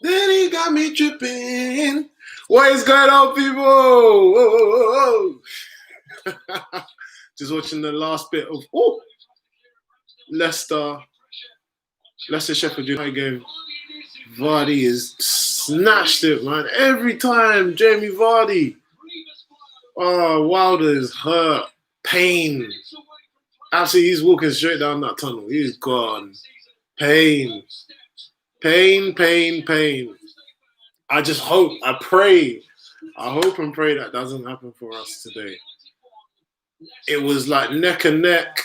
Then he got me tripping. What is going on, people? Whoa. Just watching the last bit of Leicester Sheffield United game. Vardy is snatched it, man. Every time, Jamie Vardy. Oh, Wilder is hurt. Pain. Actually, he's walking straight down that tunnel. He's gone. Pain. I just hope, I hope and pray that doesn't happen for us today. It was like neck and neck.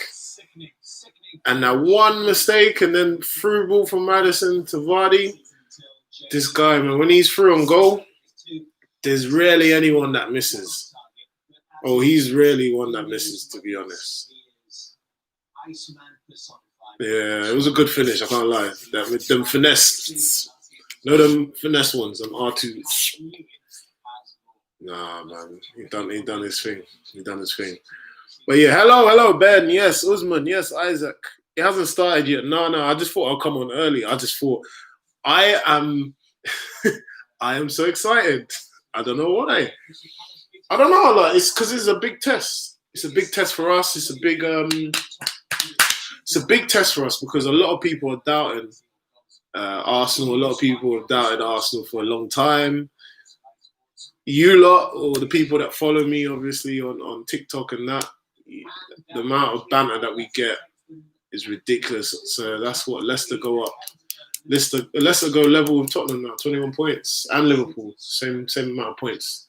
And that one mistake and then through ball from Maddison to Vardy. This guy, man, when he's through on goal, there's rarely anyone that misses. Oh, he's rarely one that misses, to be honest. Yeah, it was a good finish, I can't lie. Them finesse, them finesse ones, them R2. Nah, man, he done his thing. But yeah, hello, Ben. Yes, Usman. Yes, Isaac. It hasn't started yet. No, I just thought I'll come on early. I just thought I am so excited. I don't know why. I don't know. Like, it's because it's a big test. It's a big test for us. It's a big test for us because a lot of people are doubting Arsenal. A lot of people have doubted Arsenal for a long time. You lot, or the people that follow me, obviously on TikTok and that, the amount of banter that we get is ridiculous. So that's what Leicester go up. Leicester go level with Tottenham now, 21 points, and Liverpool, same amount of points.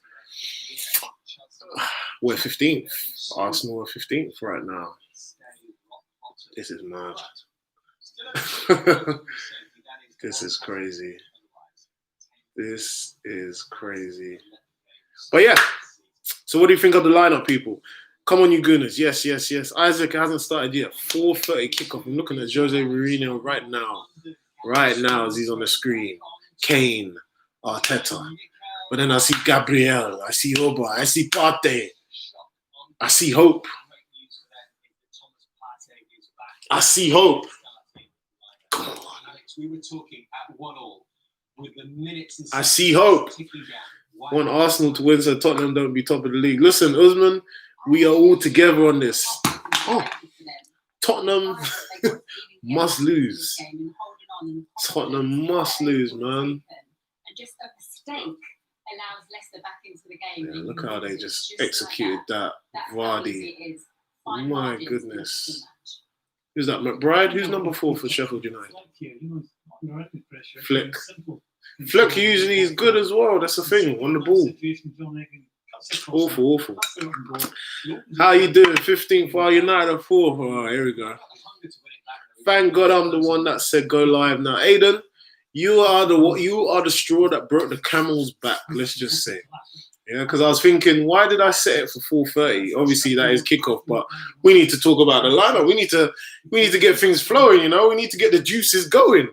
We're 15th. Arsenal are 15th right now. This is mad. This is crazy. But yeah, so what do you think of the lineup, people? Come on, you gooners. Yes. Isaac hasn't started yet. 4:30 kickoff. I'm looking at Jose Mourinho right now as he's on the screen. Kane, Arteta. But then I see Gabriel, I see Oba, I see Partey. I see hope. I see hope. Come on. I see hope. Want Arsenal to win so Tottenham don't be top of the league. Listen, Usman, we are all together on this. Tottenham must lose. Tottenham must lose, man. Just a mistake allows Leicester back into the game. Yeah, look how they just executed that. Vardy. My goodness. Who's that? McBride? Who's number 4 for Sheffield United? Flick. Flick usually is good as well. That's the thing. On the ball. Awful. How you doing? 15th while United are 4th. Oh, here we go. Thank God I'm the one that said go live now. Aiden, you are the straw that broke the camel's back, let's just say. Yeah, because I was thinking, why did I set it for 4:30? Obviously, that is kickoff, but we need to talk about the lineup. We need to get things flowing, you know? We need to get the juices going.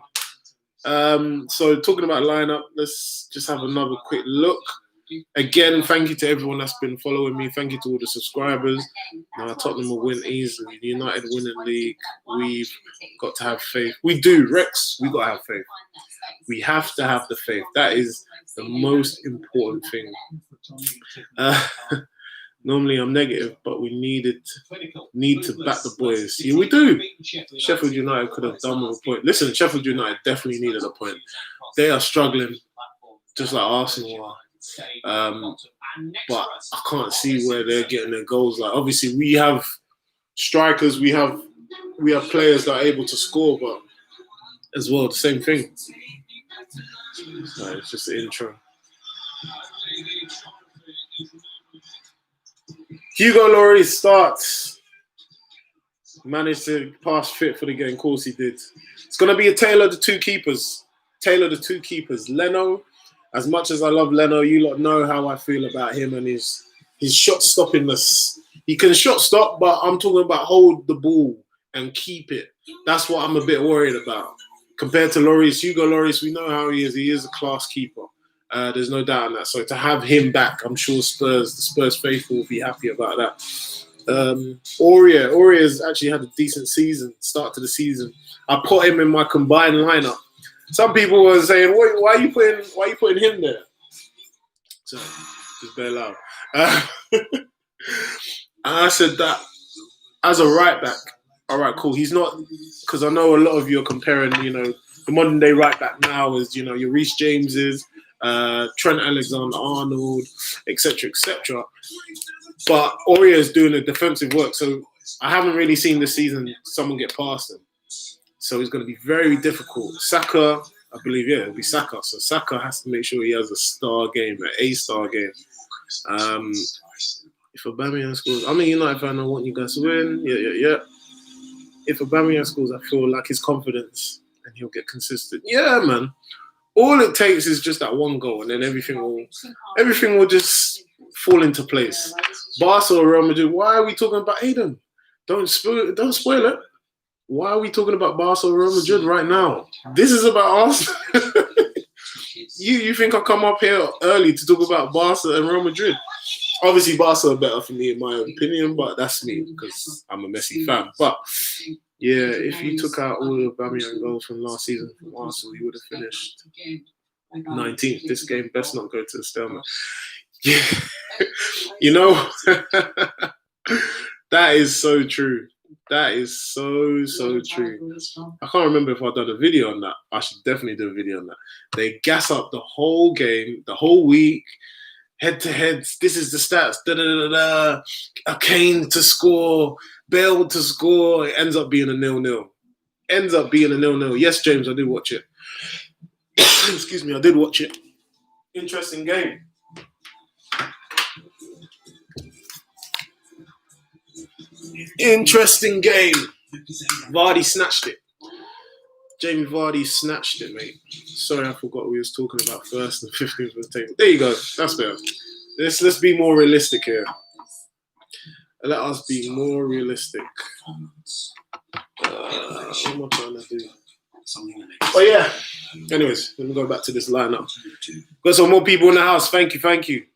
So talking about lineup, let's just have another quick look. Again, thank you to everyone that's been following me. Thank you to all the subscribers. Tottenham will win easily. United winning league. We've got to have faith. We do, Rex. We got to have faith. We have to have the faith. That is the most important thing. Normally I'm negative, but we need to back the boys. Yeah, we do. Sheffield United could have done with a point. Listen, Sheffield United definitely needed a point. They are struggling, just like Arsenal are. But I can't see where they're getting their goals. Like, obviously, we have strikers, we have players that are able to score, but as well, the same thing. It's just the intro. Hugo Lloris starts. Managed to pass fit for the game. Of course he did. It's going to be a tale of the two keepers. Leno, as much as I love Leno, you lot know how I feel about him and his shot stoppingness. He can shot stop, but I'm talking about hold the ball and keep it. That's what I'm a bit worried about. Compared to Lloris, Hugo Lloris, we know how he is. He is a class keeper. There's no doubt in that. So to have him back, I'm sure the Spurs faithful will be happy about that. Aurier has actually had a decent start to the season. I put him in my combined lineup Some people were saying, why are you putting him there? So just bear loud. And I said that as a right back, all right, cool. He's not, because I know a lot of you are comparing, the modern day right back now is, your Reece Jameses, Trent Alexander-Arnold, etc., etc. But Aurier is doing the defensive work, so I haven't really seen this season someone get past him. So it's going to be very difficult. Saka, I believe, it'll be Saka. So Saka has to make sure he has a star game, an A-star game. If Aubameyang scores, I'm a United fan, I want you guys to win. Yeah. If Aubameyang scores, I feel like his confidence and he'll get consistent. Yeah, man. All it takes is just that one goal, and then everything will just fall into place. Barca or Real Madrid, why are we talking about Aiden? Don't spoil it. Why are we talking about Barca or Real Madrid right now? This is about us. You think I come up here early to talk about Barca and Real Madrid? Obviously, Barca are better for me in my opinion, but that's me because I'm a Messi fan. But yeah, if you took out all the Aubameyang goals from last season from Arsenal, you would have finished 19th. This game best not go to the stalemate. Yeah, that is so true. That is so true. I can't remember if I've done a video on that. I should definitely do a video on that. They gas up the whole game, the whole week, head-to-heads. This is the stats. A Kane to score, Bale to score. It ends up being a 0-0. Yes, James, I did watch it. Excuse me, I did watch it. Interesting game. Vardy snatched it. Jamie Vardy snatched it, mate. Sorry, I forgot what we was talking about first and 15th on the table. There you go. That's better. Let's be more realistic here. Let us be more realistic. What am I trying to do? Oh yeah. Anyways, let me go back to this lineup. Got some more people in the house. Thank you.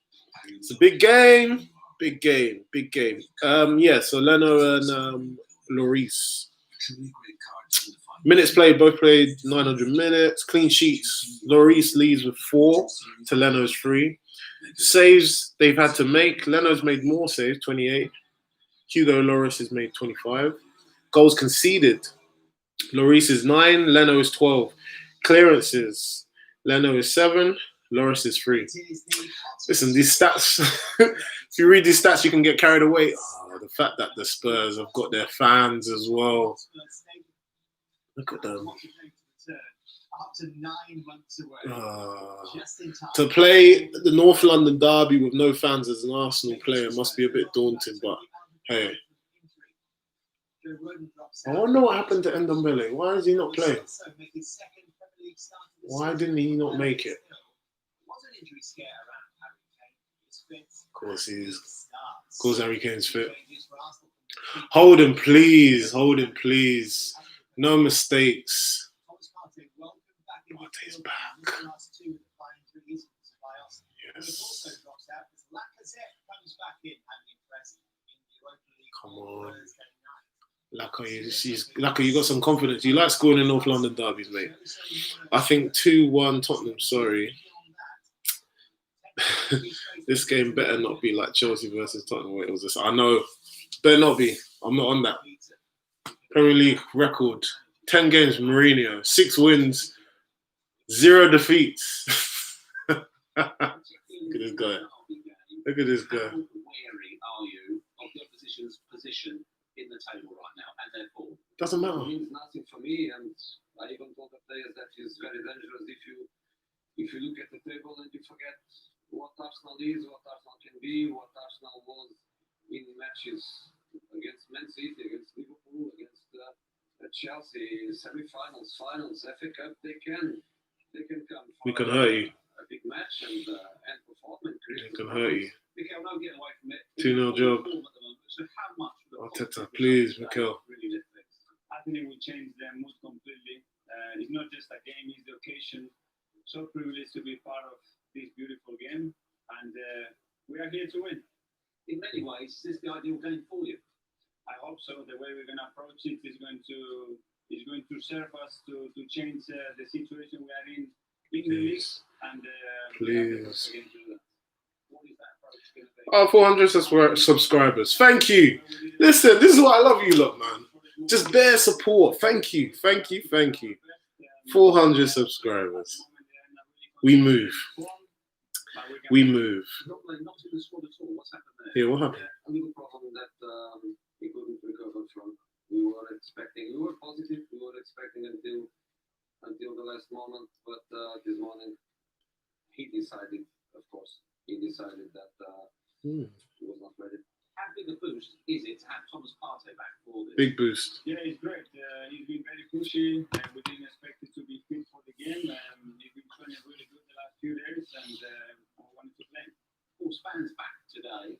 It's a big game. Big game. So Leno and Lloris. Minutes played, both played 900 minutes. Clean sheets. Lloris leads with 4 to Leno's 3. Saves they've had to make. Leno's made more saves, 28. Hugo Lloris has made 25. Goals conceded. Lloris is 9. Leno is 12. Clearances. Leno is 7. Lloris is 3. Listen, these stats, if you read these stats, you can get carried away. Oh, the fact that the Spurs have got their fans as well. Look at them. To play the North London derby with no fans as an Arsenal player must be a bit daunting, but hey. I wonder what happened to Ndombele. Why is he not playing? Why didn't he not make it? Of course Harry Kane's fit. Hold him, please. No mistakes. Partey's back. Yes. Come on. Laka, you got some confidence. You like scoring in North London derbies, mate. I think 2-1 Tottenham, sorry. This game better not be like Chelsea versus Tottenham. Where it was this. I know. Better not be. I'm not on that. Premier League record. 10 games, Mourinho. 6 wins. 0 defeats. Look at this guy. In the table right now, and therefore doesn't matter. It means nothing for me, and I even told the players that is very dangerous if you look at the table and you forget what Arsenal is, what Arsenal can be, what Arsenal was in matches against Man City, against Liverpool, against Chelsea, semi-finals, finals, FA Cup. They can come. We can hurt you. A big match and perform. It can hurt you. Mikel, no getting away from it. 2-0 job. So how much? Arteta, please, Mikel. I think it will change their mood completely. It's not just a game; it's the occasion. So privileged to be part of this beautiful game, and we are here to win. In many ways, this is the ideal game for you. I hope so. The way we're going to approach it is going to is going to serve us to change the situation we are in the league. And Please. again to do that. What is that approach going to be? Oh, 400 subscribers. Thank you. Listen, this is why I love you lot, man. Just bare support. Thank you. 400 subscribers. We move. We move. Not in the squad at all. What's happened there? Yeah, what happened? A little problem that he couldn't recover from. We were positive. We were expecting until the last moment, but this morning he decided, of course, that he was not ready. How big a boost is it to have Thomas Partey back for this? Big boost. Yeah, he's great. He's been very pushy. We didn't expect it to be fit for the game. He's been training really good the last few days, and I wanted to play him. All fans back today.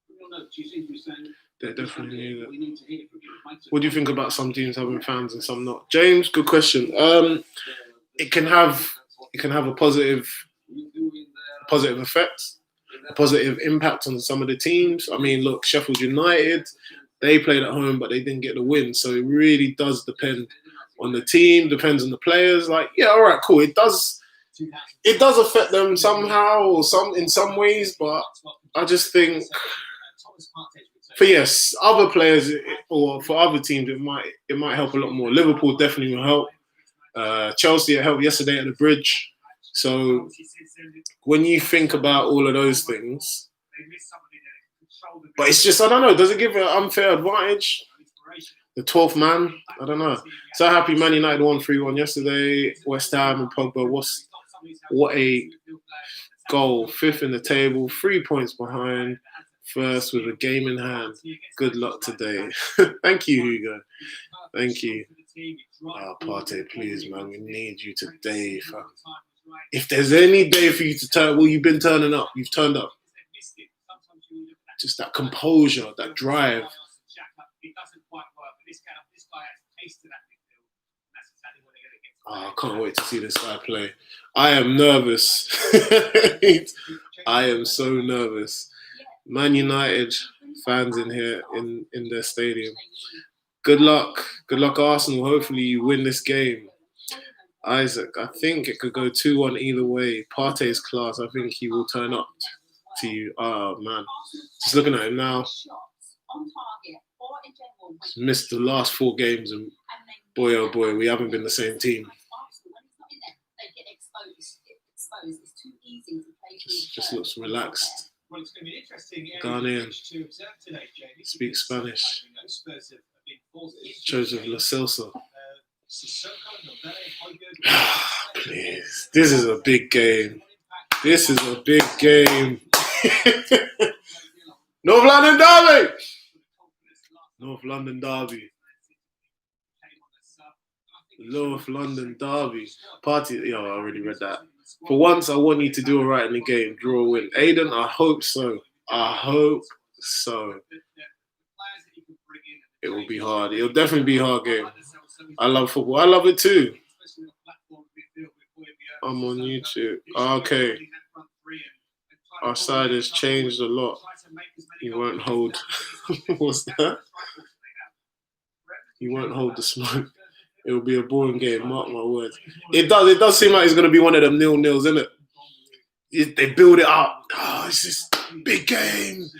You'll note you seem to be saying They definitely need it. we need to hear from you. What do you think about some teams having fans and some not? James, good question. It can have a positive effect, a positive impact on some of the teams. I mean, look, Sheffield United, they played at home, but they didn't get the win. So it really does depend on the team, depends on the players. Like, yeah, all right, cool. It does affect them somehow or in some ways, but I just think for other players or for other teams, it might help a lot more. Liverpool definitely will help. Chelsea it helped yesterday at the Bridge. So when you think about all of those things, but it's just, I don't know, does it give an unfair advantage? The 12th man, I don't know. So happy Man United won 3-1 yesterday. West Ham and Pogba, what a goal. 5th in the table, 3 points behind. First with a game in hand. Good luck today. Thank you, Hugo. Thank you. Oh, Partey, please, man. We need you today, fam. If there's any day for you to turn, well, you've been turning up. You've turned up. Just that composure, that drive. Oh, I can't wait to see this guy play. I am nervous. I am so nervous. Man United fans in here in their stadium. Good luck. Good luck, Arsenal. Hopefully you win this game. Isaac, I think it could go 2-1 either way. Partey's class. I think he will turn up to you. Oh, man. Just looking at him now. He's missed the last 4 games and boy, oh boy, we haven't been the same team. Just looks relaxed. Well, it's going to be interesting. Ghanaian. To observe today, Jamie. Speaks Spanish. Spurs have been forced into Joseph Lo Celso. Sissoko, Novella, Højbjerg. Please. This is a big game. This is a big game. North London Derby! North London Derby. North London Derby. Party. Yo, I already read that. For once, I want you to do all right in the game. Draw a win. Aiden, I hope so. I hope so. It will be hard. It'll definitely be a hard game. I love football. I love it too. I'm on YouTube. Okay. Our side has changed a lot. You won't hold. What's that? You won't hold the smoke. It will be a boring game, mark my words. It does seem like it's going to be one of them 0-0s, isn't it? They build it up. Oh, it's this big game.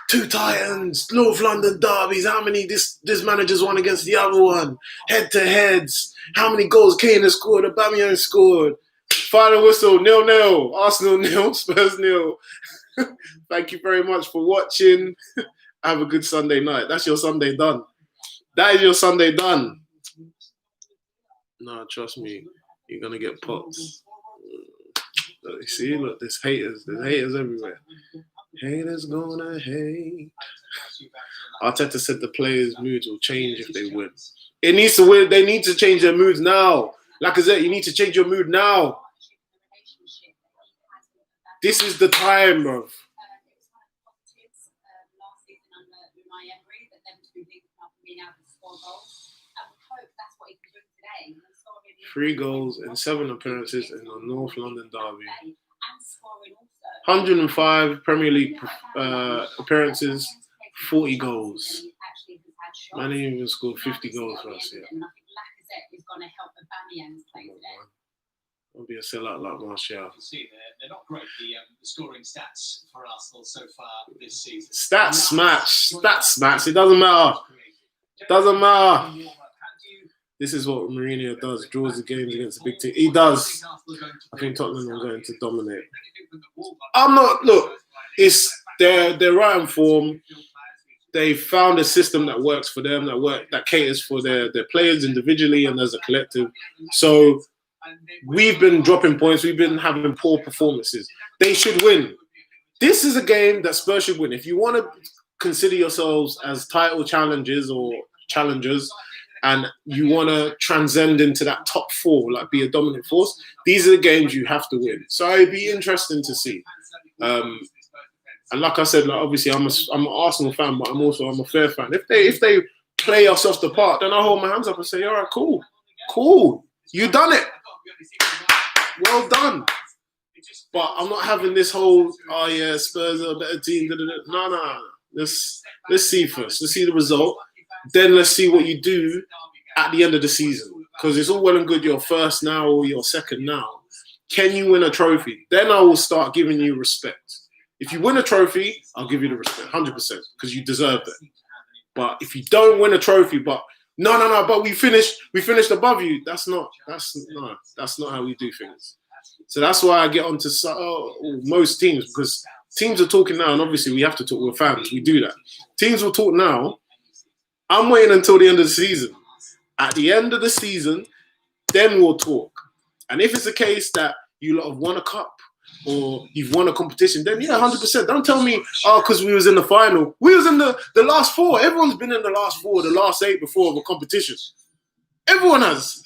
2 Titans, North London derbies. How many this manager's won against the other one? Head-to-heads. How many goals Kane has scored? Aubameyang scored. Final whistle, 0-0. Arsenal 0, Spurs 0. Thank you very much for watching. Have a good Sunday night. That's your Sunday done. That is your Sunday done. No, trust me, you're gonna get pots. You see, look, there's haters everywhere. Haters gonna hate. Arteta said the players' moods will change if they win. It needs to win. They need to change their moods now. Like I said, you need to change your mood now. This is the time, bro. 3 goals in 7 appearances in the North London derby. 105 Premier League appearances, 40 goals. Man, he even scored 50 goals for us here. going to help Aubameyang's play today. I'll be a sellout like Martial. You can see they're not great, the scoring stats for Arsenal so far this season. Stats match. It doesn't matter. Doesn't matter. This is what Mourinho does. Draws the games against the big team. He does. I think Tottenham are going to dominate. I'm not. Look, they're right in form. They found a system that works for them, that caters for their players individually and as a collective. So we've been dropping points. We've been having poor performances. They should win. This is a game that Spurs should win. If you want to consider yourselves as title challengers or challengers, and you want to transcend into that top four, like be a dominant force, these are the games you have to win. So it'd be interesting to see. And like I said, like obviously I'm an Arsenal fan, but I'm a fair fan. If they play us off the park, then I hold my hands up and say, all right, cool, you done it, well done. But I'm not having this whole, oh yeah, Spurs are a better team. No. Let's see first. Let's see the result. Then let's see what you do at the end of the season. Because it's all well and good you're first now or you're second now. Can you win a trophy? Then I will start giving you respect. If you win a trophy, I'll give you the respect, 100%, because you deserve it. But if you don't win a trophy, but we finished above you. That's not how we do things. So that's why I get onto most teams, because teams are talking now, and obviously we have to talk with fans. We do that. Teams will talk now. I'm waiting until the end of the season. At the end of the season, then we'll talk. And if it's a case that you lot have won a cup or you've won a competition, then yeah, 100%. Don't tell me, because we was in the final. We was in the last four. Everyone's been in the last four, the last 8 before of a competition. Everyone has.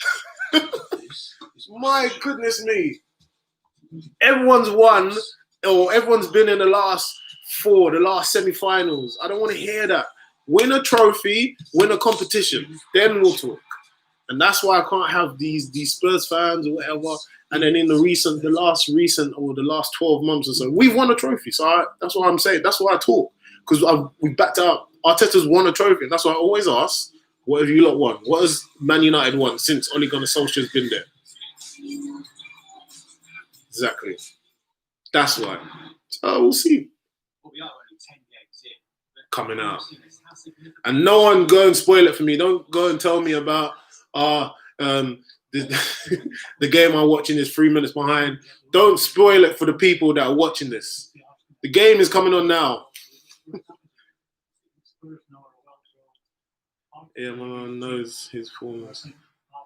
My goodness me. Everyone's won, or everyone's been in the last 4, the last semi-finals. I don't want to hear that. Win a trophy, win a competition, then we'll talk. And that's why I can't have these Spurs fans or whatever. And then in the last 12 months or so, we've won a trophy. So that's what I'm saying. That's why I talk. Because we backed up. Arteta's won a trophy. And that's why I always ask, what have you lot won? What has Man United won since Ole Gunnar Solskjaer's been there? Exactly. That's why. So we'll see. We are only 10 games in. Coming out. And no one go and spoil it for me. Don't go and tell me about the game I'm watching is 3 minutes behind. Don't spoil it for the people that are watching this. The game is coming on now. Yeah, my man knows his form.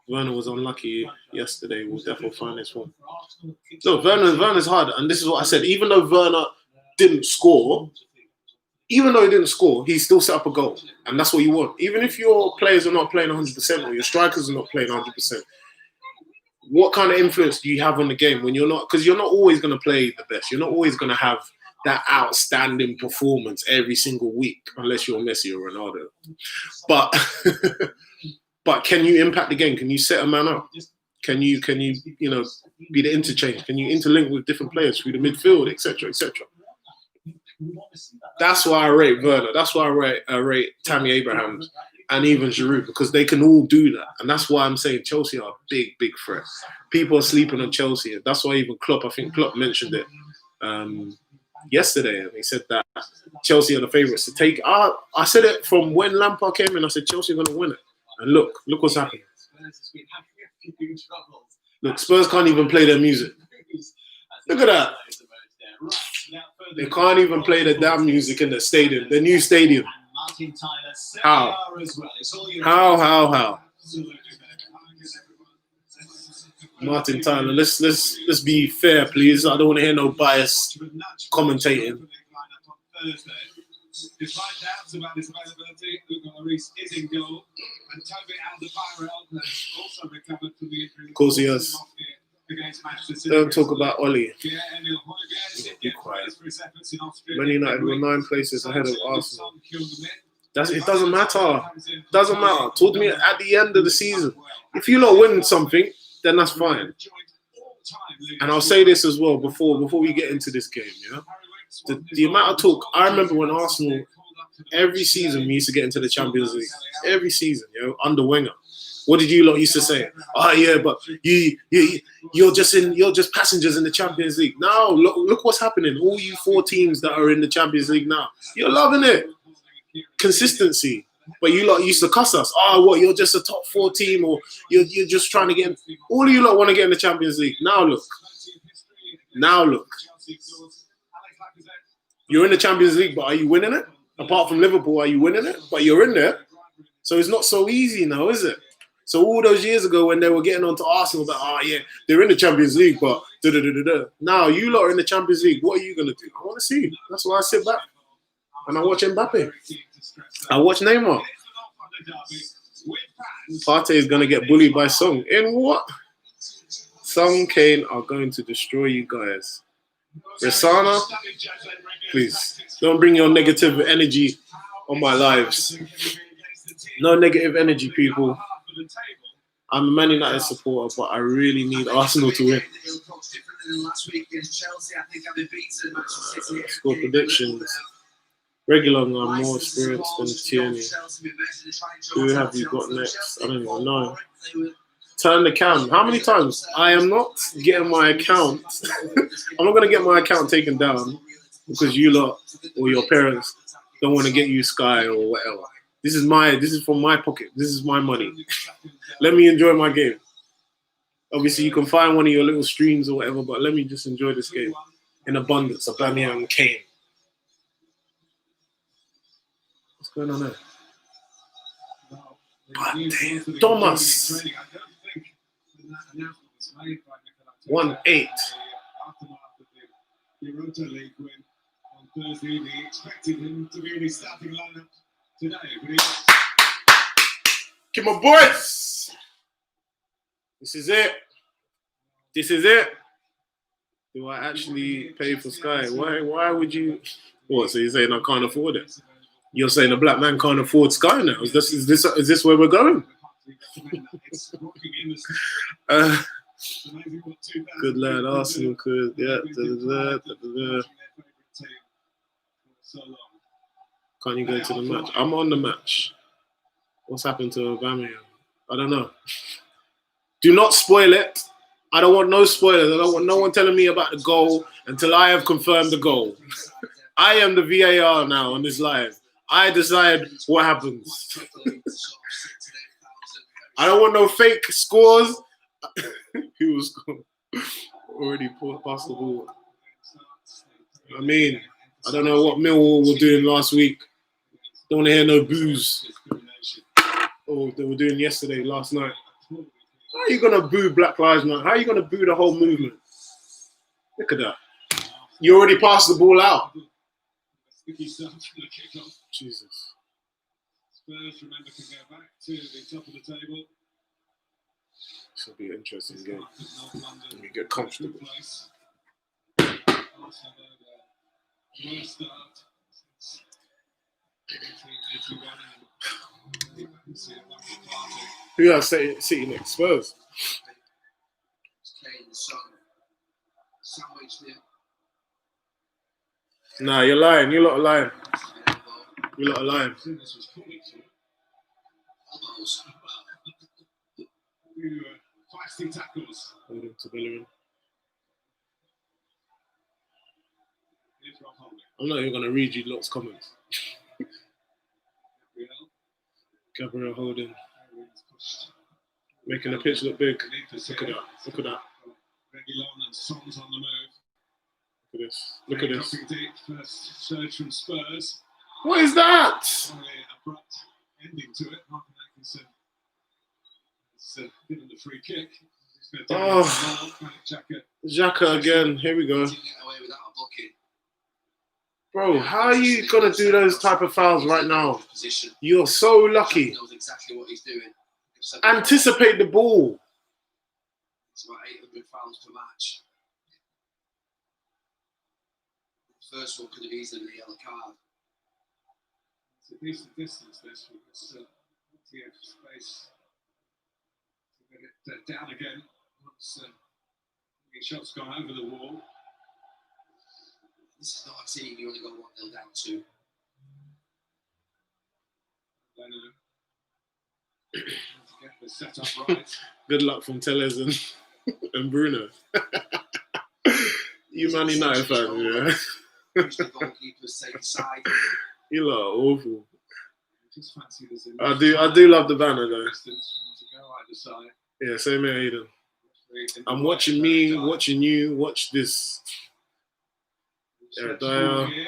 Werner was unlucky yesterday. We'll definitely find his form. No, Werner's hard. And this is what I said. Even though Werner didn't score, he still set up a goal. And that's what you want. Even if your players are not playing 100% or your strikers are not playing 100%, what kind of influence do you have on the game when you're not? Because you're not always going to play the best. You're not always going to have that outstanding performance every single week, unless you're Messi or Ronaldo. But can you impact the game? Can you set a man up? Can you be the interchange? Can you interlink with different players through the midfield, etc., etc.? That's why I rate Werner. That's why I rate Tammy Abraham and even Giroud, because they can all do that. And that's why I'm saying Chelsea are a big, big threat. People are sleeping on Chelsea. That's why even Klopp, I think Klopp mentioned it yesterday, and he said that Chelsea are the favourites to take. I said it from when Lampard came in. I said Chelsea are going to win it. And look what's happening. Look, Spurs can't even play their music. Look at that. They can't even play the damn music in the stadium, the new stadium. How? Martin Tyler, let's be fair, please. I don't want to hear no bias commentating. Despite doubts about his availability, Hugo Lloris is in goal, and Toby Alderweireld has also recovered from the injury. Of course he has. Don't talk about Oli. Be quiet. Man United were 9 places ahead of Arsenal. It doesn't matter. Doesn't matter. Talk to me at the end of the season. If you lot win something, then that's fine. And I'll say this as well before we get into this game, yeah? The amount of talk, I remember when Arsenal, every season we used to get into the Champions League. Every season, under Wenger. What did you lot used to say? Oh yeah, but you're just passengers in the Champions League. Now look what's happening. All you 4 teams that are in the Champions League now, you're loving it. Consistency. But you lot used to cuss us. Oh, what? You're just a top 4 team, or you're just trying to get. All of you lot want to get in the Champions League. Now look. Now look. You're in the Champions League, but are you winning it? Apart from Liverpool, are you winning it? But you're in there. So it's not so easy now, is it? So all those years ago when they were getting on to Arsenal, that, oh yeah, they're in the Champions League, but da-da-da-da-da. Now you lot are in the Champions League. What are you going to do? I want to see. That's why I sit back and I watch Mbappe. I watch Neymar. Partey is going to get bullied by Song. In what? Son, Kane are going to destroy you guys. Resana, please don't bring your negative energy on my lives. No negative energy, people. I'm a Man United supporter, but I really need Arsenal to win. Score predictions. Regular are more experienced than Tierney. Who have you got next? I don't even know. Turn the cam. How many times? I am not getting my account. I'm not going to get my account taken down because you lot or your parents don't want to get you Sky or whatever. This is from my pocket. This is my money. Let me enjoy my game. Obviously, you can find one of your little streams or whatever, but let me just enjoy this game in abundance. Aubameyang and Kane. What's going on there? Thomas. 1-8. Europa League win on Thursday. We expected him to be in his starting lineup today, but Get my boys. This is it. This is it. Do I actually pay for Sky? Why would you? What? So you're saying I can't afford it? You're saying a black man can't afford Sky now? Is this where we're going? Good lad, Arsenal could. Yeah. Can't you go to the match? I'm on the match. What's happened to Aubameyang? I don't know. Do not spoil it. I don't want no spoilers. I don't want no one telling me about the goal until I have confirmed the goal. I am the VAR now on this live. I decide what happens. I don't want no fake scores. He was already passed the ball. I mean, I don't know what Millwall were doing last week. Don't want to hear no boos. Oh, they were doing last night. How are you going to boo Black Lives Matter? How are you going to boo the whole movement? Look at that. You already passed the ball out. Jesus. Spurs, remember, can go back to the top of the table. This will be an interesting game. Let me get comfortable. Who has City next? Spurs. Nah, you're lying. You lot are lying. You lot are lying. Tackles. I'm not even going to read you lot's comments. Gabriel Holding. Making the pitch look big. Look at that. Look at that. Look at this. Look at this. First surge from Spurs. What is that? Abrupt ending to it. Mark Atkinson has given the free kick. Oh, Xhaka again. Here we go. Bro, how are you going to do those type of fouls right now? You're so lucky. Anticipate the ball. It's about 800 fouls per match. The first one could have easily been a yellow card. It's a decent distance, this one. It's TF space to get it down again once the shot's gone over the wall. This is not a team you only got 1-0 down to. I know. to get the setup right. Good luck from Tellez and Bruno. You Man United fans, yeah. Usually goalkeepers take a side. You lot are awful. Just fancy there's I do love the banner though. distance to go either side. Yeah, same here, Aiden. In the I'm way watching of me, Dyer. watching you, watch this. Stretch Dyer. forward here.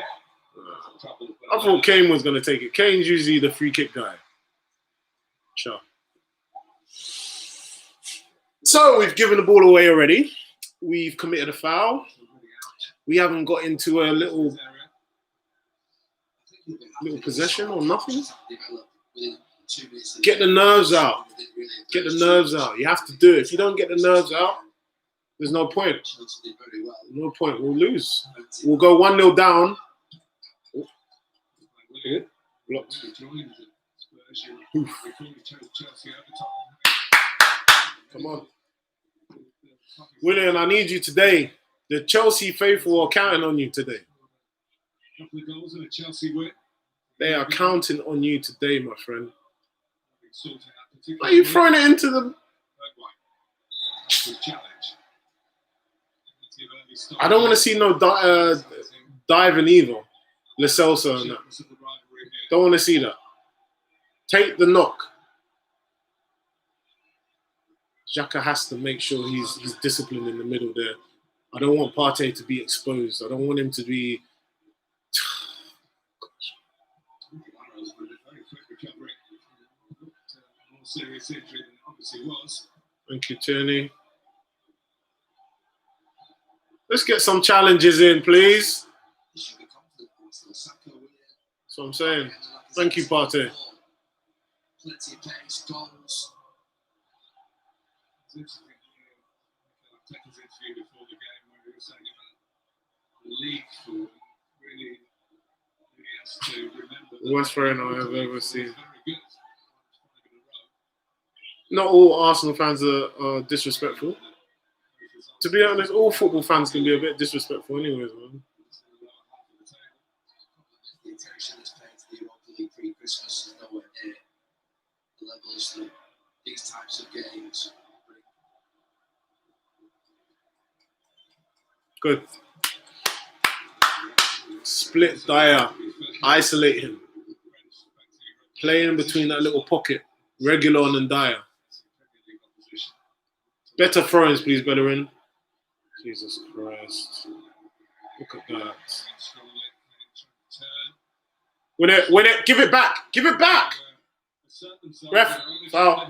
Trouble, but I thought Kane was going to take it. Kane's usually the free kick guy. Sure. So we've given the ball away already. We've committed a foul. We haven't got into a little possession or nothing. Get the nerves out. Get the nerves out. You have to do it. If you don't get the nerves out, there's no point. No point. We'll lose. We'll go 1-0 down. Blocked. Come on. William, I need you today. The Chelsea faithful are counting on you today. Couple of goals and a Chelsea win. They are counting on you today, my friend. Why are you throwing it into the... I don't want to see no diving either. Lo Celso and that. Don't want to see that. Take the knock. Xhaka has to make sure he's disciplined in the middle there. I don't want Partey to be exposed. I don't want him to be... Serious injury than obviously was. Thank you, Tierney. Let's get some challenges in, please. That's what I'm saying. Thank you, Partey. Plenty of pace, goals. It's interesting. Arteta's interview before the game where he was saying about the league form really has to remember. The worst friend I've ever seen. Very good. Not all Arsenal fans are disrespectful. To be honest, all football fans can be a bit disrespectful anyways, man. The attention that's paid to the Europa League pre-Christmas is nowhere near the levels that these types of games bring. Good. Split Dyer. Isolate him. Play in between that little pocket. Regulon and Dyer. Better throw-ins, please, Bellerin. Jesus Christ. Look at that. Win it, give it back, give it back. Ref, foul.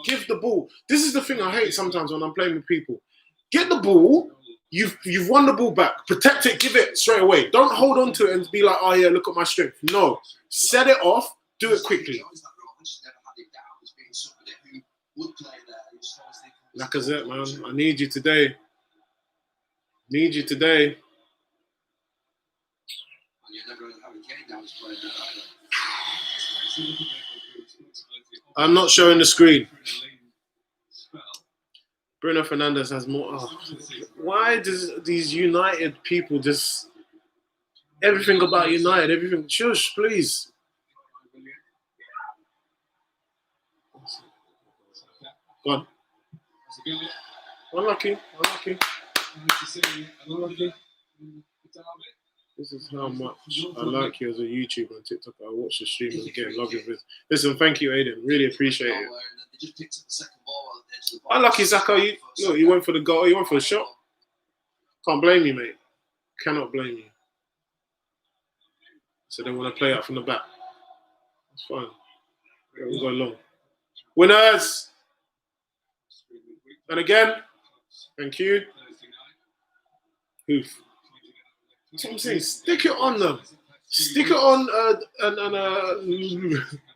Give the ball. This is the thing I hate sometimes when I'm playing with people. Get the ball, you've won the ball back. Protect it, give it straight away. Don't hold on to it and be like, oh yeah, look at my strength. No, set it off, do it quickly. Lacazette, man, I need you today. Need you today. I'm not showing the screen. Bruno Fernandes has more. Oh, why does these United people just everything about United? Everything. Shush, please. Go on. Unlucky. This is how much I like you as a YouTuber and TikTok. I watch the stream again. Love your visit. Listen, thank you, Aiden. Really appreciate it. Unlucky, Zaka. You went for the goal. You went for the shot. Can't blame you, mate. Cannot blame you. So they want to play out from the back. That's fine. We'll go long. Winners! And again, thank you. Hoof. That's what I'm saying. Stick it on them. Stick it on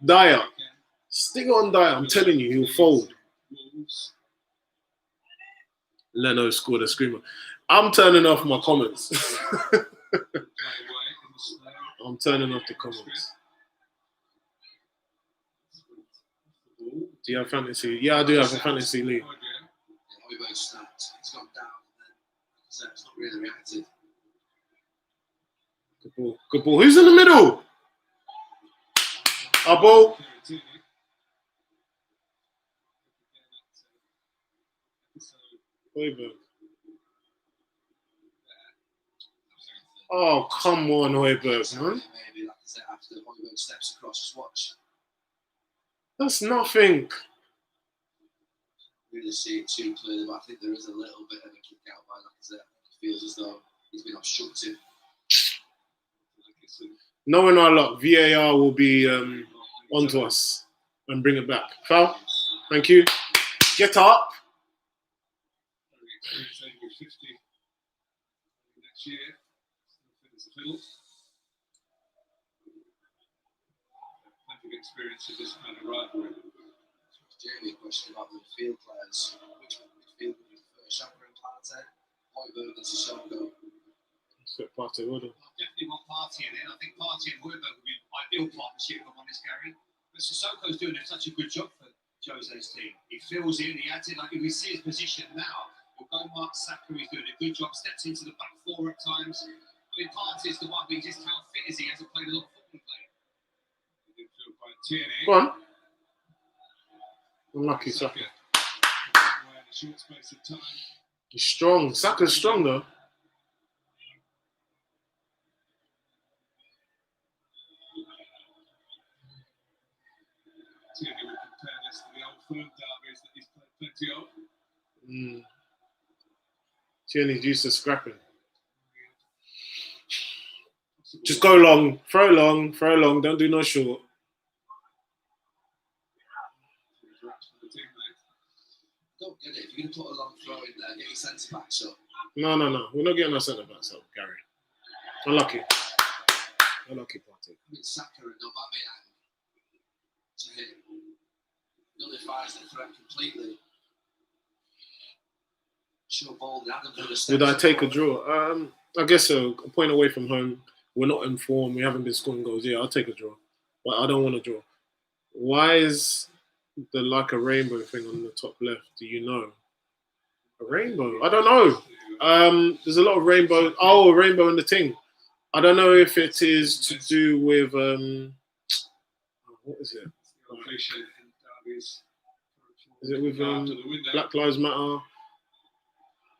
Dyer. Stick it on Dyer. I'm telling you, he'll fold. Leno scored a screamer. I'm turning off my comments. I'm turning off the comments. Do you have fantasy? Yeah, I do have a fantasy league. It's gone down and then it's not really reacted. Good ball. Good ball. Who's in the middle? Our ball. Højbjerg. Oh, come on, Højbjerg, man. Maybe, like I said, after Højbjerg steps across, just watch. That's nothing. Really see it too clearly, but I think there is a little bit of a kick out by Lacazette. It feels as though he's been obstructed. Knowing our luck, VAR will be onto us and bring it back. Foul. Thank you. Get up. Next year, there's a fiddle. Plenty of experience in this kind of rivalry. Jamie, a question about the midfield players. Which midfield would you prefer? Xhaka and Partey, Højbjerg and Sissoko? Partey, well done. I definitely want Partey in it. I think Partey and Højbjerg would be an ideal partnership, if I'm honest, Gary. But Sissoko's doing such a good job for Jose's team. He fills in, he adds it, like if we see his position now, we'll go Mark Saka, he's doing a good job, steps into the back four at times. I mean, Partey's the one, but he just how fit is he? Hasn't played a lot of football play. Midfield by Tierney. Go on. Unlucky, Saka. In a short space of time. He's strong. Saka's strong, though. Tierney would compare this to the old firm derbies that he's played plenty of. Tierney's used to scrapping. Just go long, throw long, don't do no short. Don't get it. If you're going to put a long throw in there, get your centre backs up. No. We're not getting our centre backs up, Gary. Unlucky, Partey. I mean, Saka and Aubameyang to hit nullifies the threat completely. Sure, ball. Would I take a draw? I guess so. A point away from home. We're not in form. We haven't been scoring goals. Yeah, I'll take a draw. But I don't want to draw. Why is there like a rainbow thing on the top left? Do you know? A rainbow? I don't know. There's a lot of rainbow. Oh, a rainbow in the thing. I don't know if it is to do with what is it? Is it with Black Lives Matter?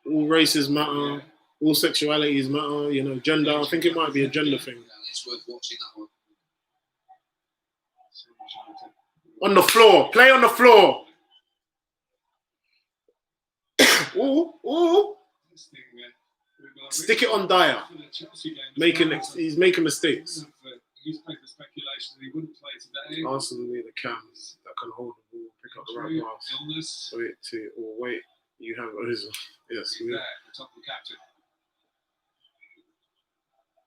All races matter. All sexualities matter. You know, gender. I think it might be a gender thing. It's worth watching that one. On the floor. Play on the floor. Ooh. Stick it on Dyer. He's making mistakes. He's made the speculation that he wouldn't play today. Arsenal need a cams that can hold the ball, pick up the right pass. Wait. You have Ozil. Yes. There, the top of the captain.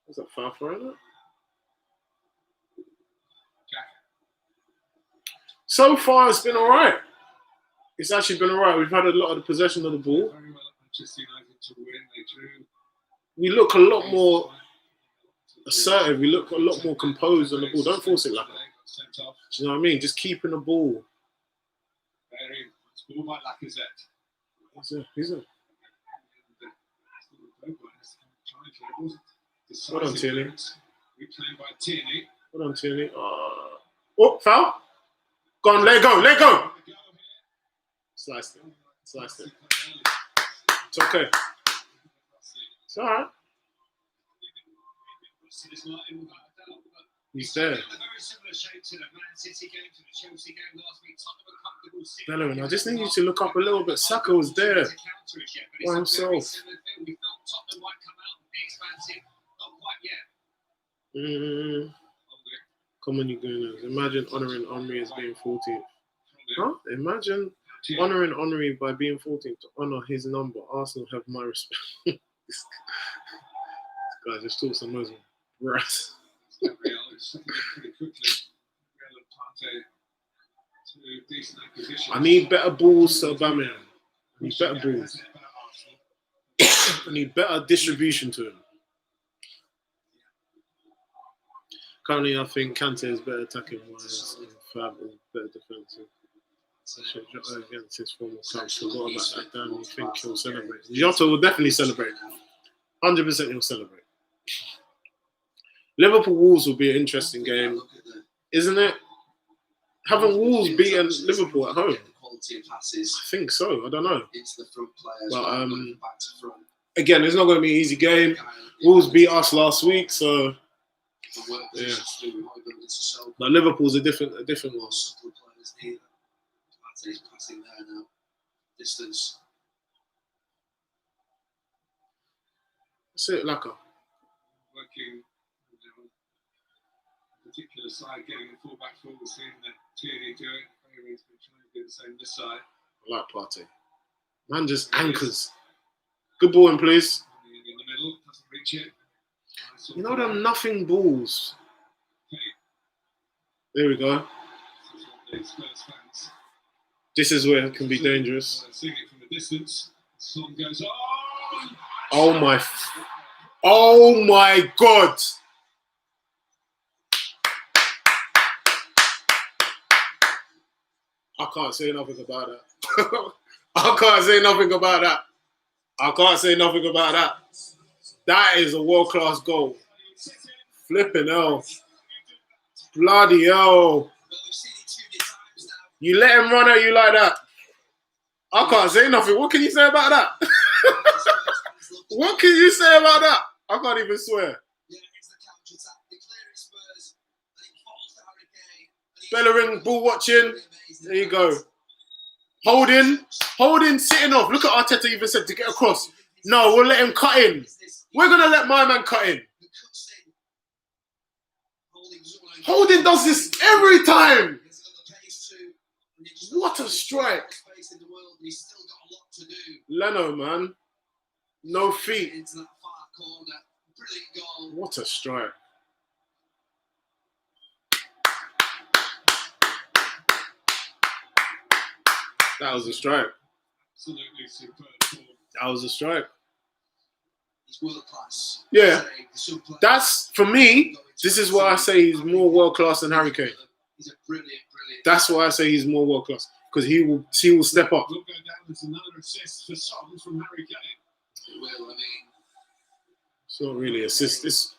Was that foul for it? So far, it's been all right. It's actually been all right. We've had a lot of the possession of the ball. Very well at Manchester United to win. They drew. We look a lot more assertive. We look a lot more composed on the ball. Don't force it like that. Do you know what I mean? Just keeping the ball. Very ball by Lacazette. He's a. Hold on, Tierney. Reclaimed by Tierney. Hold on, Tierney. Oh, foul. Go on, let it go. Sliced it. It's okay. It's all right. He's there. A very similar shape to the Man City game, to the Chelsea game last week. Tottenham are comfortable sitting. Bellerin, I just need you to look up a little bit. Saka was there by himself. We felt Tottenham might come out and be expansive. Not quite yet. Come on, you gooners. Imagine honouring Henry as being 14th. Huh? Imagine honouring Henry by being 14th to honour his number. Arsenal have my respect. This guy just talks some Muslim. Right. I need better balls to Aubameyang. I need better balls. I need better distribution to him. Currently, I think Kante is better attacking wise and Fab is better defensive. Against his former club. Forgot about that. Damn, you think he'll celebrate? Jota will definitely celebrate. 100% he'll celebrate. Liverpool Wolves will be an interesting game, isn't it? Haven't Wolves beaten Liverpool at home? The quality of passes I think so. I don't know. into the front players. But, rather than looking back to front. Again, it's not going to be an easy game. Wolves beat us last week, so The work positions to do with Højbjerg and Sissoko. but Liverpool's a different one. Subtle players neither. Mate's passing there now. Distance. That's it, Laka. Working on a particular side, getting the fullback forward, seeing the Tierney do it. He's been trying to do the same this side. I like Partey. Man just anchors. Good ball in, please. In the middle, doesn't reach it. Nice You know them nothing balls. Okay, There we go. this is what the Spurs fans. This is where it can be dangerous. Seeing it from a distance, Son goes, Oh my! Oh my God! I can't say nothing about that. I can't say nothing about that. I can't say nothing about that. That is a world-class goal. Flipping hell. Bloody hell. You let him run at you like that. I can't say nothing. What can you say about that? What can you say about that? I can't even swear. Bellerin, ball watching. There you go. Holding, sitting off. Look at Arteta even said to get across. No, we'll let him cut in. We're going to let my man cut in. Holding does this every time. What a strike. Leno, man. No feet. What a strike. That was a strike. absolutely superb form. That was a strike. He's world class. Yeah. That's, for me, this is why I say he's more world class than Harry Kane. He's a brilliant. That's why I say he's more world class. Because he will step up. Will go down as another assist for Son from Harry Kane. It will, I mean. It's not really assist. It's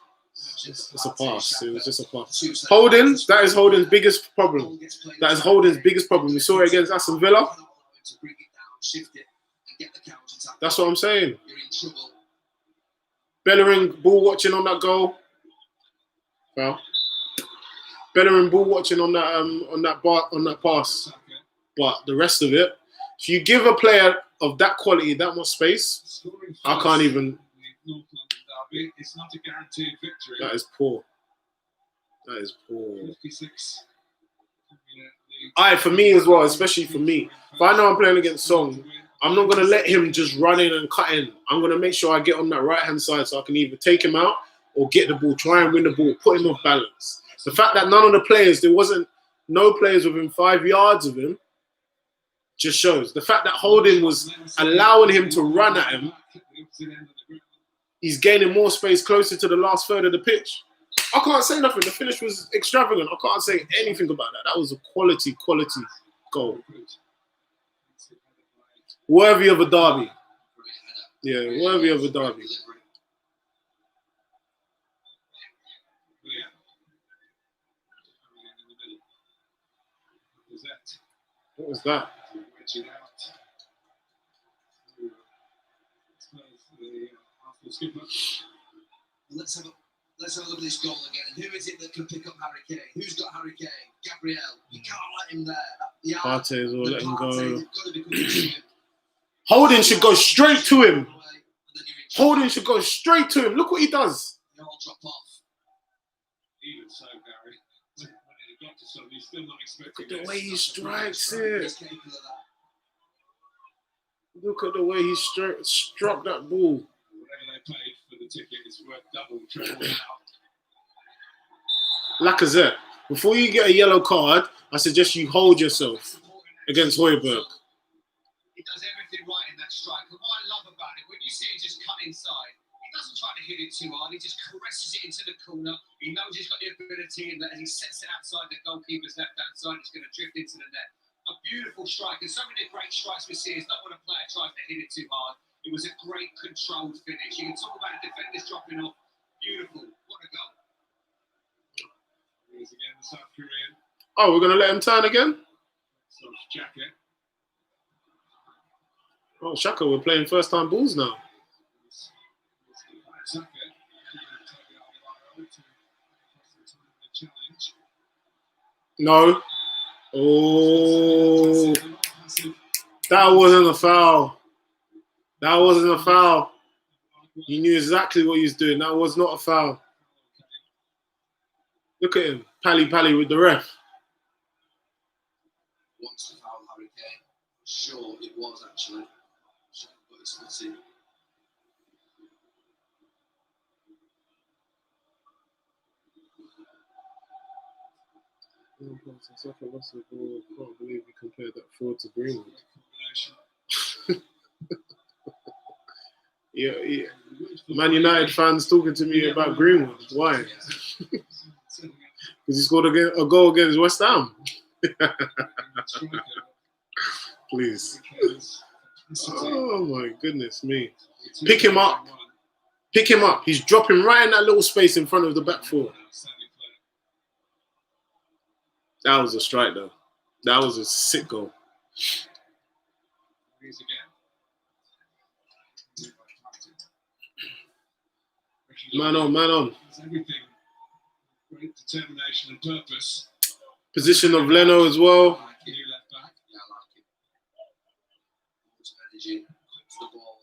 a pass. It was just a pass. Holding, that is Holding's biggest problem. That is Holding's biggest problem. We saw it against Aston Villa. That's what I'm saying. Bellerin ball watching on that goal. Well, Bellerin ball watching on that pass. But the rest of it, if you give a player of that quality that much space, I can't even. It's not a guaranteed victory. That is poor. That is poor. 56. For me as well, especially for me. If I know I'm playing against Song, I'm not going to let him just run in and cut in. I'm going to make sure I get on that right-hand side so I can either take him out or get the ball, try and win the ball, put him off balance. The fact that none of the players, there wasn't no players within 5 yards of him, just shows. The fact that Holding was allowing him to run at him, he's gaining more space closer to the last third of the pitch. I can't say nothing. The finish was extravagant. I can't say anything about that. That was a quality goal. Worthy of a derby. Yeah, worthy of a derby. What was that? Let's have a look at this goal again. And who is it that can pick up Harry Kane? Who's got Harry Kane? Gabriel. You can't let him there. Partey as well, let him go. They've got to be coming to him. Holding should go straight to him. Holding should go straight to him. Look what he does. They all drop off. Even so, Gary, when it got to Son, he's still not expecting Look at the this. way he strikes it. He's capable of that. Look at the way he struck that ball. Whatever they paid for the ticket is worth double, triple now. Lacazette, before you get a yellow card, I suggest you hold yourself against Højbjerg. He does everything right in that strike. And what I love about it, when you see him just cut inside, he doesn't try to hit it too hard. He just caresses it into the corner. He knows he's got the ability, and that as he sets it outside the goalkeeper's left-hand side, it's going to drift into the net. A beautiful strike, and so many great strikes we see is not when a player tries to hit it too hard. It was a great controlled finish. You can talk about the defenders dropping off. Beautiful. What a goal. Here's again the South Korean. Oh, we're gonna let him turn again. So jacket. Oh, Shaka, we're playing first time balls now. Saka. Challenge. No. Oh, that wasn't a foul. That wasn't a foul. You knew exactly what he was doing. That was not a foul. Look at him, pally with the ref. Wants to foul Harry Kane. Sure, it was actually. But it's not seen. Can't believe you compared that forward to Greenwood. Yeah. Man United fans talking to me about Greenwood. Why? Because he scored a goal against West Ham. Please. Oh my goodness me. Pick him up. Pick him up. He's dropping right in that little space in front of the back four. That was a strike though. That was a sick goal. Man on. Everything. Great determination and purpose. Position of Leno as well. New left back. Yeah, I like it. Lots of energy. Cuts the ball.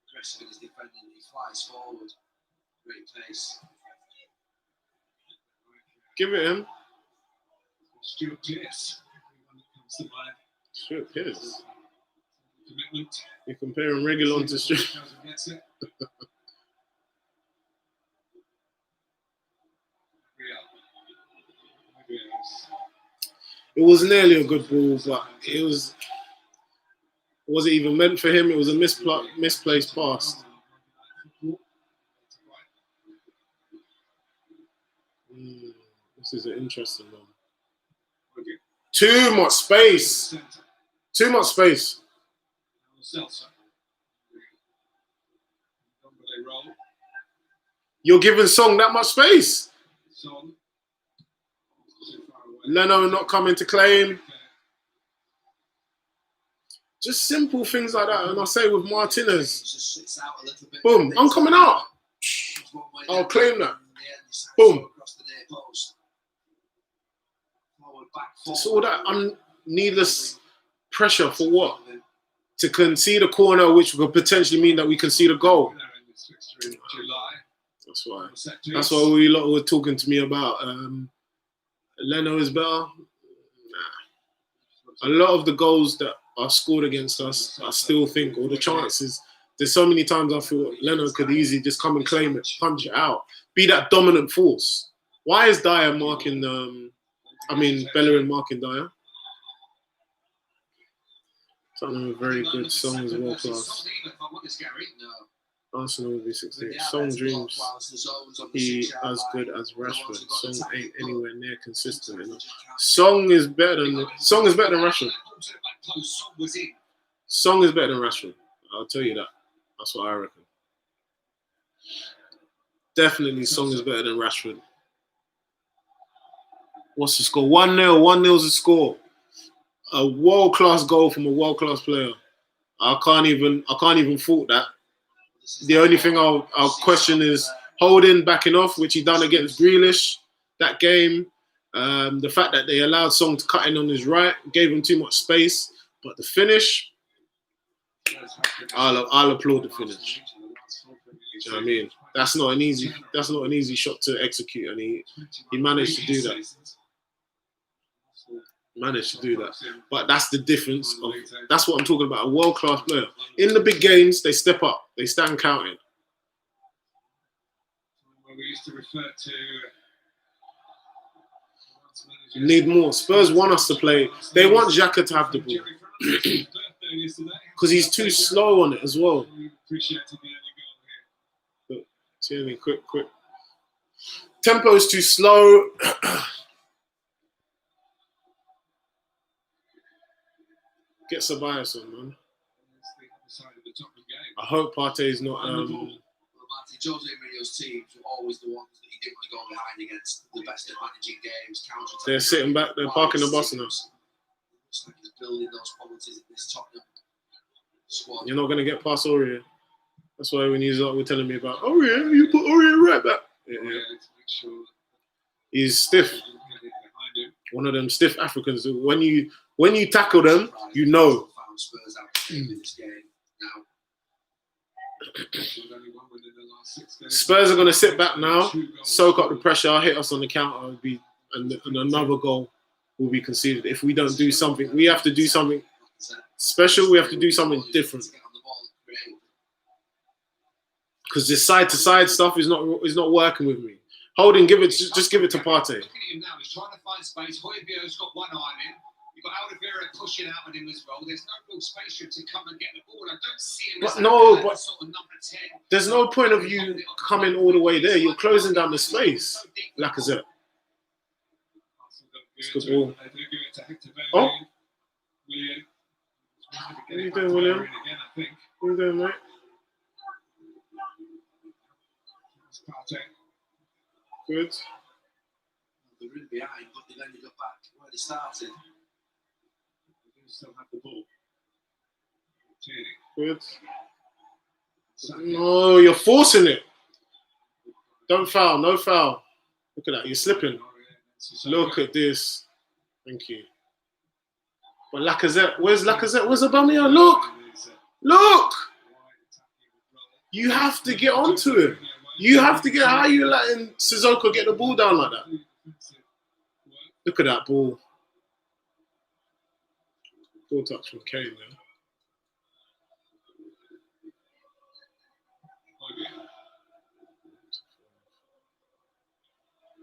Aggressive in his defending. He flies forward. Great pace. Give it him. Stuart Pearce. Everyone that comes to mind. Stuart Pearce. Commitment. You're comparing Reguilon to Stuart. Gets it. It was nearly a good ball, but it wasn't even meant for him. It was a misplaced pass. This is an interesting one. Too much space. Too much space. You're giving Song that much space. Leno not coming to claim. Just simple things like that. And I say with Martinez, boom, I'm coming out. I'll claim that. Boom. It's all that needless pressure for what? To concede a corner, which could potentially mean that we concede a goal. That's why all you lot were talking to me about. Leno is better. Nah. A lot of the goals that are scored against us, I still think, or the chances, there's so many times I feel Leno could easily just come and claim it, punch it out, be that dominant force. Why is Dyer marking, Bellerin marking Dyer? Tottenham a very good. Song is world class. Arsenal will be 16. Song dreams he as good as Rashford. Song ain't anywhere near consistent enough. Song is better than Rashford. Song is better than Rashford. I'll tell you that. That's what I reckon. Definitely Song is better than Rashford. What's the score? 1-0. 1-0 is the score. A world-class goal from a world-class player. I can't even fault that. The only thing I'll question is holding, backing off, which he done against Grealish that game. The fact that they allowed Song to cut in on his right, gave him too much space. But the finish, I'll applaud the finish. Do you know what I mean? That's not an easy shot to execute, and he managed to do that. But that's the difference. That's what I'm talking about. A world-class player. In the big games, they step up. They stand counting. We used to refer to. Need more. Spurs want us to play. They want Xhaka to have the ball. Because he's too slow on it as well. Tierney, quick. Tempo's too slow. Get Ceballos on, man. I hope Partey's not. Jose Mourinho's teams were always the ones that he didn't want to go behind against the best at managing games. They're sitting back. They're parking the bus now. Looks like he's building those qualities in this Tottenham squad. You're not going to get past Aurier. That's why when you were telling me about Aurier, you put Aurier right back. Yeah. To make sure He's stiff. that you get it behind him. One of them stiff Africans. When you tackle them, you know. Found Spurs out in this game now. With only one win in the last 6 games. Spurs are going to sit back now, 2 goals soak up the scored. pressure, hit us on the counter, and another goal will be conceded. If we don't do something, we have to do something special. We have to do something different. Because this side-to-side stuff is not working with me. Holding, just give it to Partey. Look at him now. He's trying to find space. Højbjerg's got one eye on him. You've got Alderweireld pushing out on him as well. There's no real space for him to come and get the ball. I don't see him as But sort of number 10. there's no point of you coming all the way there. You're closing down the space. Lacazette. It's good ball. They do give it to Hector Bellerin. Oh. William. What are you doing, William? Again, I think. What are you doing, mate? It's Partey. Good. They're in behind, but they've ended up back where they started. They do still have the ball. Tierney. Good. Saka. No, you're forcing it. Don't foul. No foul. Look at that. You're slipping. Look at this. Thank you. But Lacazette, where's Lacazette? Where's Aubameyang? Look! You have to get onto him. You have to get. How are you letting Sissoko get the ball down like that? Look at that ball. Ball touch from Kane there.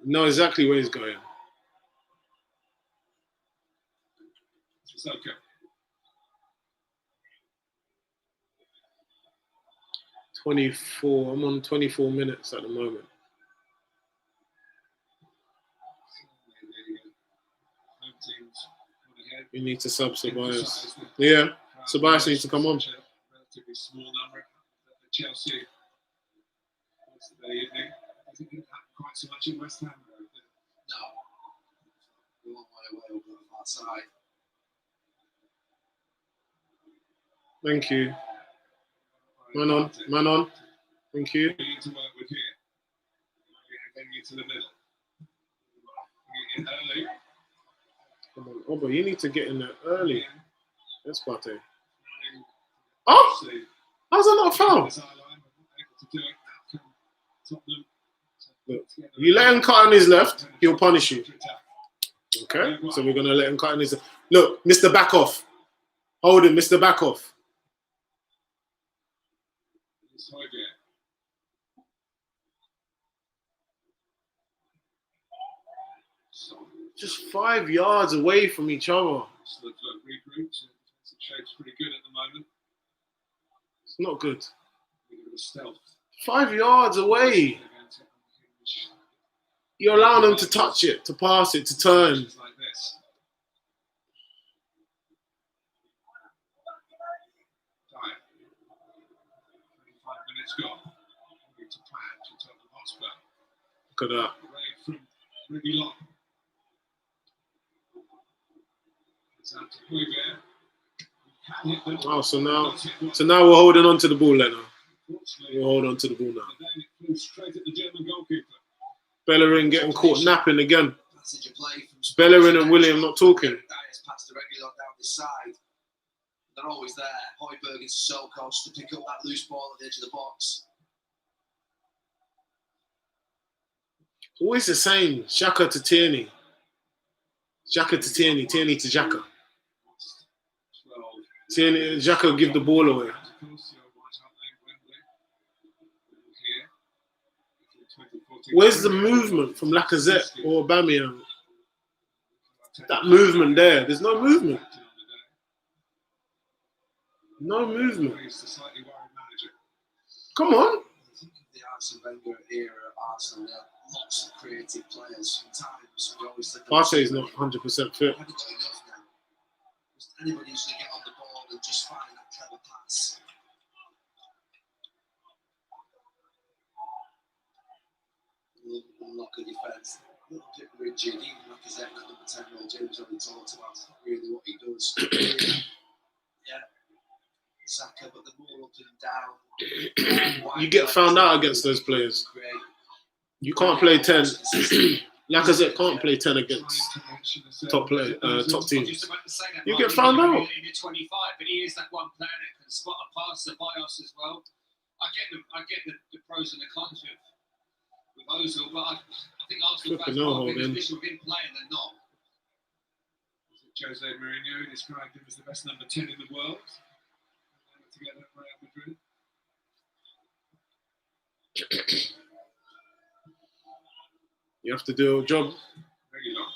Know exactly where he's going. Sissoko. 24. I'm on 24 minutes at the moment. Home teams gone ahead. You need to sub Ceballos. Yeah, Ceballos needs to come on. Relatively small number at Chelsea. Yesterday evening. I think it didn't happen quite so much in West Ham. No. A long way away over the far side. Thank you. Man on. Thank you. We need to work with here. Getting into the middle. Get in early. Come on, Oba, you need to get in there early. That's Partey. Oh! See, How's that not a foul? this eye line, but not able to do it. Now come Tottenham. Look, you let him cut on his left, he'll punish you. Okay? So we're going to let him cut on his left. Look, Mr. Back off. Hold him, Mr. Back off. It's Højbjerg. So, Just 5 yards away from each other. so the regroup. So the shape's pretty good at the moment. It's not good. A bit of stealth. 5 yards away. You're allowing them to touch it, to pass it, to turn. Like this. Dyer. 25 minutes gone. Moving to plan to Tottenham Hotspur. Look at that. Raid from really long. It's out to Højbjerg. Can hit them. Oh, so now Does hit one. we're holding on to the ball, Leno. Unfortunately, We'll hold on to the ball now. the day it flew straight at the German goalkeeper. Bellerin getting caught napping again. Passage of play from Spurs. Bellerin and William not talking. Dyer's passed the regular down this side. They're always there. Højbjerg and Sissoko to pick up that loose ball at the edge of the box. Always the same. Xhaka to Tierney. Xhaka to Tierney. Tierney to Xhaka. 12. Tierney, Xhaka give the ball away. Where's the movement from Lacazette or Aubameyang? That movement there. There's no movement. No movement. Come on. I think of the Arsene Wenger era at Arsenal, there are lots of creative players. Sometimes we always think Partey is not 100% fit. We haven't got enough now. Just anybody who's going to get on the ball and just find that clever pass. little bit rigid, even like I said, that number 10 role, James only talks about really what he does. Yeah, Saka, but the more up and down. You get found out against those players. You can't play 10. Like I said, can't play 10 against top teams. You get found out. In the 25, but he is that one player that can spot a pass, the bios as well. I get the pros and the cons with Ozil, but I think Arsenal fans are more beneficial with him playing than not. Jose Mourinho described him as the best number 10 in the world. Together at Real Madrid. You have to do a job. Very long.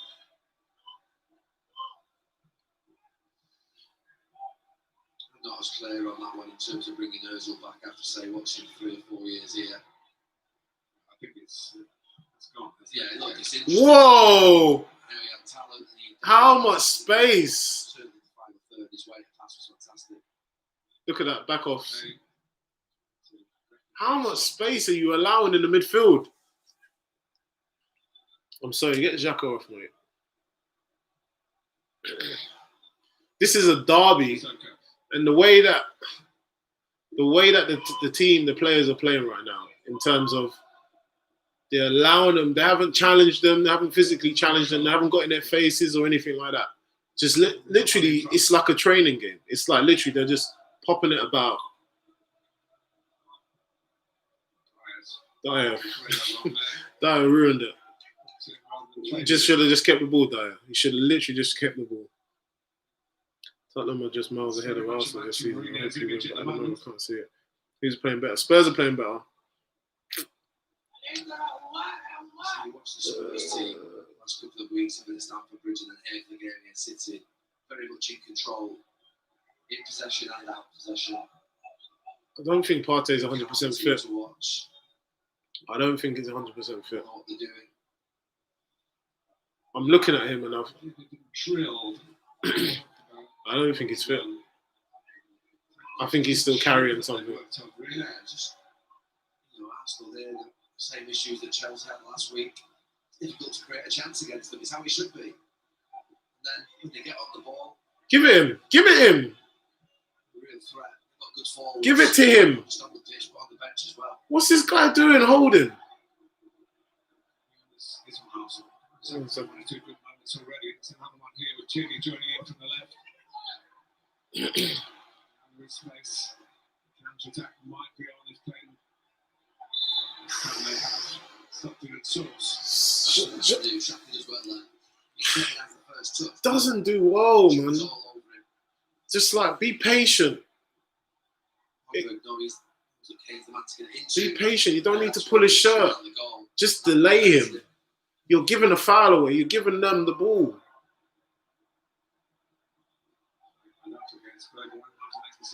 I'm not as clear on that one in terms of bringing Ozil back after, say, watching 3 or 4 years here. I think it's gone. Yeah, look, it's interesting. Whoa! He had talent. How much space? Certainly the final third, his way to pass was fantastic. Look at that back off. How much space are you allowing in the midfield? I'm sorry, get Xhaka off, mate. This is a derby, and the way that the team, the players are playing right now, in terms of they're allowing them, they haven't challenged them, they haven't physically challenged them, they haven't got in their faces or anything like that. Just literally, it's like a training game. It's like literally they're just popping it about. Dyer ruined it. He just should have just kept the ball, Dyer. He should have literally just kept the ball. Tottenham are just miles ahead of Arsenal this season. I don't know, I can't see it. Who's playing better? Spurs are playing better. So you watch the Spurs team last couple of weeks have been at Stamford Bridge and then here for the game against City. Very much in control, in possession and out of possession. I don't think Partey's 100% fit. To watch. I don't think he's 100% fit. What they're doing. I'm looking at him and Drilled. I don't think he's fit. I think he's still carrying something. Yeah, just Arsenal there, the same issues that Chelsea had last week. It's difficult to create a chance against them. It's how it should be. And then when they get on the ball, Give it him. Give it him. real threat. They've got good forwards. Give it to him. Just on the pitch, but on the bench as well. What's this guy doing holding? It's on Arsenal. So one or two good moments already. It's another one here with Chile joining in from the left. Space. Counter-attack might be on his plane. Can they have something at source? Shaq does well there. He's taking out the first touch. Doesn't do well, man. It's all over him. Just like, be patient. No, he's the man to get into. Be patient. You don't need to pull his shirt. Just delay him. You're giving a foul away. You're giving them the ball.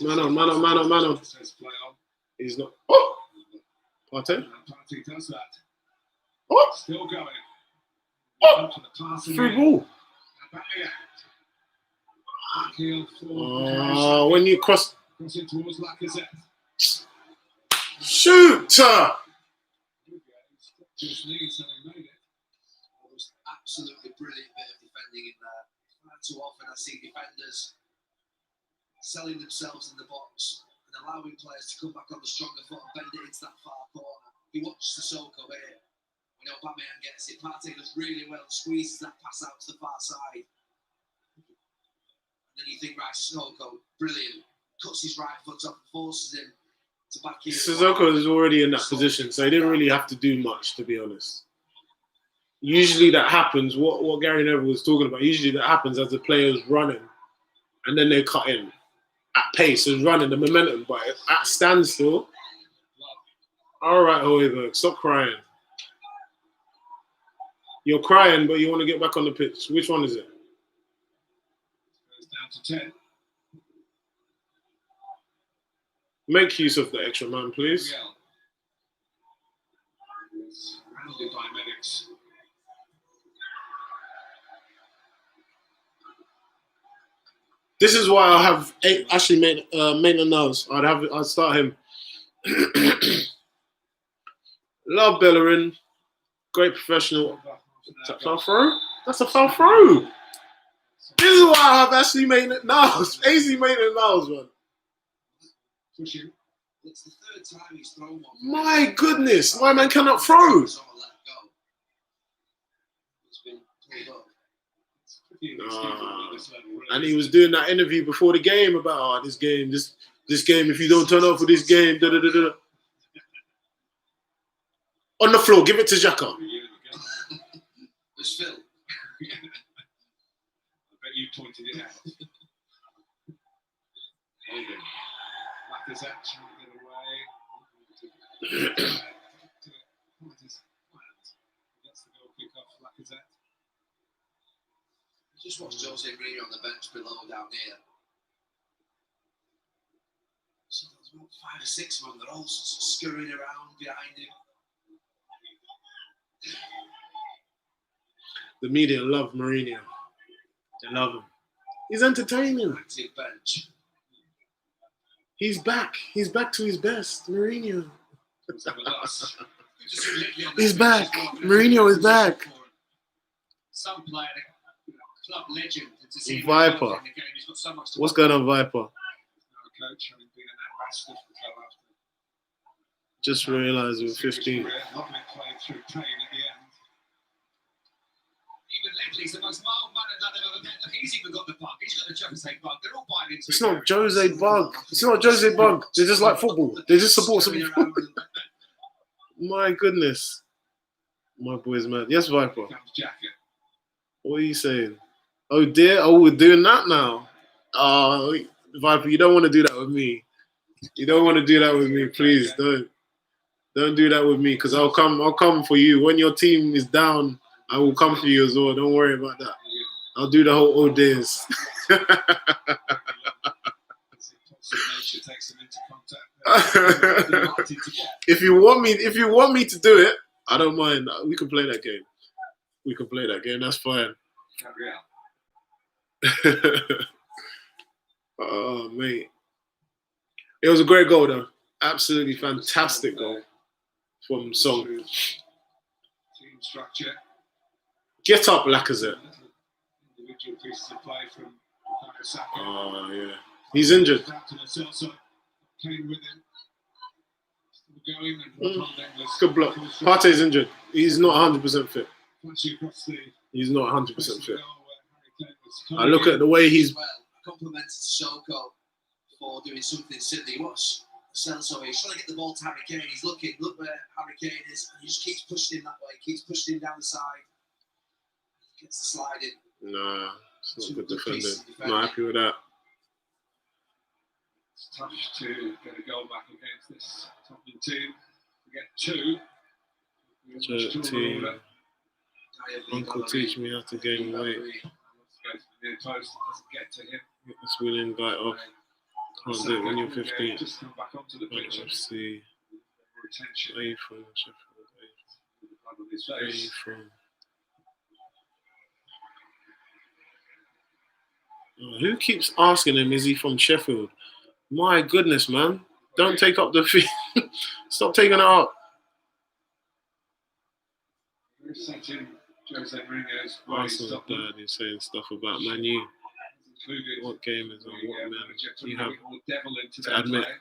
Man on. He's not. Oh! Partey. Partey does that. Oh! Still going. Oh! Through Through ball. Oh, when you cross. Crossing towards Lacazette. Shoot! His knees and he made it. It was absolutely brilliant bit of defending in there. Far too often I see defenders selling themselves in the box and allowing players to come back on the stronger foot and bend it into that far corner. You watch Sissoko here. When Aubameyang gets it, Partey does really well, squeezes that pass out to the far side. And then you think, right, Sissoko, brilliant. Cuts his right foot off and forces him to back in. Sissoko is already in that position, so he didn't really have to do much, to be honest. Usually that happens, what Gary Neville was talking about, usually that happens as the player's running and then they cut in at pace and running the momentum, but at standstill. All right, Højbjerg, stop crying. You're crying, but you want to get back on the pitch. Which one is it? Goes down to 10. Make use of the extra man, please. Surrounded by medics. This is why I have Ashley Maitland-Niles. I'd start him. Love Bellerin, great professional. Is that foul throw? That's a foul throw. This is why I have Ashley Maitland-Niles. AC Maitland-Niles, man. Pushing. It's the third time he's thrown one. My goodness, my man cannot throw. Sort of let go. It's been pulled up. It's pretty inexcusable at this level, really. And he was doing that interview before the game about this game, this game. If you don't turn up for this game, da da da da. On the floor, give it to Xhaka. There's Phil. I bet you pointed it out. Lacazette trying to get away. Gets the goal kick off Lacazette. Just watch Jose Mourinho on the bench below down here. So there's about 5 or 6 of them. They're all scurrying around behind him. The media love Mourinho. They love him. He's entertaining. Active bench. He's back. He's back to his best. Mourinho. He's back. Mourinho is back. Some player, club legend, to see Viper. in the game, he's got so much to What's going on, Viper? Now a coach having been an ambassador for the club after Just realised we were 15. career, not been played through pain at the end. Even Ledley's the most mild-mannered lad I've ever met. Look, he's even got the bug. He's got the Jose bug. They're all biting into It's it. not Jose Bug. It's not Jose Bug. They just like football. They just support some Scurrying football. around. My goodness. My boy's mad. Yes, Viper. Comes jacket. What are you saying? Oh dear. Oh, we're doing that now. Oh, Viper, you don't want to do that with me. You don't want to do that with me. Please don't. Don't do that with me, because I'll come for you. When your team is down, I will come for you as well. Don't worry about that. I'll do the whole old days. Nature takes him into contact. If you want me to do it, I don't mind. We can play that game. We can play that game. That's fine. Oh, mate. It was a great goal, though. Absolutely fantastic goal from Song. Team structure. Get up, Lacazette. Individual pieces of play from Saka. Oh, yeah. He's injured. Came with him. Still going and Good block. Partey's injured. He's not 100% fit. across the He's not 100% fit. goal where Harry Kane was I look at the way he's... Well, complimented Sissoko for doing something silly. Watch Celso, he's trying to get the ball to Harry Kane. He's looking, look where Harry Kane is, and he just keeps pushing him that way, keeps pushing him down the side. Gets the sliding. Nah, it's not good defending. Not happy with that. It's tough to get a goal back against this Tottenham team. We get 2. Team. Uncle teach me how to gain weight. Near post, doesn't get to him. Get this William guy off. Can't do it when you're 15. Just come back onto the pitch. FC. Retention. A from Sheffield. Blood on his A face. from... Who keeps asking him, is he from Sheffield? My goodness, man. Don't take up the fee. Stop taking it up. Such in Jose Mourinho's Arsenal dad is saying stuff about Man U. included. What game is on? What man? You have devil into to their admit. play.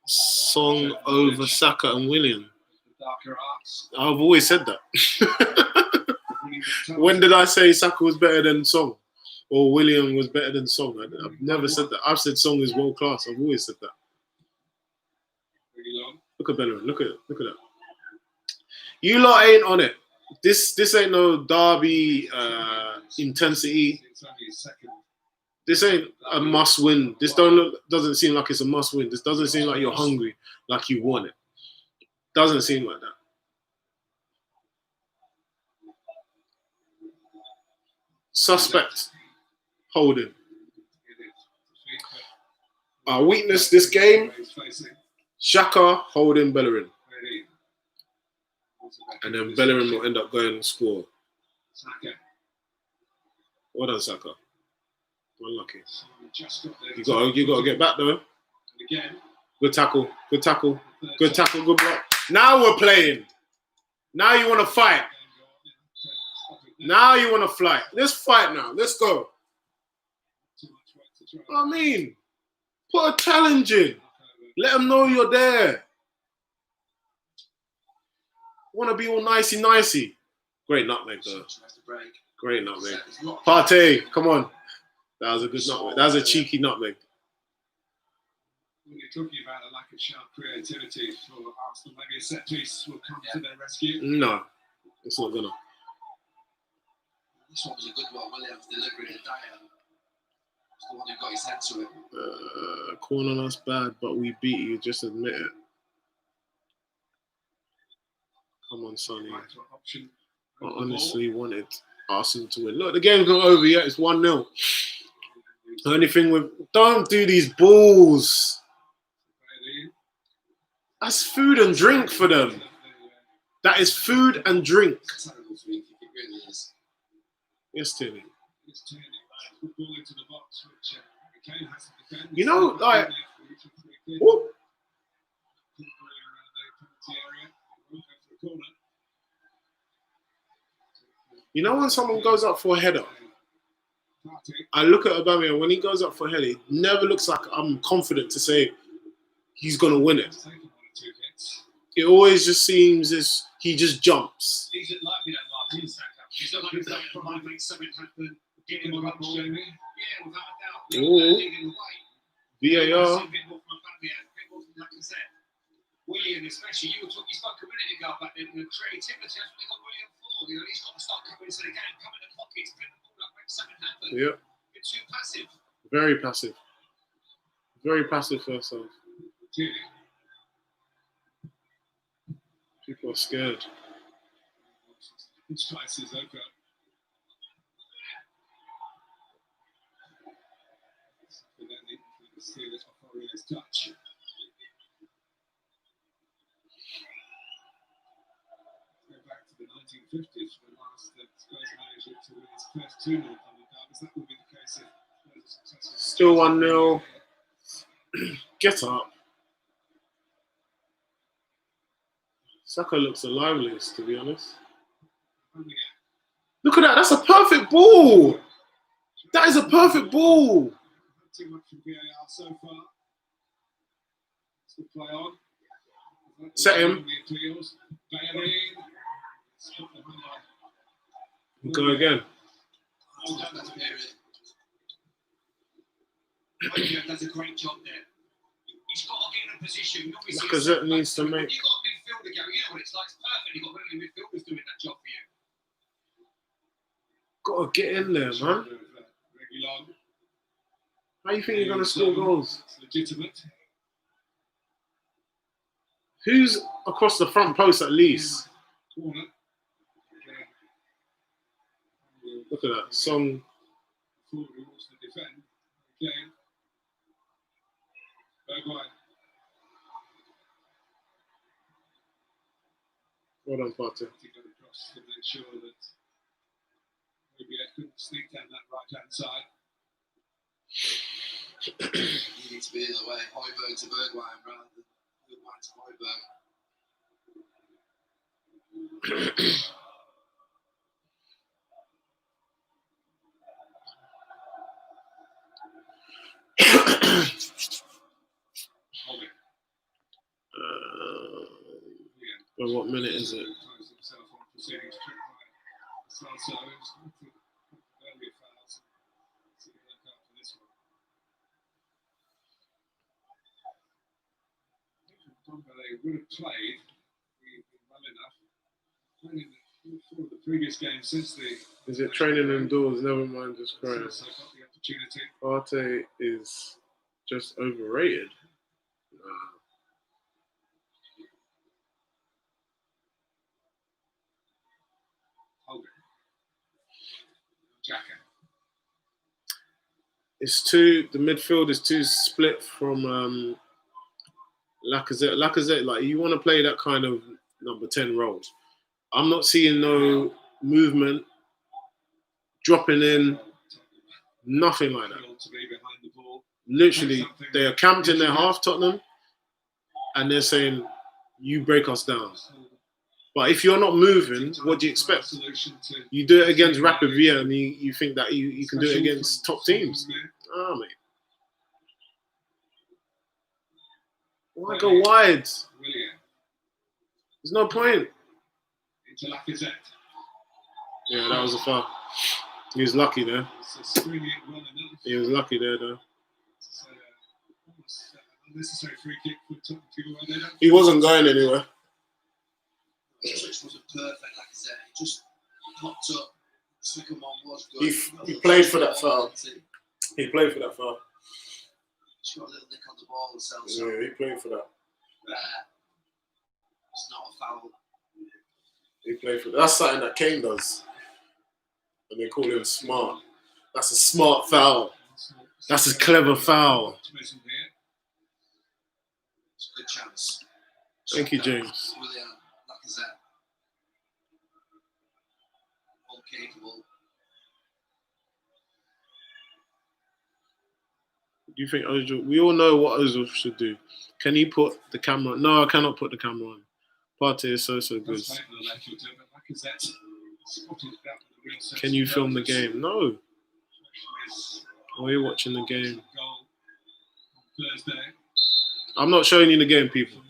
Song over Saka and William. The darker arts. I've always said that. When did I say Saka was better than Song? Or William was better than Song? I've never said that. I've said Song is world class. I've always said that. Really long. Look at Bellerin. Look at that. You lot ain't on it. This ain't no derby intensity. It's only his second. This ain't a must win. This doesn't seem like it's a must win. This doesn't seem like you're hungry, like you want it. Doesn't seem like that. Suspect holding. Our weakness this game, Xhaka holding Bellerin. And then Bellerin will end up going and score. Well done, Saka. Unlucky. You got to get back though. Good tackle. Good tackle. Good tackle. Good block. Now we're playing. Now you want to fight. Now you want to fight. Let's fight now. Let's go. Too much work to try. I mean, put a challenge in. Let them know you're there. Want to be all nicey. Great nutmeg, though. That's the break. Great nutmeg. There's a lot of- Partey, come on. That was a good nutmeg. That was a cheeky nutmeg. When you're talking about a lack of sharp creativity for Arsenal, maybe a set piece will come to their rescue. No, it's not gonna. This one was a good one. Williams delivering a Dyer. It's the one who got his head to it. Calling us bad, but we beat you. Just admit it. Come on, Sonny. Right to option. I honestly wanted Arsenal to win. Look, the game's not over yet. It's 1-0. The only thing with don't do these balls. That's food and drink for them. That is food and drink. It's a terrible free kick, it really is. Yes, Tilly. It's turning the ball into the box, which Kane has to defend. You know, like, whoop. You know when someone goes up for a header, I look at Aubameyang, when he goes up for a header, he never looks like I'm confident to say he's going to win it. It always just seems as he just jumps. He's like, Martin Saka. He's not like he's like, might make something happen, get him on the ball. Yeah, without a doubt. Ooh. Leading the way. VAR. A bit more from Aubameyang, a bit more from Lacazette. William, especially, you spoke a minute ago about the creativity. That's what they got William for. You know, he's got to start coming into the game, come in the pockets, pick the ball up, make something happen. Yep. You're too passive. Very passive. Very passive first half. People are scared. Slice is over. But then the Steelers before his touch. Go back to the 1950s for the last Spurs manager to win his first 2-0 on the derbies. That would be the case if Spurs are successful. Still 1-0. Get up. Saka looks the liveliest, to be honest. Look at that. That's a perfect ball. That is a perfect ball. Too much from VAR so far. Still play on. Set him. Go again. Oh, that's period. William does a great job there. He's got to get in a position. Lacazette needs to make. You've got a midfielder go. You know what it's like. It's perfect. You've got one of the midfielders doing that job for you. Gotta get in there, man. How you think you're gonna score goals? It's legitimate. Who's across the front post at least? Corner. Look at that. Song. Forward who wants to defend. Okay. Bergwijn. Well done, Partey. To go across to make sure that OBS couldn't sneak down that right-hand side. You need to be the other way. Højbjerg to Bergwijn rather than Bergwijn to Højbjerg. Well, what minute is it? Closed himself on proceedings tripped by Salso. Earlier fouls. See if they come for this one. They would have played well enough. Playing in the previous game since the. Is it training indoors? Never mind, just crying. So got the opportunity. Partey is just overrated. Nah. Hold it. Jacker. It's too. The midfield is too split from Lacazette. Lacazette, like you want to play that kind of number 10 role. I'm not seeing no movement, dropping in, nothing like that. To be behind the ball. Literally, they are camped in their half, Tottenham, and they're saying, "You break us down." But if you're not moving, what do you expect? You do it against Rapid Villa and you think that you can do it against top teams. Ah, mate. Why go wide? There's no point. Yeah, that was a foul. He was lucky there. He was lucky there, though. He wasn't going anywhere. It wasn't perfect, like I said. It just popped up. Second one was good. He played for that foul. He played for that foul. Just got a little nick on the ball himself. So Yeah, he played for that. it's not a foul. He played for that. That's something that Kane does. And they call him smart. That's a smart foul. That's a clever foul. It's a good chance. Thank you, James. Brilliant. Like I said. All capable. Do you think Ozil? We all know what Ozil should do. Can he put the camera? No, I cannot put the camera on. Partey is so good. Can you film the game? No. Why are you watching the game? I'm not showing you the game, people.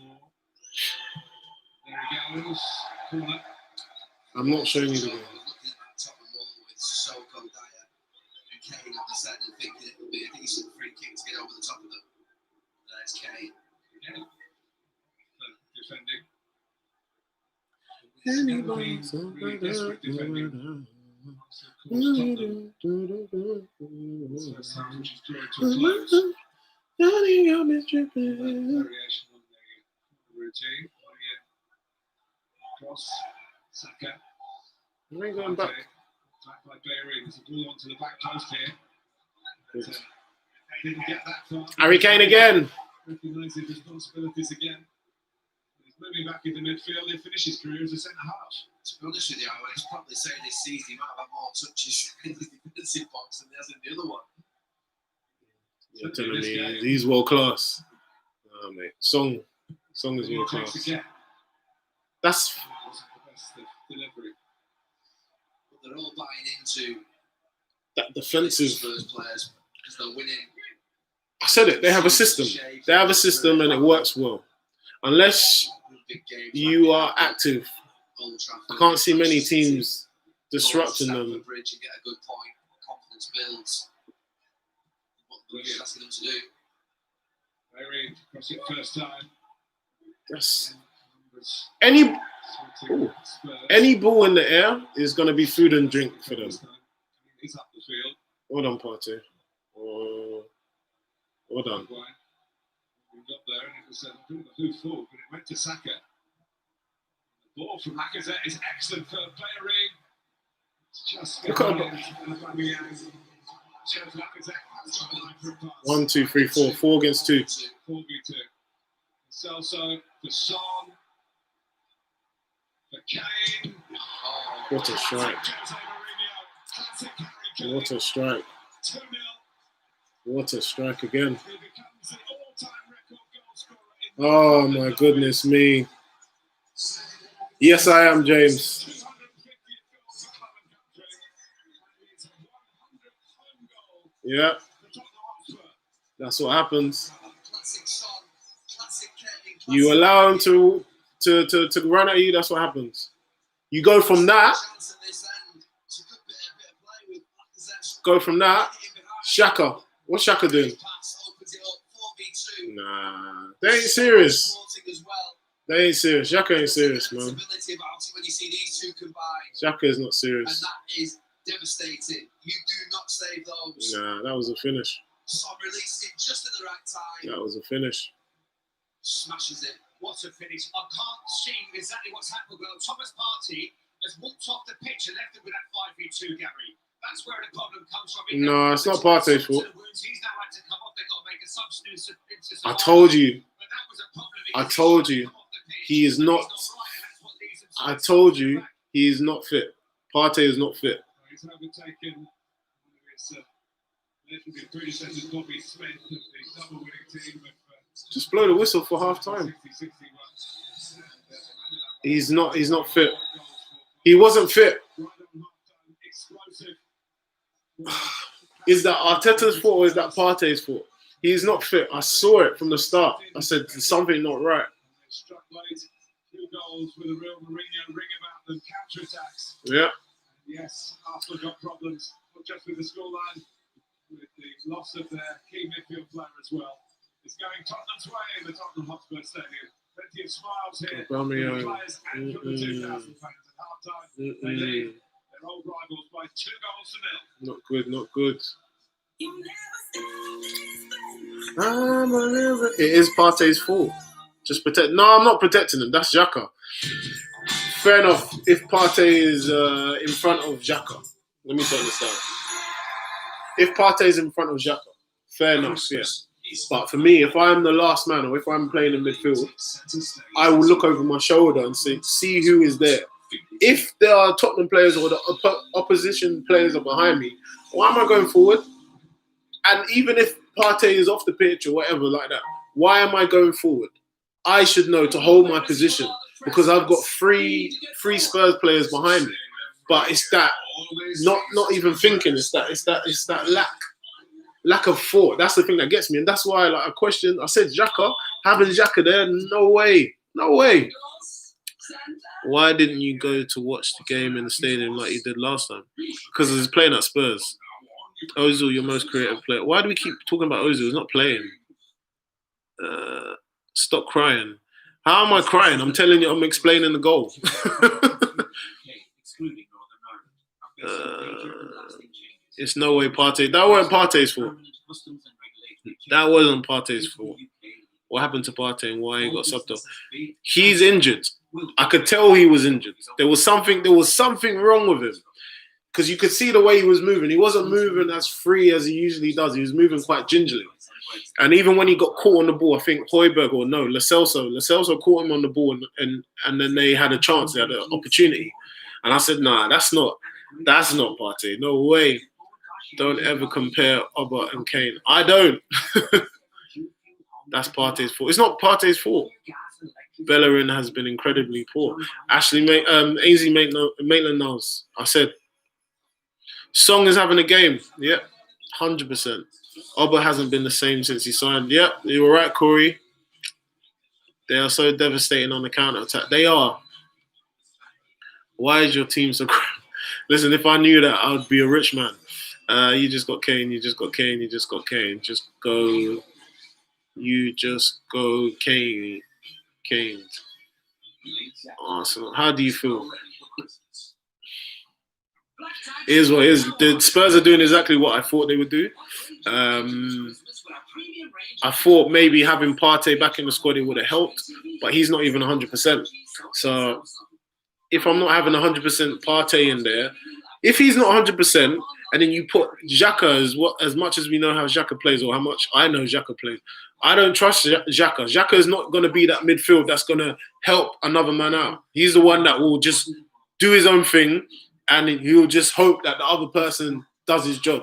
I'm not showing you the game. Kane on the side and thinking it will be a decent free kick to get over the top of them. There's Kane. Cross, Saka. We're going back. Back by Bayern. There's a ball onto the back post here. But, didn't get that far. Harry Kane again. Recognising responsibilities again. He's moving back into midfield. He finished his career as a centre half. To be honest with you, I was probably saying this season he might have had more touches in the defensive box than he has in the other one. You're telling me he's world class. Oh, mate. Song is world class. That's the best delivery. They're all buying into that defensive. Spurs players because they're winning. I said it. They have a system. They have a system, and it works well. Unless you are active, I can't see many teams disrupting them. Bridge and get a good point. Confidence builds. What the league is asking them to do. Very across it first time. That's any ball in the air is going to be food and drink for them. He's up the field. Hold on, Partey. Hold on. He got there and it was who thought, but it went to Saka. The ball from Lacazette is excellent for Bayern. It's just look at Aubameyang. 1, 2, 3, 4. 4 against 2. 4v2. Celso for Son. For Kane. What a strike. What a strike. 2-0. What a strike again. Oh my goodness me. Yes, I am, James. Yeah. That's what happens. You allow him to run at you, that's what happens. You go from that. Xhaka. What's Xhaka doing? Nah. They ain't serious. They ain't serious. Xhaka ain't serious, man. Xhaka is not serious. And that is devastating. You do not save those. Nah, that was a finish. Son releases it just at the right time. That was a finish. Smashes it. What a finish. I can't see exactly what's happened, but Thomas Partey has walked off the pitch and left it with that 5v2, Gary. That's where the problem comes from. No, it's not Partey's fault. He's now had to come off. They've got to make a substitute. I told you. But that was a problem. I told you. He is not. I told you he is not fit. Partey is not fit. He's overtaken his legendary predecessor, Bobby Smith, of the double-winning team. Just blow the whistle for half time. 60-61. He's not fit. He wasn't fit. Is that Arteta's fault or is that Partey's fault? He's not fit. I saw it from the start. I said there's something not right. Struck late, 2 goals with a real Mourinho ring about them, counter attacks. Yeah. Yes, Arsenal got problems, not just with the scoreline, with the loss of their key midfield player as well. It's going Tottenham's way in the Tottenham Hotspur Stadium. Plenty of smiles here for the players and for the 2,000 fans at half-time. They lead their old rivals by 2 goals to 0. Not good, not good. It is Partey's fault. Just protect. No, I'm not protecting him. That's Xhaka. Fair enough. If Partey is in front of Xhaka, let me turn this down. If Partey is in front of Xhaka, fair enough, yeah. But for me, if I'm the last man or if I'm playing in midfield, I will look over my shoulder and see who is there. If there are Tottenham players or the opposition players are behind me, why am I going forward? And even if Partey is off the pitch or whatever like that, why am I going forward? I should know to hold my position because I've got three Spurs players behind me. But it's that not even thinking. It's that lack of thought. That's the thing that gets me, and that's why I question. I said Xhaka, having Xhaka there, no way. Why didn't you go to watch the game in the stadium like you did last time? Because he's playing at Spurs. Ozil, your most creative player. Why do we keep talking about Ozil? He's not playing. Stop crying. How am I crying? I'm telling you, I'm explaining the goal. It's no way Partey. That wasn't Partey's fault. That wasn't Partey's fault. What happened to Partey and why he got subbed off? He's injured. I could tell he was injured. There was something wrong with him. Because you could see the way he was moving. He wasn't moving as free as he usually does. He was moving quite gingerly. And even when he got caught on the ball, I think Højbjerg or no, Lo Celso caught him on the ball and then they had a chance, they had an opportunity. And I said, nah, that's not Partey. No way. Don't ever compare Oba and Kane. I don't. That's Partey's fault. It's not Partey's fault. Bellerin has been incredibly poor. Ainsley Maitland knows. I said, Song is having a game. Yep, 100%. Oba hasn't been the same since he signed. Yep, you were right, Corey. They are so devastating on the counter-attack. They are. Why is your team so crap? Listen, if I knew that, I would be a rich man. You just got Kane. Just go. You just go Kane. Awesome. How do you feel? It is what it is. The Spurs are doing exactly what I thought they would do. I thought maybe having Partey back in the squad, it would have helped, but he's not even 100%. So if I'm not having 100% Partey in there, if he's not 100%, and then you put Xhaka as much as we know how Xhaka plays or how much I know Xhaka plays, I don't trust Xhaka. Xhaka is not going to be that midfield that's going to help another man out. He's the one that will just do his own thing, and he'll just hope that the other person does his job.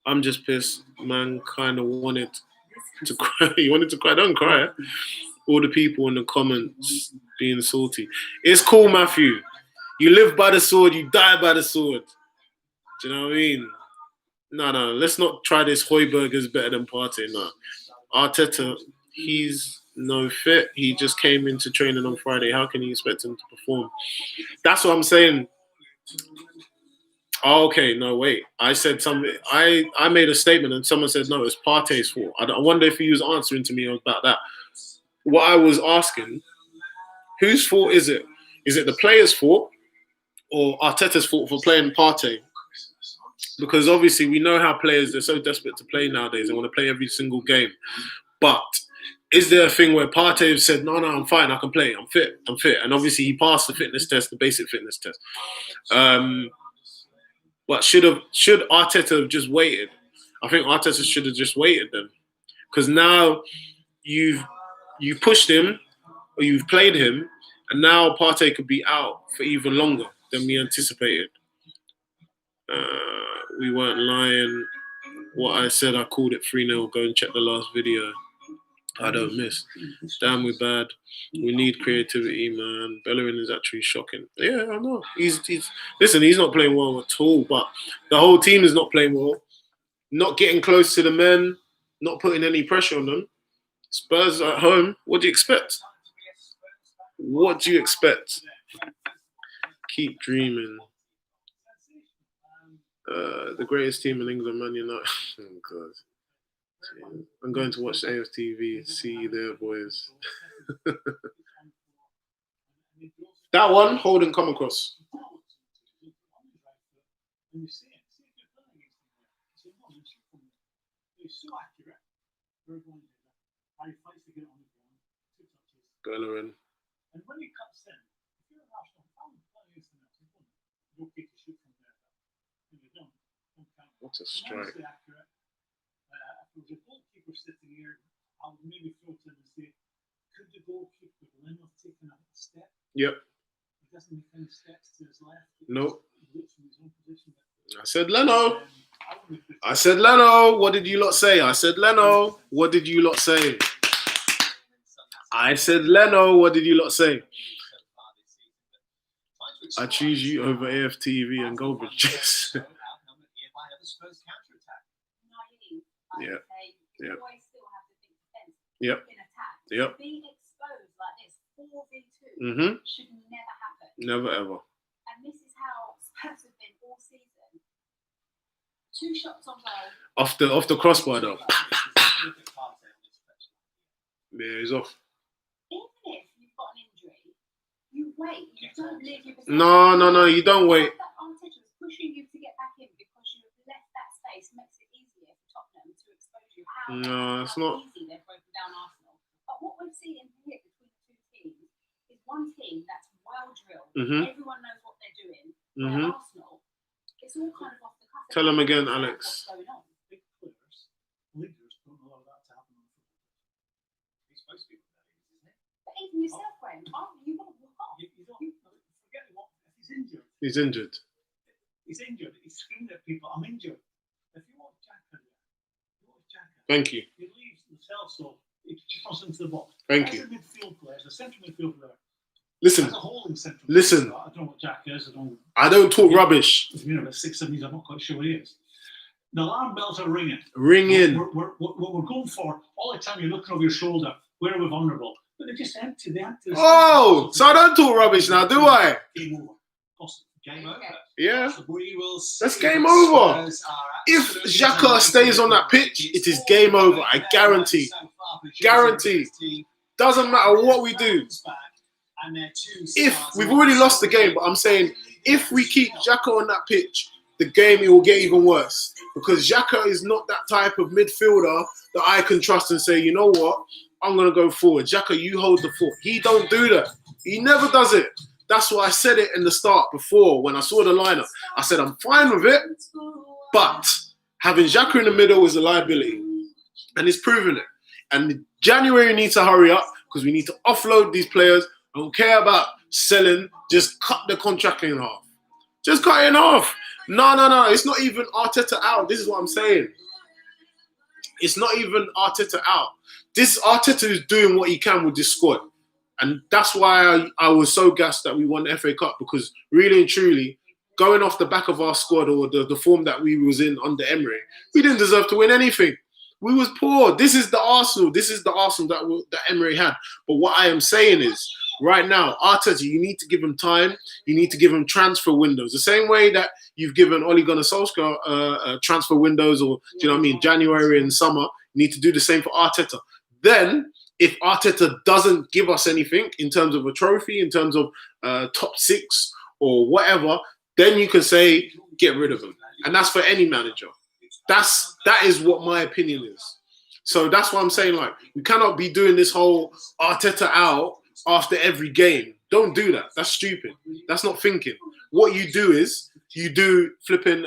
I'm just pissed. Man kind of wanted to cry. He wanted to cry. Don't cry. All the people in the comments being salty. It's cool, Matthew. You live by the sword, you die by the sword. Do you know what I mean? No. Let's not try this Højbjerg is better than Partey. No. Arteta, he's no fit. He just came into training on Friday. How can you expect him to perform? That's what I'm saying. Oh, okay, no, wait. I said something. I made a statement and someone said, no, it's Partey's fault. I wonder if he was answering to me about that. What I was asking, whose fault is it? Is it the player's fault or Arteta's fault for playing Partey? Because obviously we know how players, they're so desperate to play nowadays. They want to play every single game. But is there a thing where Partey said, no, I'm fine, I can play, I'm fit. And obviously he passed the fitness test, the basic fitness test. But should Arteta have just waited? I think Arteta should have just waited then. Because now you've pushed him, or you've played him, and now Partey could be out for even longer than we anticipated. We weren't lying. What I said, I called it 3-0. Go and check the last video. I don't miss. Damn, we're bad. We need creativity, man. Bellerin is actually shocking. Yeah, I know. He's listen, he's not playing well at all, but the whole team is not playing well. Not getting close to the men, not putting any pressure on them. Spurs at home, what do you expect? What do you expect? Keep dreaming. The greatest team in England, Man United. Oh, God. I'm going to watch AFTV. See you there, boys. That one, Holden, come across. Bellerin. And when he cuts in, if you're an Arsenal fan, playing against the next one, you're okay to shoot from there. And you don't count. What a strike. Accurate. If there was a goalkeeper sitting here, I would maybe throw to him and say, could the goalkeeper Leno have taken a step? Yep. He doesn't make any steps to his left. Nope. He looks from his own position. I said Leno. I said Leno. What did you lot say? I said Leno. What did you lot say? I said Leno. What did you lot say? I choose you over AFTV and Gold Bridges. Yeah. Yeah. Yep. Yep. Being exposed like this, 4v2, Mm-hmm. should never happen. Never ever. And this is how Spurs have been all season. 2 shots on goal. Off the crossbar though. Yeah, he's off. Even if you've got an injury, you wait. You don't leave your position. No, you don't wait. That Arteta was pushing you to get back in because you have left that space. Makes it easier for Tottenham to expose you. No, it's not. Easy they've broken down Arsenal. But what we're seeing here between the 2 teams is one team that's well drilled. Mm-hmm. Everyone knows what they're doing. Mm-hmm. Where Arsenal, it's all kind of off the cuff. Tell them again, Alex. What's going on? Big players, leaders don't allow that to happen on the football pitch. He's supposed to be with that, isn't he? But even yourself, Graham, you want to walk off. You don't forget what if he's injured. He's injured. He's injured. He's screaming at people, I'm injured. If you want Jacker there, Thank you. he leaves the cell, so he crosses into the box. Thank As you. a midfield player, as a central midfield player, Listen, as a holding central Listen. midfielder, I don't know what Jack is. I don't talk rubbish. He's been about 6, 7 years. I'm not quite sure what he is. The alarm bells are ringing. Ring in. What we're going for, all the time you're looking over your shoulder, where are we vulnerable? But they're just empty. They empty. Oh, so I don't talk rubbish now, do I? Game over. Possible. Game over. Yeah. We will That's see game that over. Spurs are If absolutely Xhaka dominating stays on that the pitch, It's it is game over. I there guarantee. so far for Jose Guarantee. and his team. Doesn't matter what we do. And their 2 If stars we've are already lost the game, but I'm saying if we keep Xhaka on that pitch, the game it will get even worse because Xhaka is not that type of midfielder that I can trust and say, you know what, I'm gonna go forward. Xhaka, you hold the fort. He don't do that. He never does it. That's why I said it in the start before when I saw the lineup. I said I'm fine with it, but having Xhaka in the middle is a liability, and he's proven it. And January needs to hurry up because we need to offload these players. I don't care about selling. Just cut the contract in half. Just cut it in half. No. It's not even Arteta out. This is what I'm saying. It's not even Arteta out. This Arteta is doing what he can with this squad. And that's why I was so gassed that we won the FA Cup because really and truly, going off the back of our squad or the form that we was in under Emery, we didn't deserve to win anything. We was poor. This is the Arsenal. This is the Arsenal that Emery had. But what I am saying is, right now, Arteta, you need to give him time. You need to give him transfer windows. The same way that you've given Ole Gunnar Solskjaer transfer windows or, do you know what I mean, January and summer, you need to do the same for Arteta. Then, if Arteta doesn't give us anything in terms of a trophy, in terms of top 6 or whatever, then you can say, get rid of him. And that's for any manager. That is what my opinion is. So that's why I'm saying, like, we cannot be doing this whole Arteta out after every game. Don't do that. That's stupid. That's not thinking. What you do is you do flipping.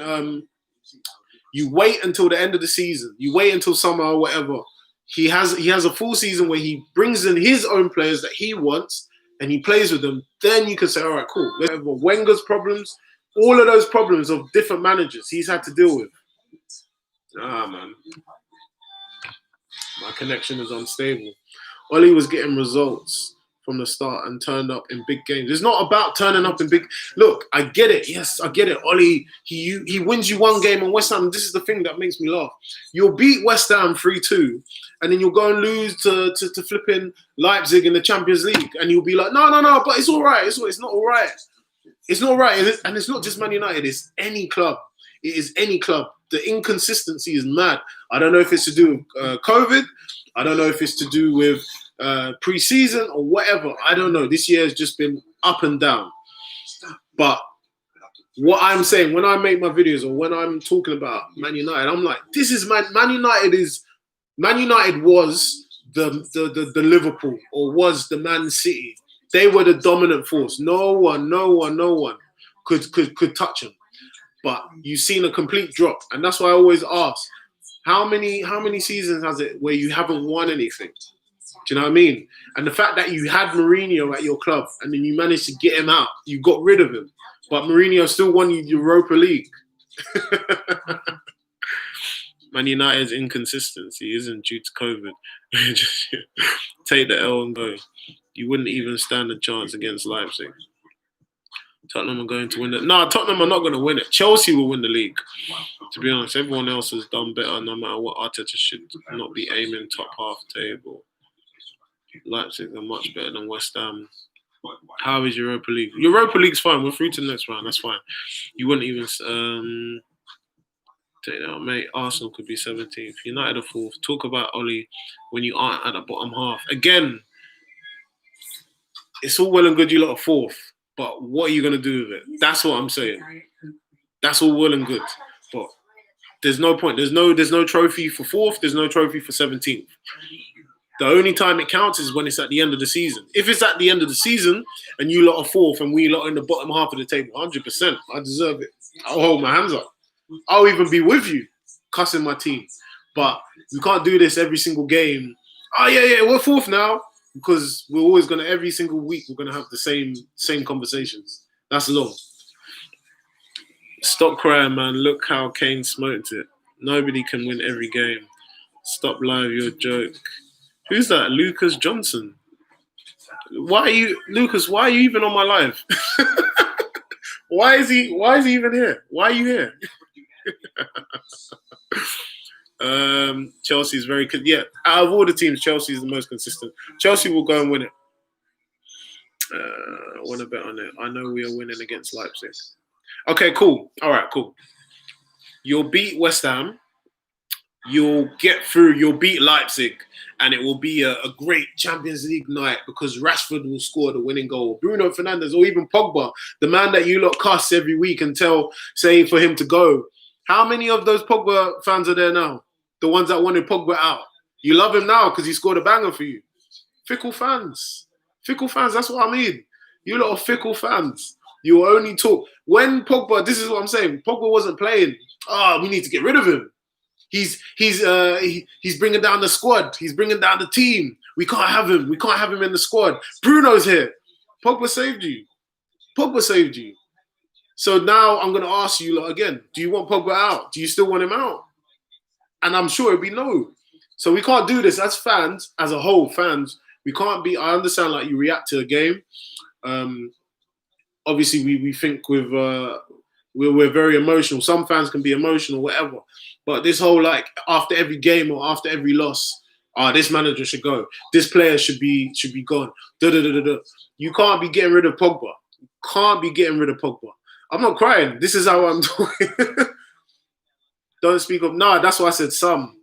You wait until the end of the season. You wait until summer or whatever. He has a full season where he brings in his own players that he wants and he plays with them. Then you can say, all right, cool. Whatever Wenger's problems, all of those problems of different managers he's had to deal with. Ah, man. My connection is unstable. Oli was getting results from the start and turned up in big games. It's not about turning up in big. Look, I get it. Yes, I get it. Oli, he wins you one game on West Ham. This is the thing that makes me laugh. You'll beat West Ham 3-2, and then you'll go and lose to flipping Leipzig in the Champions League, and you'll be like, no, but it's all right. It's not all right. It's not right, and it's not just Man United. It's any club. It is any club. The inconsistency is mad. I don't know if it's to do with COVID. I don't know if it's to do with pre-season or whatever. I don't know. This year has just been up and down. But what I'm saying, when I make my videos or when I'm talking about Man United, I'm like, this is Man United was the Liverpool or was the Man City. They were the dominant force. No one could touch them. But you've seen a complete drop. And that's why I always ask, how many seasons has it where you haven't won anything? Do you know what I mean? And the fact that you had Mourinho at your club and then you managed to get him out, you got rid of him. But Mourinho still won you the Europa League. Man United's inconsistency isn't due to COVID. Just take the L and go. You wouldn't even stand a chance against Leipzig. Tottenham are going to win it. No, Tottenham are not going to win it. Chelsea will win the league. To be honest, everyone else has done better no matter what. Arteta should not be aiming top half table. Leipzig are much better than West Ham. How is Europa League? Europa League's fine. We're through to the next round. That's fine. You wouldn't even take that out, mate. Arsenal could be 17th. United are 4th. Talk about Oli when you aren't at the bottom half. Again, it's all well and good you lot are 4th. But what are you going to do with it? That's what I'm saying. That's all well and good. But there's no point. There's no trophy for 4th. There's no trophy for 17th. The only time it counts is when it's at the end of the season. If it's at the end of the season and you lot are 4th and we lot are in the bottom half of the table, 100%, I deserve it. I'll hold my hands up. I'll even be with you, cussing my team. But we can't do this every single game. Oh, yeah, we're 4th now. Because we're always going to, every single week, we're going to have the same conversations. That's long. Stop crying, man. Look how Kane smoked it. Nobody can win every game. Stop live your joke. Who's that? Lucas Johnson. Why are you even on my live? Why is he even here? Why are you here? Chelsea's very good. Yeah, out of all the teams, Chelsea is the most consistent. Chelsea will go and win it. I want to bet on it. I know we are winning against Leipzig. Okay, cool. All right, cool. You'll beat West Ham. You'll get through. You'll beat Leipzig, and it will be a great Champions League night because Rashford will score the winning goal. Bruno Fernandes or even Pogba, the man that you lot cuss every week and say for him to go. How many of those Pogba fans are there now? The ones that wanted Pogba out. You love him now because he scored a banger for you. Fickle fans. Fickle fans, that's what I mean. You lot are fickle fans. You only talk. When Pogba, this is what I'm saying, Pogba wasn't playing. We need to get rid of him. He's bringing down the squad. He's bringing down the team. We can't have him. We can't have him in the squad. Bruno's here. Pogba saved you. Pogba saved you. So now I'm going to ask you lot again, do you want Pogba out? Do you still want him out? And I'm sure it'll be no. So we can't do this as fans, as a whole, fans. We can't be, I understand like you react to a game. Obviously we think with, we're very emotional. Some fans can be emotional, whatever. But this whole like after every game or after every loss, this manager should go. This player should be gone. You can't be getting rid of Pogba. You can't be getting rid of Pogba. I'm not crying. This is how I'm talking. Don't speak of... No, that's why I said some.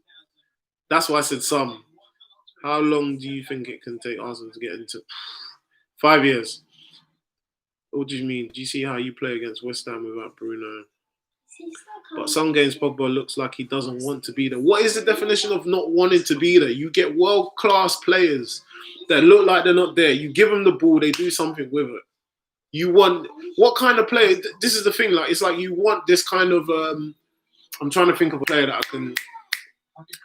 That's why I said some. How long do you think it can take Arsenal to get into... 5 years. What do you mean? Do you see how you play against West Ham without Bruno? But some games Pogba looks like he doesn't want to be there. What is the definition of not wanting to be there? You get world-class players that look like they're not there. You give them the ball, they do something with it. You want, what kind of player? This is the thing, like, it's like you want this kind of, I'm trying to think of a player that I can,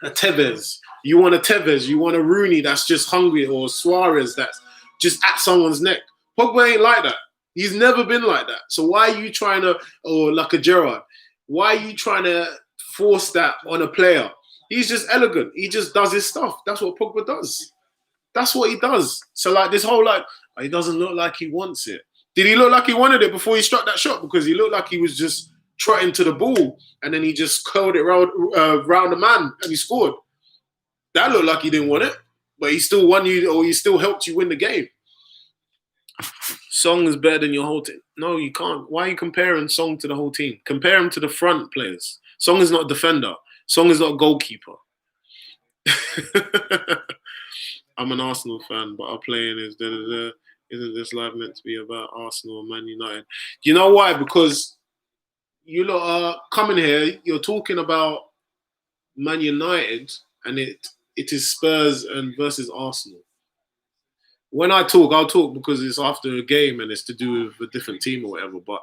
a Tevez. You want a Tevez, you want a Rooney that's just hungry, or Suarez that's just at someone's neck. Pogba ain't like that. He's never been like that. So why are you trying to, or like a Gerrard, why are you trying to force that on a player? He's just elegant. He just does his stuff. That's what Pogba does. That's what he does. So like this whole like, he doesn't look like he wants it. Did he look like he wanted it before he struck that shot? Because he looked like he was just trotting to the ball and then he just curled it round the man and he scored. That looked like he didn't want it, but he still won you, or he still helped you win the game. Song is better than your whole team. No, you can't. Why are you comparing Song to the whole team? Compare him to the front players. Song is not a defender. Song is not a goalkeeper. I'm an Arsenal fan, but our playing is isn't this live meant to be about Arsenal or Man United? You know why? Because you lot are coming here, you're talking about Man United, and it is Spurs and versus Arsenal. When I talk, I'll talk because it's after a game and it's to do with a different team or whatever. But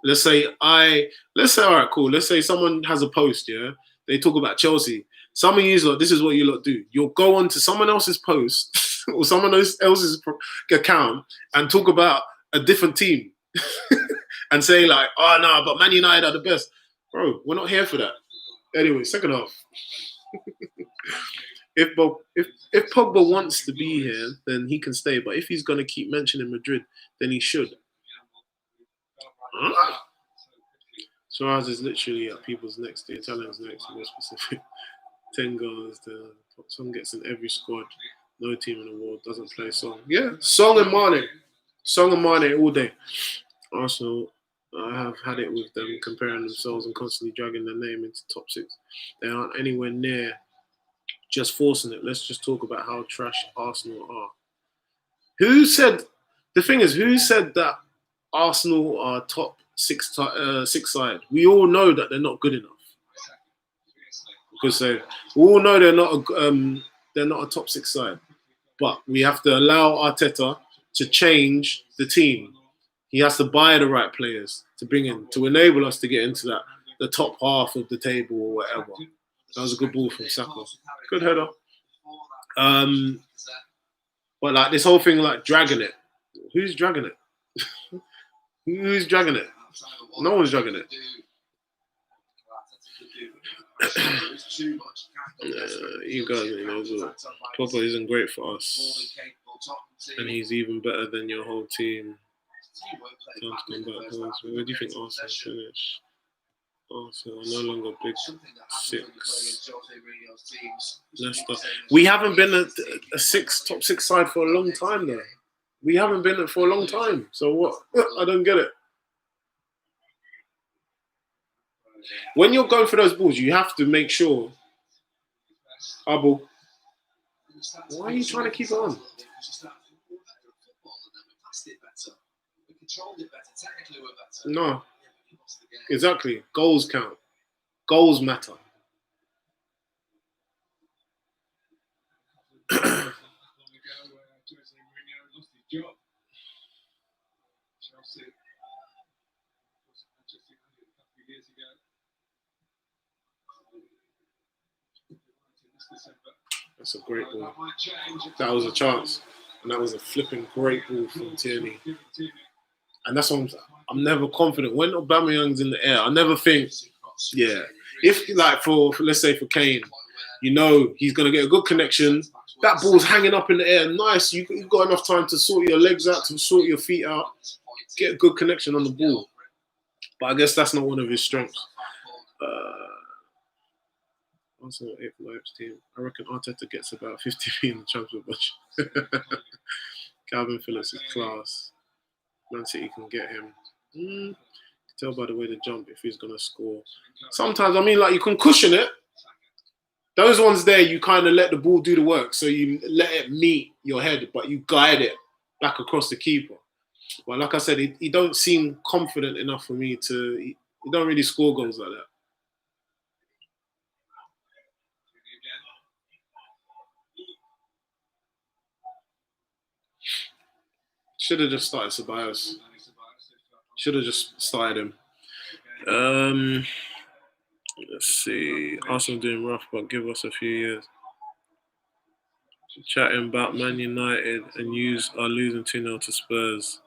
let's say, all right, cool. Let's say someone has a post, yeah? They talk about Chelsea. Some of you lot, this is what you lot do. You'll go on to someone else's post or someone else's account and talk about a different team and say like, oh no, but Man United are the best. Bro, we're not here for that. Anyway, second half. If Pogba wants to be here, then he can stay. But if he's going to keep mentioning Madrid, then he should. Huh? Suarez is literally at people's next. The Italians next, more specific. 10 goals. The top Song gets in every squad. No team in the world doesn't play Song. Yeah, Song and Mane. Song and Mane all day. Arsenal, I have had it with them comparing themselves and constantly dragging their name into top 6. They aren't anywhere near just forcing it. Let's just talk about how trash Arsenal are. Who said that Arsenal are top 6 side? We all know that they're not good enough. Because we all know they're not a top 6 side. But we have to allow Arteta to change the team. He has to buy the right players to bring in to enable us to get into the top half of the table or whatever. That was a good ball from Saka. Good header. But like this whole thing, like dragging it. Who's dragging it? Who's dragging it? No one's dragging it. You guys, Pogba isn't great for us, and he's even better than your whole team. Time to come back. Where do you think Arsenal finish? Arsenal are no longer big 6. Leicester. We haven't been a top 6 side for a long time, though. We haven't been it for a long time. So what? I don't get it. When you're going for those balls, you have to make sure. Abel, why are you trying to keep it on? No. Exactly. Goals count. Goals matter. That's a great ball. That was a chance. And that was a flipping great ball from Tierney. And that's what I'm never confident. When Aubameyang's in the air, I never think, yeah. If, like, let's say for Kane, you know he's going to get a good connection. That ball's hanging up in the air. Nice. You've got enough time to sort your legs out, to sort your feet out, get a good connection on the ball. But I guess that's not one of his strengths. Also, 8th Lives team. I reckon Arteta gets about 50p in the transfer budget. Calvin Phillips is class. Man City can get him. You can tell by the way they jump if he's going to score. Sometimes, I mean, like, you can cushion it. Those ones there, you kind of let the ball do the work. So you let it meet your head, but you guide it back across the keeper. But like I said, he don't seem confident enough for me to... He don't really score goals like that. Should have just started Ceballos. Should have just started him. Let's see. Arsenal doing rough, but give us a few years. Chatting about Man United and are losing 2-0 to Spurs.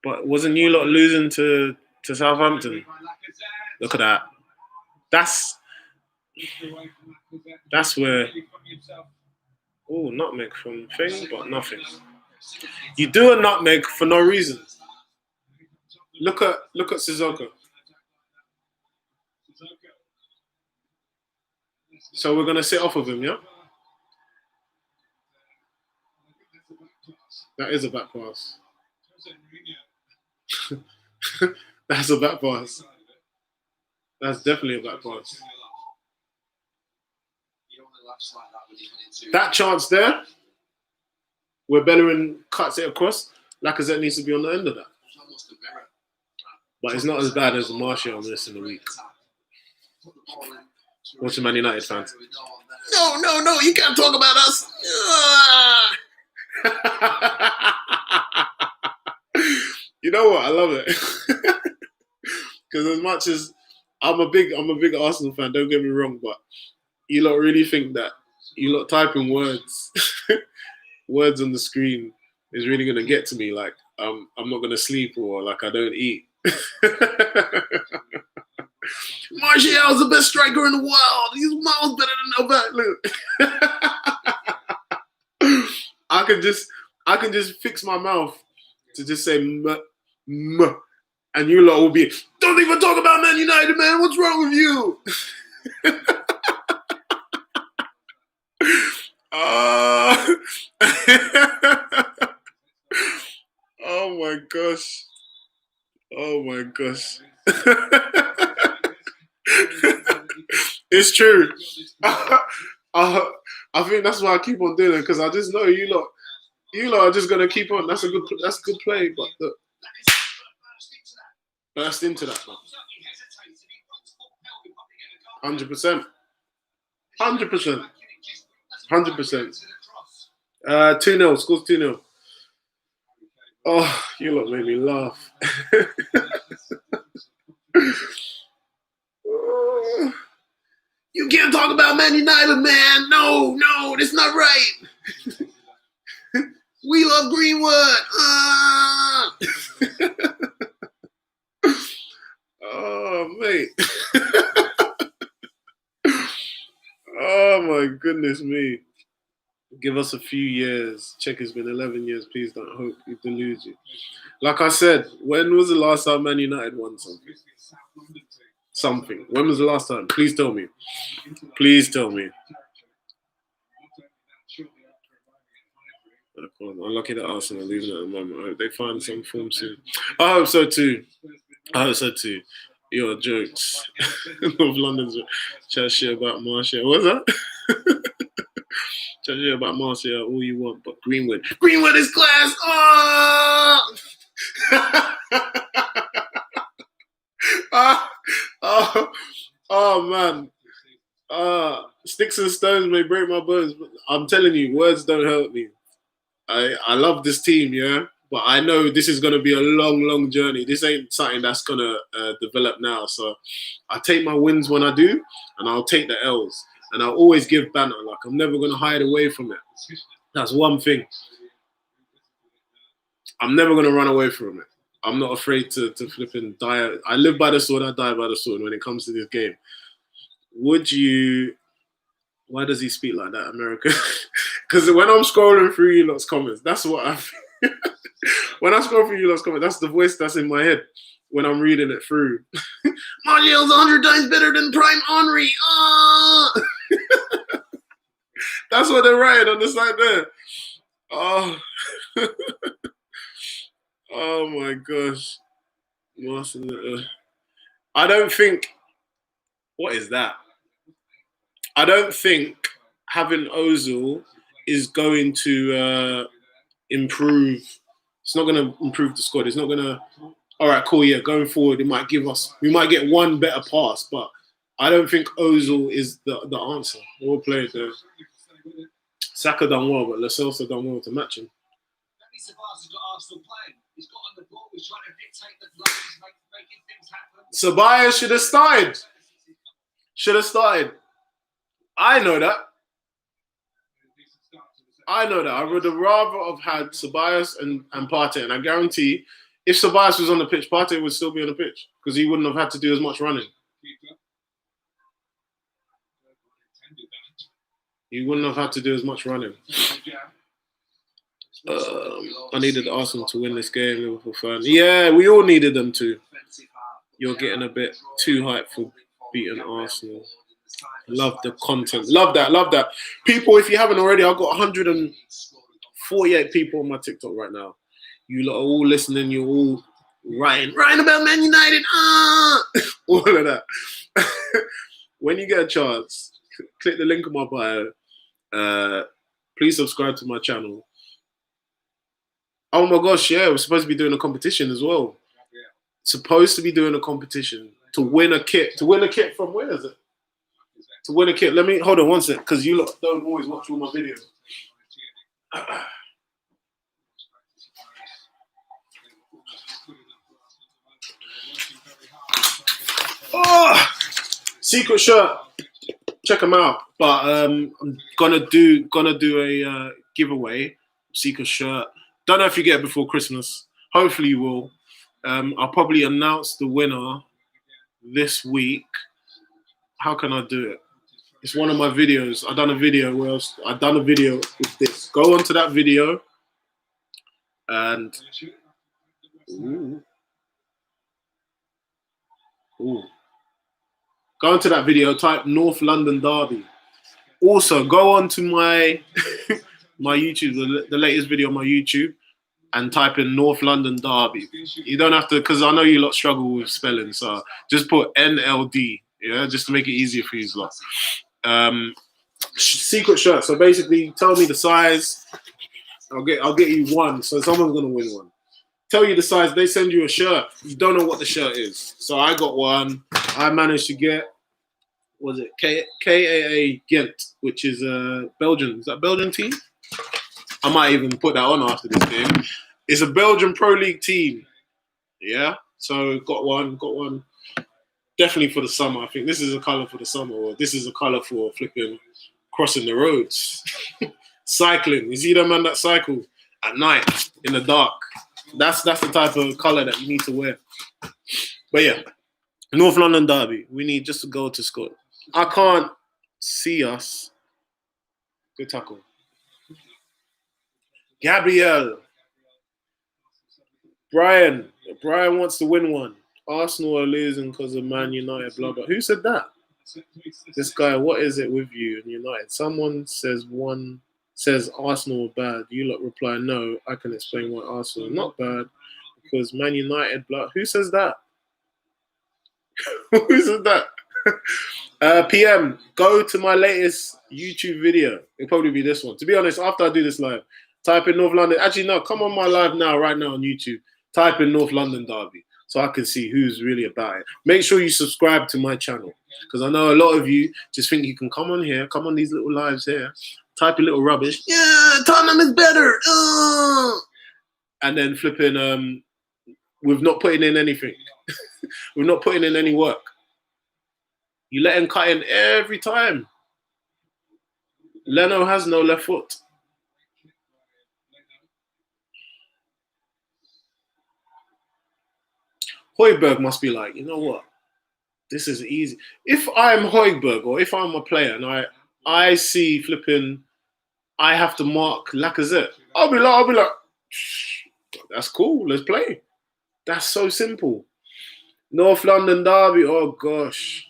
But wasn't you lot losing to Southampton? Look at that. That's where. Oh, nutmeg from thing, but nothing. You do a nutmeg for no reason. Look at Sissoko. So we're gonna sit off of him, yeah? That is a back pass. That's a back pass. That's definitely a back pass. That chance there, where Bellerin cuts it across, Lacazette needs to be on the end of that. But it's not as bad as Martial missing the week. What's your Man United fans? No, you can't talk about us. You know what? I love it. Because as much as I'm a big Arsenal fan, don't get me wrong, but you lot really think that you lot typing words words on the screen is really gonna get to me, like I'm not gonna sleep or like I don't eat. Martial's the best striker in the world. He's miles better than Novak. Look. I can just fix my mouth to just say m, and you lot will be, don't even talk about Man United, man. What's wrong with you? Oh my gosh. Oh my gosh. It's true. I think that's why I keep on doing it, because I just know you lot are just gonna keep on. That's good play, but look. Burst into that, man. 100%. 100%. 100%. 2-0, scores 2-0. Oh, you lot made me laugh. You can't talk about Man United, man. No, that's not right. We love Greenwood. Oh, mate. Oh, my goodness me. Give us a few years. Check, it's been 11 years. Please don't hope it deludes you. Like I said, when was the last time Man United won something? Something. When was the last time? Please tell me. Please tell me. I'm lucky that Arsenal are losing at the moment. I hope they find some form soon. I hope so too. Your jokes. North London's chat shit about Martial. What's that? Chat shit about Martial all you want, but Greenwood is class. Oh man. Sticks and stones may break my bones, but I'm telling you, words don't hurt me. I love this team, yeah, but I know this is going to be a long journey. This ain't something that's going to develop now. So I take my wins when I do, and I'll take the L's. And I'll always give banter. Like, I'm never going to hide away from it. That's one thing. I'm never going to run away from it. I'm not afraid to flip and die. I live by the sword, I die by the sword when it comes to this game. Why does he speak like that, America? Because when I'm scrolling through you lot's comments, that's what I feel. When I scroll through you lot's comments, that's the voice that's in my head when I'm reading it through. Martial's 100 times better than Prime Henry. That's what they're writing on the side there. Oh. Oh my gosh. I don't think... What is that? I don't think having Ozil is going to improve. It's not going to improve the squad. It's not going to. All right, cool. Yeah, going forward, we might get one better pass, but I don't think Ozil is the answer. All players there. Saka done well, but Lo Celso done well to match him. Ceballos should have started. I know that. I would have rather have had Ceballos and Partey, and I guarantee if Ceballos was on the pitch, Partey would still be on the pitch because he wouldn't have had to do as much running. He wouldn't have had to do as much running. I needed Arsenal to win this game, Liverpool fan. Yeah, we all needed them to. You're getting a bit too hyped for beating Arsenal. Love the content. Love that. Love that. People, if you haven't already, I've got 148 people on my TikTok right now. You lot are all listening. You're all writing about Man United. All of that. When you get a chance, click the link in my bio. Please subscribe to my channel. Oh my gosh, yeah, we're supposed to be doing a competition as well. Supposed to be doing a competition to win a kit. To win a kit from where is it? To win a kit. Let me hold on one sec, because you lot don't always watch all my videos. Oh, secret shirt. Check them out. But I'm gonna do a giveaway. Secret shirt. Don't know if you get it before Christmas. Hopefully you will. I'll probably announce the winner this week. How can I do it? It's one of my videos. I've done a video where I've done a video with this. Go onto that video and go into that video, type North London Derby. Also, go on to my my YouTube, the latest video on my YouTube, and type in North London Derby. You don't have to, because I know you lot struggle with spelling, so just put NLD, yeah, just to make it easier for you lot. Secret shirt. So basically, tell me the size. I'll get you one. So someone's gonna win one. Tell you the size. They send you a shirt. You don't know what the shirt is. So I got one. I managed to get. Was it KAA Ghent, which is Belgian? Is that Belgian team? I might even put that on after this game. It's a Belgian Pro League team. Yeah. So got one. Definitely for the summer. I think this is a colour for the summer, or this is a colour for flipping crossing the roads. Cycling. You see that man that cycle at night in the dark? That's the type of colour that you need to wear. But yeah, North London Derby. We need just to go to score. I can't see us. Good tackle. Gabriel. Brian wants to win one. Arsenal are losing because of Man United, blah, blah. Who said that? This guy, what is it with you and United? Someone says Arsenal are bad. You lot reply, no, I can explain why Arsenal are not bad. Because Man United, blah. Who says that? Who said that? PM, go to my latest YouTube video. It'll probably be this one. To be honest, after I do this live, type in North London. Actually, no, come on my live now, right now on YouTube. Type in North London Derby so I can see who's really about it. Make sure you subscribe to my channel, because I know a lot of you just think you can come on here, come on these little lives here, type a little rubbish. Yeah, Tottenham is better. And then flipping, we've not putting in anything. We're not putting in any work. You let him cut in every time. Leno has no left foot. Højbjerg must be like, you know what? This is easy. If I'm Højbjerg, or if I'm a player and I see flipping, I have to mark Lacazette, I'll be like, that's cool, let's play. That's so simple. North London Derby, oh gosh.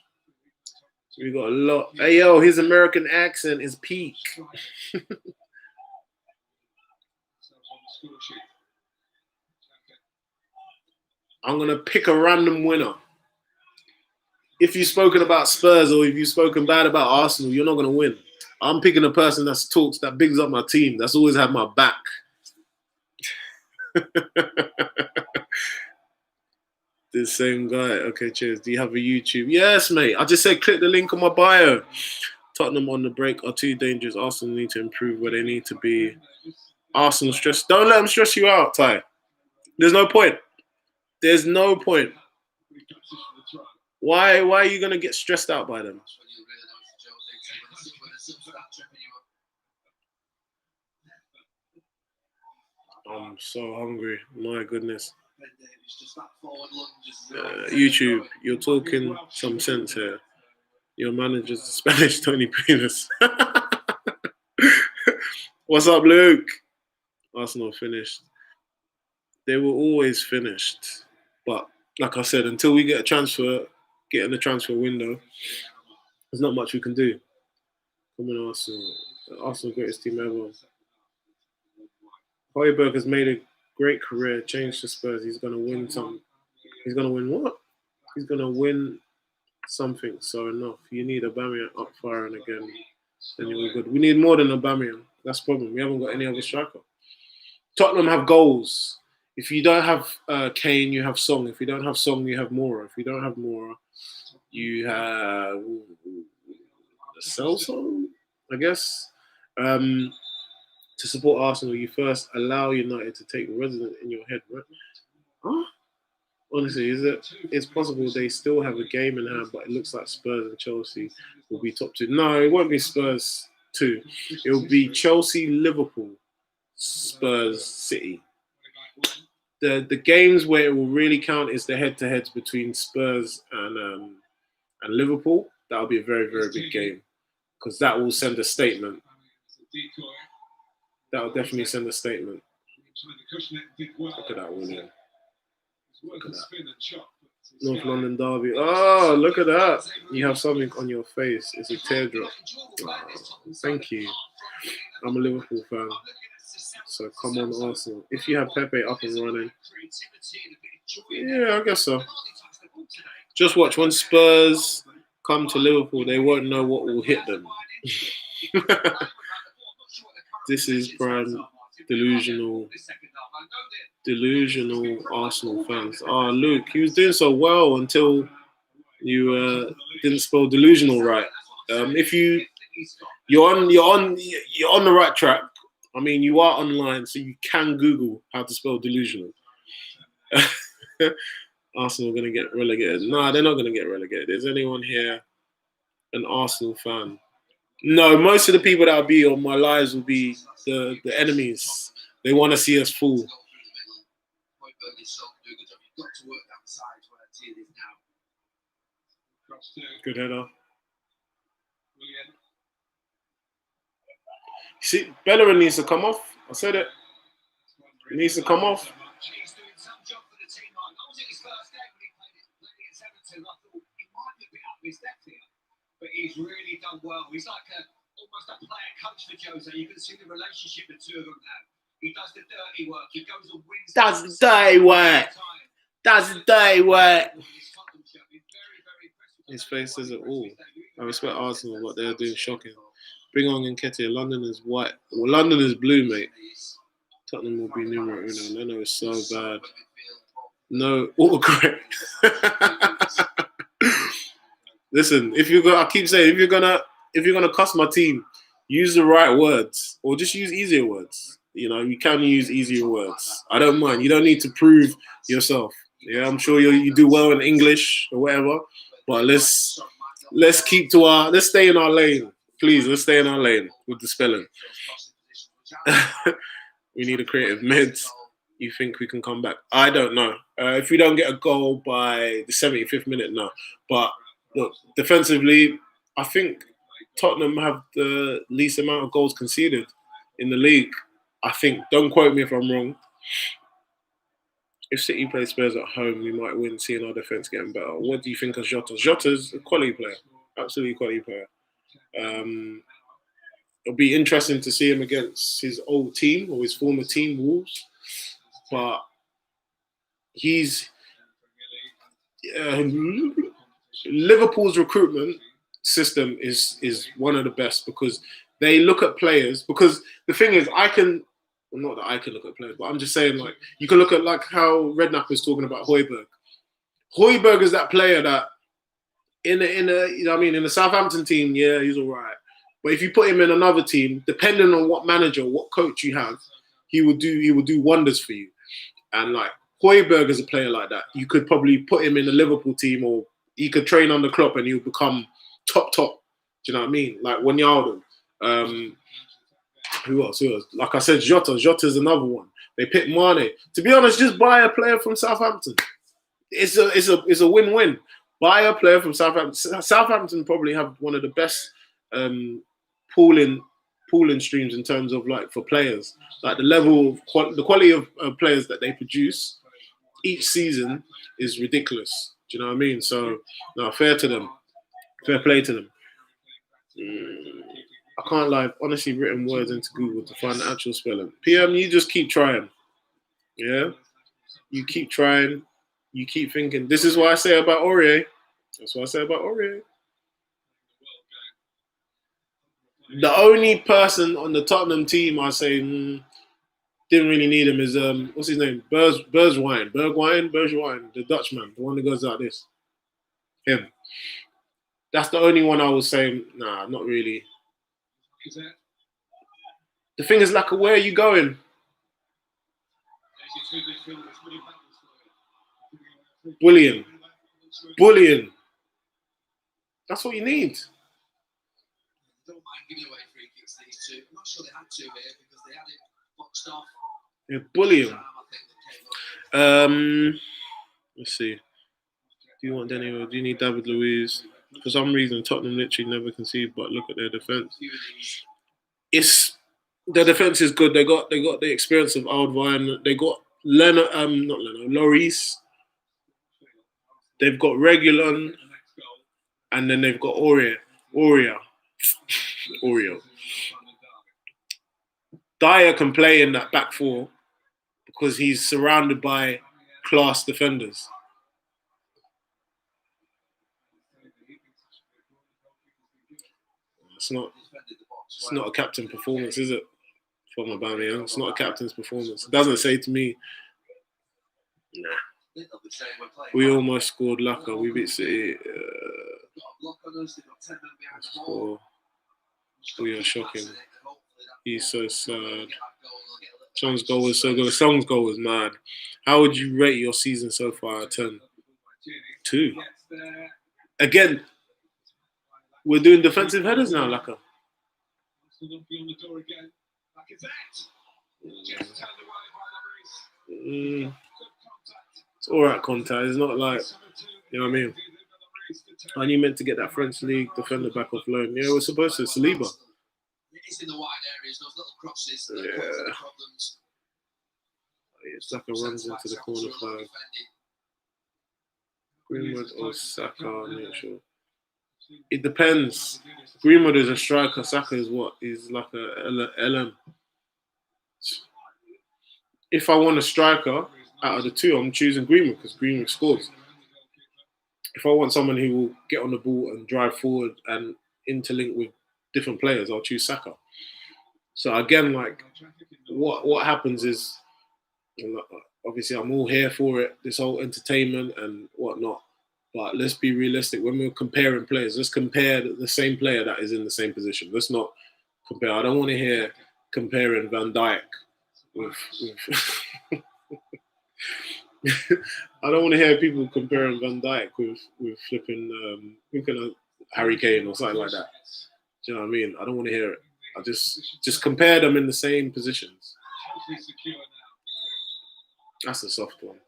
We got a lot. Hey yo, his American accent is peak. I'm going to pick a random winner. If you've spoken about Spurs or if you've spoken bad about Arsenal, you're not going to win. I'm picking a person that bigs up my team, that's always had my back. This same guy. Okay, cheers. Do you have a YouTube? Yes, mate. I just said click the link on my bio. Tottenham on the break are too dangerous. Arsenal need to improve where they need to be. Arsenal stress. Don't let them stress you out, Ty. There's no point. There's no point. Why are you going to get stressed out by them? I'm so hungry. My goodness. YouTube, you're talking some sense here. Your manager's Spanish Tony Primus. What's up, Luke? Arsenal finished. They were always finished. But like I said, until we get in the transfer window, there's not much we can do. Come on, Arsenal. Arsenal greatest team ever. Højbjerg has made a great career, changed to Spurs. He's going to win some. He's going to win what? He's going to win something. So enough. You need Aubameyang up firing again. Then you're good. We need more than Aubameyang. That's the problem. We haven't got any other striker. Tottenham have goals. If you don't have Kane, you have Song. If you don't have Song, you have Mora. If you don't have Mora, you have Celso, I guess. To support Arsenal, you first allow United to take residence in your head, right? Huh? Honestly, it's possible they still have a game in hand, but it looks like Spurs and Chelsea will be top two. No, it won't be Spurs 2. It will be Chelsea, Liverpool, Spurs, City. The games where it will really count is the head-to-heads between Spurs and Liverpool. That'll be a very, very big game because that will send a statement. That will definitely send a statement. Look at that winning. Look at that. North London derby. Oh, look at that. You have something on your face. It's a teardrop. Oh, thank you. I'm a Liverpool fan. So come on, Arsenal. If you have Pepe up and running. Yeah, I guess so. Just watch. When Spurs come to Liverpool, they won't know what will hit them. This is prime delusional Arsenal fans. Oh, Luke, he was doing so well until you didn't spell delusional right. If you're on the right track. I mean, you are online, so you can Google how to spell delusional. Arsenal are going to get relegated. No, they're not going to get relegated. Is anyone here an Arsenal fan? No, most of the people that will be on my lives will be the enemies. They want to see us fall. Good header. See, Bellerin needs to come off. I said it. He needs to come off. He's doing some job for the team. I was at his first game when he played against Everton. I thought he might be a bit up his depth here, but he's really done well. He's like almost a player coach for Jose. You can see the relationship the two of them have. He does the dirty work. He goes and wins. That's the dirty work. That's the dirty work. His face says it all. I respect Arsenal, what they're doing shocking. Bring on Nketiah. London is white. Well, London is blue, mate. Tottenham will be numero uno. I know it's so bad. No autocorrect. Listen, I keep saying, if you're gonna cuss my team, use the right words or just use easier words. You know, you can use easier words. I don't mind. You don't need to prove yourself. Yeah, I'm sure you do well in English or whatever. But let's stay in our lane. Please, let's stay in our lane with the spelling. We need a creative mid. You think we can come back? I don't know. If we don't get a goal by the 75th minute, no. But look, defensively, I think Tottenham have the least amount of goals conceded in the league. I think. Don't quote me if I'm wrong. If City play Spurs at home, we might win, seeing our defence getting better. What do you think of Jota? Jota's a quality player. Absolutely quality player. It'll be interesting to see him against his old team or his former team, Wolves. But he's Liverpool's recruitment system is one of the best because they look at players. Because the thing is, not that I can look at players, but I'm just saying, like, you can look at like how Redknapp is talking about Højbjerg. Højbjerg is that player that in the Southampton team, yeah, he's all right. But if you put him in another team, depending on what manager, what coach you have, he will do wonders for you. And like Højbjerg is a player like that. You could probably put him in the Liverpool team, or he could train under Klopp and he'll become top. Do you know what I mean? Like Wijnaldum. Who else? Like I said, Jota. Jota's another one. They picked Mane. To be honest, just buy a player from Southampton. It's a win-win. Buy a player from Southampton. Southampton probably have one of the best pool appalling streams in terms of like for players, like the level of the quality of players that they produce each season is ridiculous. Do you know what I mean? So, no, fair to them, fair play to them. I can't lie. I've honestly written words into Google to find the actual spelling. PM, you just keep trying. Yeah, you keep trying. You keep thinking. This is what I say about Aurier. That's what I say about Aurier. The only person on the Tottenham team I say didn't really need him is what's his name? Bergwijn, the Dutchman, the one that goes like this. Him. That's the only one I was saying. Nah, not really. The thing is, like, where are you going? Bullying. That's what you need. Don't mind giving away free kicks to these two. I'm not sure they had to here because they had it boxed off. Yeah, bullying. Let's see. Do you want Danny or do you need David Luiz? For some reason, Tottenham literally never concede, but look at their defense. Their defense is good. They got the experience of Alderweireld. They got Lloris. They've got Reguilon, and then they've got Oreo. Dyer can play in that back four because he's surrounded by class defenders. It's not a captain performance, is it? From Aubameyang, it's not a captain's performance. It doesn't say to me, nah. We almost scored Laka. We beat City. We are shocking. He's so sad. Song's goal was so good. Song's goal was mad. How would you rate your season so far out of 10? 2. Again, we're doing defensive headers now, Laka. It's all right, contact. It's not like, you know what I mean? And you meant to get that French league defender back off loan. Yeah, we're supposed to. Saliba. It's in the wide areas, those little crosses. Yeah. It's like a runs into the corner flag. Greenwood or Saka, I'm not sure. It depends. Greenwood is a striker. Saka is what? He's like a LM. If I want a striker out of the two, I'm choosing Greenwood because Greenwood scores. If I want someone who will get on the ball and drive forward and interlink with different players, I'll choose Saka. So again, like, what happens is, obviously I'm all here for it, this whole entertainment and whatnot. But let's be realistic. When we're comparing players, let's compare the same player that is in the same position. Let's not compare. I don't want to hear comparing Van Dijk with I don't want to hear people comparing Van Dijk with flipping Harry Kane or something like that. Do you know what I mean? I don't want to hear it. I just compare them in the same positions. That's a soft one.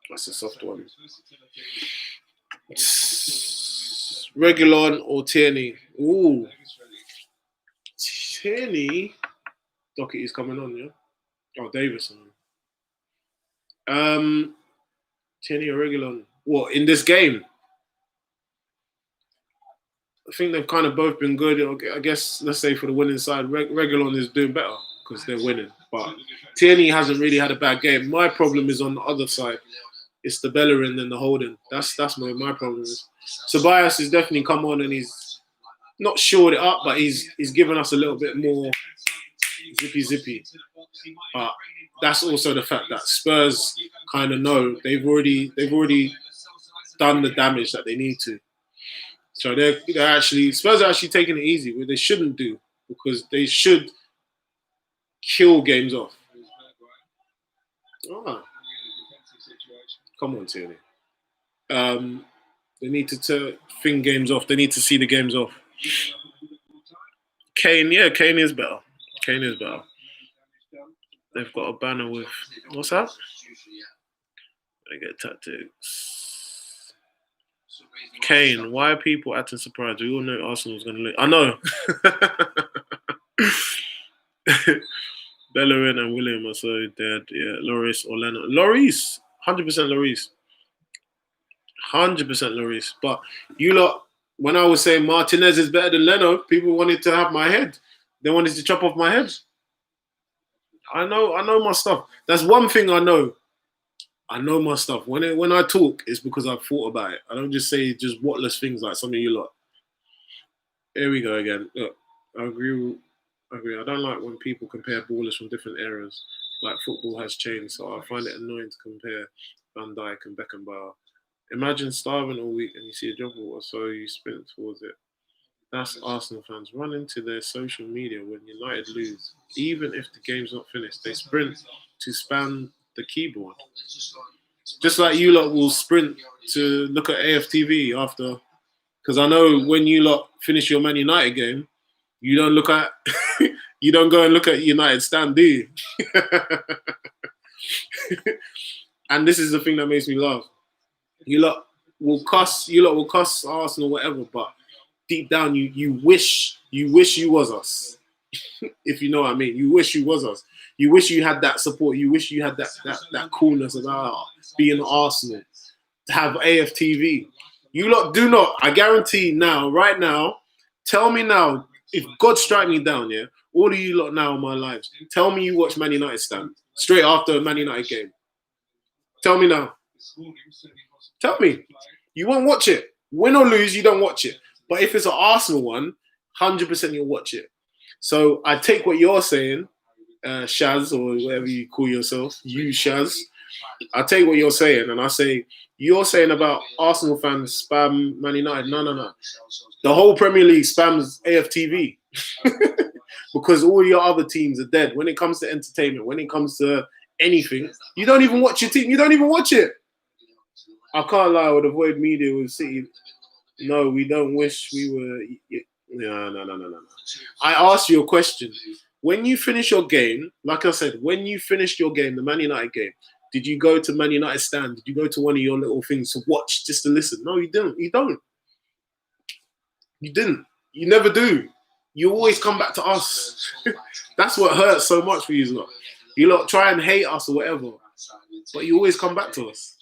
That's a soft one. Reguilon or Tierney? Ooh. Tierney. Doherty's coming on, yeah? Oh, Davison. Tierney or Reguilon? What, in this game? I think they've kind of both been good. I guess, let's say for the winning side, Reguilon is doing better because they're winning. But Tierney hasn't really had a bad game. My problem is on the other side. It's the Bellerin and the holding. That's my problem is. Tobias has definitely come on and he's not shored it up, but he's given us a little bit more zippy. But that's also the fact that Spurs kind of know they've already done the damage that they need to. So they're actually, Spurs are actually taking it easy, where they shouldn't do, because they should kill games off. Oh. Come on, Tierney. They need to think games off. They need to see the games off. Kane is better. They've got a banner with, what's that? They get tactics. some reason. Kane, why are people acting surprised? We all know Arsenal's going to lose. I know. Bellerin and William are so dead. Yeah, Lloris or Leonard. Lloris, 100% Lloris. 100% Lloris. But you lot, when I was saying Martinez is better than Leno, people wanted to have my head. They wanted to chop off my head. I know my stuff. That's one thing I know. I know my stuff. When I talk, it's because I've thought about it. I don't just say just whatless things like some of you lot. Here we go again. Look, I agree. I don't like when people compare ballers from different eras. Like football has changed, so I find it annoying to compare Van Dijk and Beckenbauer. Imagine starving all week and you see a drop of water, so you sprint towards it. That's Arsenal fans run into their social media when United lose. Even if the game's not finished, they sprint to spam the keyboard. Just like you lot will sprint to look at AFTV after. Because I know when you lot finish your Man United game, you don't look at, you don't go and look at United stand, do you? And this is the thing that makes me laugh. You lot will cuss Arsenal, whatever, but deep down you wish you was us. If you know what I mean. You wish you was us. You wish you had that support. You wish you had that coolness about being Arsenal. To have AFTV. You lot do not, I guarantee now, right now, tell me now, if God strike me down, yeah, all of you lot now in my lives, tell me you watch Man United stand straight after a Man United game. Tell me now. Tell me. You won't watch it. Win or lose, you don't watch it. But if it's an Arsenal one, 100% you'll watch it. So I take what you're saying, Shaz, or whatever you call yourself, you Shaz. I take what you're saying and I say, you're saying about Arsenal fans spam Man United. No. The whole Premier League spams AFTV. Because all your other teams are dead. When it comes to entertainment, when it comes to anything, you don't even watch your team. You don't even watch it. I can't lie, I would avoid media with City. No, we don't wish we were... No. I asked you a question. When you finish your game, like I said, when you finished your game, the Man United game, did you go to Man United stand? Did you go to one of your little things to watch, just to listen? No, you didn't. You don't. You didn't. You never do. You always come back to us. That's what hurts so much for you lot. You lot try and hate us or whatever, but you always come back to us.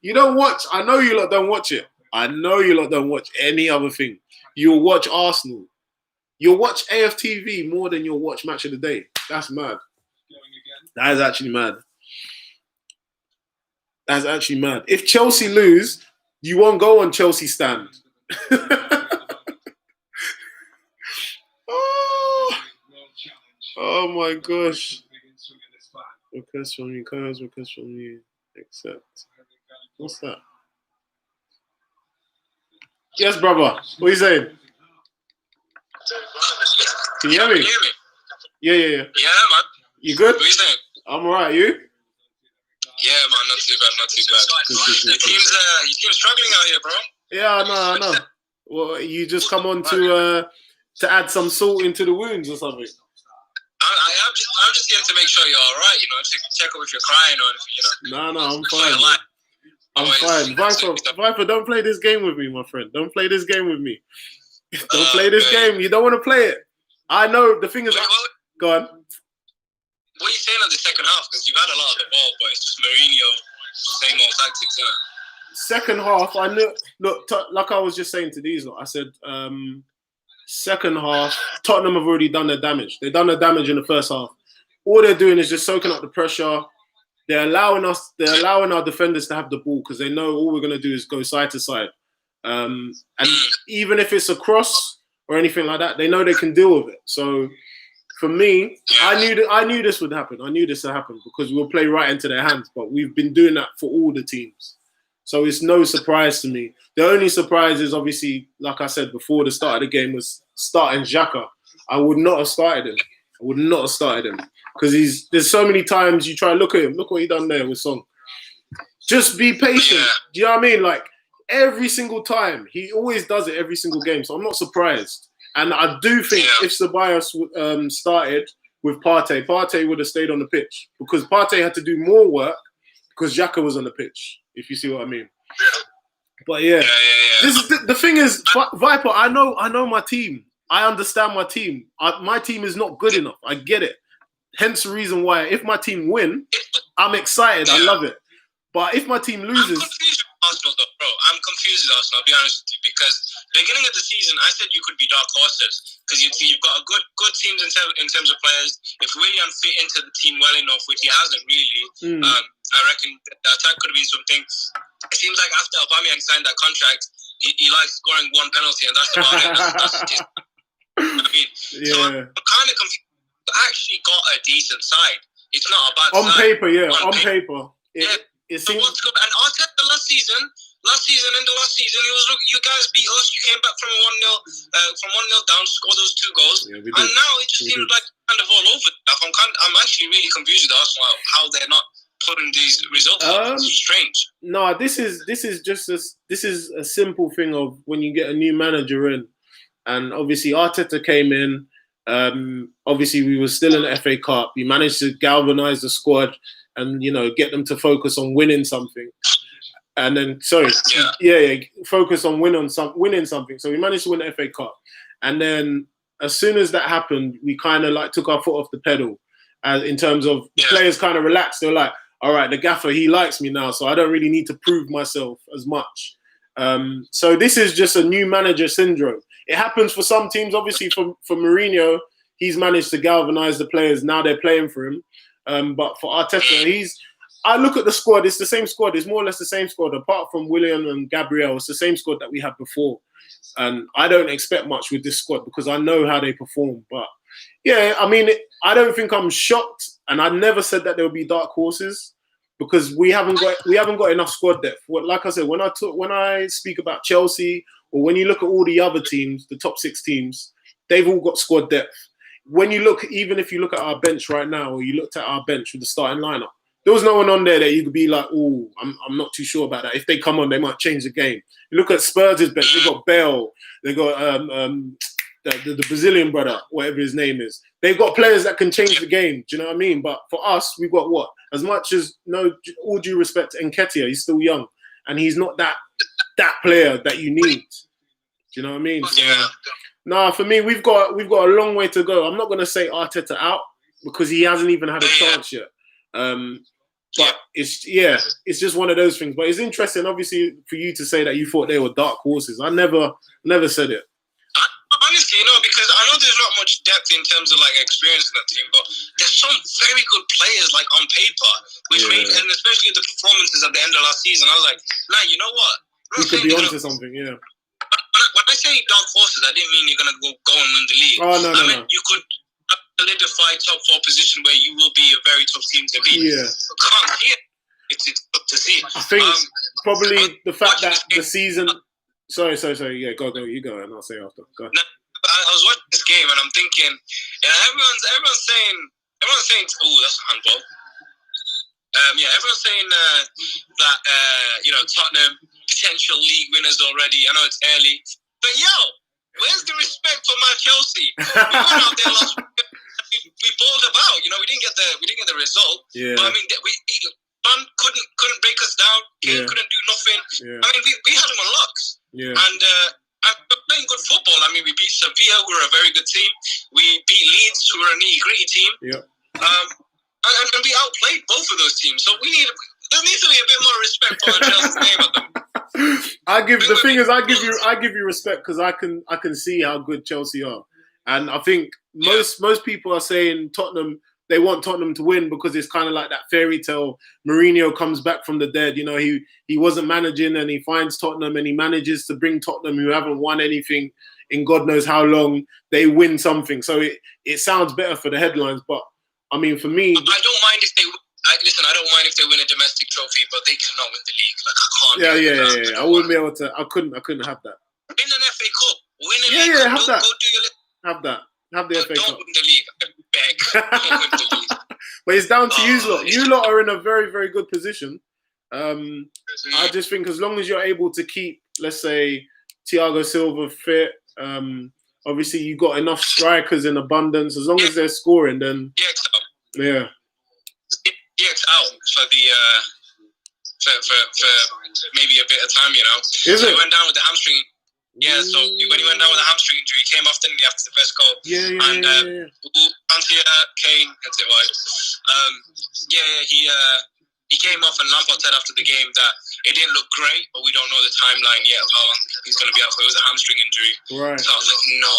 You don't watch. I know you lot don't watch it. I know you lot don't watch any other thing. You'll watch Arsenal. You'll watch AFTV more than you'll watch Match of the Day. That's mad. That is actually mad. That's actually mad. If Chelsea lose, you won't go on Chelsea stand. Oh my gosh. Request from you, cars, request from you. Accept. What's that? Yes, brother. What are you saying? Can you hear me? Yeah. Yeah, man. You good? What are you saying? I'm alright. You? Yeah, man. Not too bad. Your team's struggling out here, bro. Yeah, I know. Well, you just come on to add some salt into the wounds or something. I'm just here to make sure you're all right, you know, to check up if you're crying or anything, you know. No, I'm fine. I'm fine. Viper, don't play this game with me, my friend. Don't play this game with me. Don't play this game. You don't want to play it. I know. The thing is... Go on. What are you saying on the second half? Because you've had a lot of the ball, but it's just Mourinho, same old tactics, isn't it? Second half, I knew... Look, like I was just saying to these lot, I said... second half, Tottenham have already done their damage. They've done their damage in the first half. All they're doing is just soaking up the pressure. They're allowing our defenders to have the ball because they know all we're going to do is go side to side. And even if it's a cross or anything like that, they know they can deal with it. So for me, I knew this would happen. I knew this would happen because we'll play right into their hands. But we've been doing that for all the teams. So it's no surprise to me. The only surprise is obviously, like I said before the start of the game, was starting Xhaka. I would not have started him. Because there's so many times you try to look at him. Look what he done there with Song. Just be patient. Yeah. Do you know what I mean? Like, every single time. He always does it every single game. So I'm not surprised. And I do think if Ceballos started with Partey would have stayed on the pitch. Because Partey had to do more work because Xhaka was on the pitch. if you see what I mean. Yeah. But yeah, Yeah. this is the thing is, Viper. I know my team. I understand my team. My team is not good enough. I get it. Hence the reason why, if my team win, I'm excited. I love it. But if my team loses, I'm confused with Arsenal, though, bro. I'm confused with Arsenal. I'll be honest with you, because beginning of the season, I said you could be dark horses because you've got a good teams in terms of players. If Willian fit into the team well enough, which he hasn't really, I reckon the attack could have been something. It seems like after Aubameyang signed that contract, he likes scoring one penalty, and that's about it. That's his, I mean, so I'm kind of confused. Actually got a decent side. It's not a bad on side. paper, on paper. It so seems... what's good? And Arteta last season, he was look. You guys beat us. You came back from 1-0 down, scored those 2 goals, and now it just seems like kind of all over. Like I'm actually really confused with Arsenal how they're not putting these results. It's strange. No, this is just a simple thing of when you get a new manager in, and obviously Arteta came in. Obviously, we were still in the FA Cup. We managed to galvanise the squad and get them to focus on winning something. And then, focus on winning something. So we managed to win the FA Cup. And then, as soon as that happened, we kind of like took our foot off the pedal. In terms of the players kind of relaxed. They're like, all right, the gaffer, he likes me now, so I don't really need to prove myself as much. So this is just a new manager syndrome. It happens for some teams. Obviously, for Mourinho, he's managed to galvanise the players. Now they're playing for him. But for Arteta, I look at the squad. It's the same squad. It's more or less the same squad. Apart from Willian and Gabriel, it's the same squad that we had before. And I don't expect much with this squad because I know how they perform. But yeah, I mean, I don't think I'm shocked. And I never said that there would be dark horses because we haven't got enough squad depth. Like I said, when I speak about Chelsea or when you look at all the other teams, the top 6 teams, they've all got squad depth. When you look, even if you look at our bench right now, or you looked at our bench with the starting lineup, there was no one on there that you could be like, oh, I'm not too sure about that. If they come on, they might change the game. You look at Spurs' bench, they got Bale, they got the Brazilian brother, whatever his name is. They've got players that can change the game. Do you know what I mean? But for us, we've got what? As much as all due respect to Nketiah, he's still young, and he's not that player that you need. Do you know what I mean? So, no, for me, we've got a long way to go. I'm not going to say Arteta out because he hasn't even had a chance yet. But it's just one of those things. But it's interesting, obviously, for you to say that you thought they were dark horses. I never said it. Honestly, because I know there's not much depth in terms of like experience in that team, but there's some very good players like on paper, which made, and especially the performances at the end of last season. I was like, nah, you know what? You could be onto something, yeah. When I say dark horses, I didn't mean you're gonna go and win the league. Oh no, I meant you could solidify top 4 position where you will be a very tough team to beat. Yeah, can't see it. It's tough to see. I think probably the fact that the season. Sorry. Yeah, go. You go, and I'll say after. Go. No, I was watching this game and I'm thinking, everyone's saying, oh, that's a handball. Everyone's saying that Tottenham potential league winners already. I know it's early, but where's the respect for my Chelsea? We went out there last week. We balled about. We didn't get the result. Yeah. But I mean, Son couldn't break us down. Kane couldn't do nothing. Yeah. I mean, we had him on locks. Yeah. And we're playing good football. I mean, we beat Sevilla, who are a very good team. We beat Leeds, who are a nitty-gritty team. Yeah. And we outplayed both of those teams. So there needs to be a bit more respect for our Chelsea's name at them. I give you respect because I can see how good Chelsea are, and I think most people are saying Tottenham. They want Tottenham to win because it's kind of like that fairy tale. Mourinho comes back from the dead. He wasn't managing and he finds Tottenham and he manages to bring Tottenham, who haven't won anything in God knows how long, they win something. So it sounds better for the headlines. But I mean, for me, I don't mind if they. I don't mind if they win a domestic trophy, but they cannot win the league. Like I can't. Yeah. I wouldn't be able to. I couldn't have that. Win an FA Cup. Win a league. Have that. Go do your. Have that. Have the FA Cup. Don't win the league. I beg. Don't win the league. But it's down to you lot. You lot are in a very, very good position. I just think as long as you're able to keep, let's say, Thiago Silva fit, obviously you got enough strikers in abundance. As long as they're scoring, then EX out for maybe a bit of time, you know. Is So it? he went down with the hamstring. Yeah, so when he went down with a hamstring injury, he came off, didn't he, after the first goal? Yeah. Kane hits it wide. He came off, and Lampard said after the game that it didn't look great, but we don't know the timeline yet of how long he's going to be out for. It was a hamstring injury. Right. So I was like, no,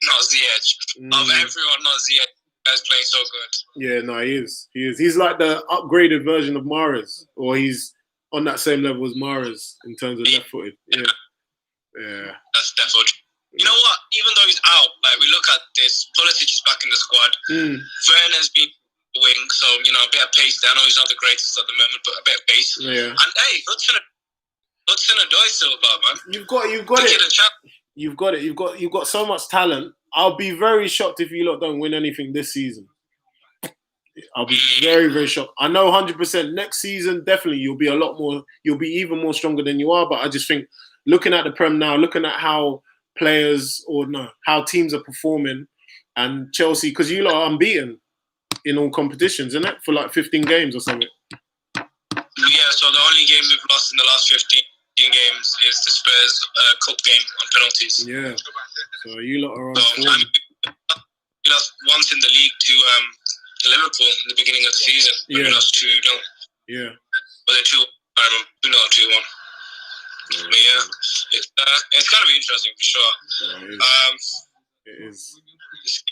not Ziyech. Of everyone, not Ziyech. Guy's playing so good. Yeah, no, he is. He's like the upgraded version of Mahrez, or he's on that same level as Mahrez in terms of left-footed. Yeah. That's definitely. You know what? Even though he's out, like we look at this, Pulisic is back in the squad. Werner's been wing, so you know a bit of pace there. I know he's not the greatest at the moment, but a bit of pace. Yeah. And hey, Hudson-Odoi still about, man. You've got it. You've got so much talent. I'll be very shocked if you lot don't win anything this season. I'll be very, very shocked. I know 100% next season, definitely you'll be even more stronger than you are. But I just think looking at the Prem now, looking at how how teams are performing, and Chelsea, because you lot are unbeaten in all competitions, isn't it? For like 15 games or something. Yeah, so the only game we've lost in the last 15 games is the Spurs Cup game on penalties. Yeah. So you lot are on form. We lost once in the league to Liverpool in the beginning of the season. We lost 2-0. Yeah. But they're 2-1. I remember 2-1. But yeah, it's going to be interesting for sure. It is. This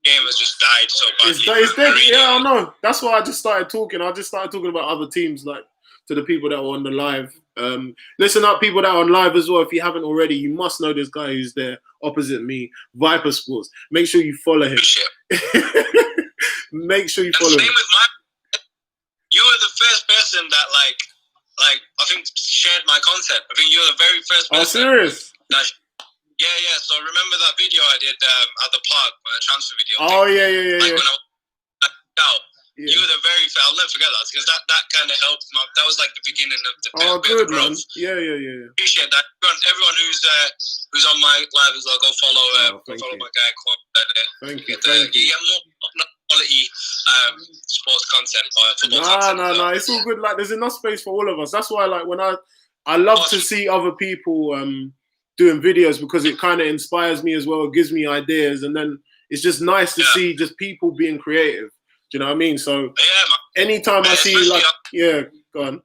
game has just died so badly. It's dead. Yeah, I know. That's why I just started talking. I just started talking about other teams, like to the people that were on the live. Listen up, people that are on live as well. If you haven't already, you must know this guy who's there opposite me, Viper Sports. Make sure you follow him. Make sure you follow him. Same with you were the first person that like I think shared my content. I think you were the very first person. Oh, serious? Yeah. So remember that video I did at the park, the transfer video. Oh yeah. When I out. Yeah. You were the very first. I'll never forget that because that kind of helped. That was like the beginning of the bit of growth. Man. Yeah. Appreciate that. Everyone who's on my live as well, go follow my guy. Thank you. You get more quality sports content. Football content. No. It's all good. Like there's enough space for all of us. That's why, like, when I love to see other people doing videos because it kind of inspires me as well. It gives me ideas, and then it's just nice to see just people being creative. Do you know what I mean? So anytime I see go on.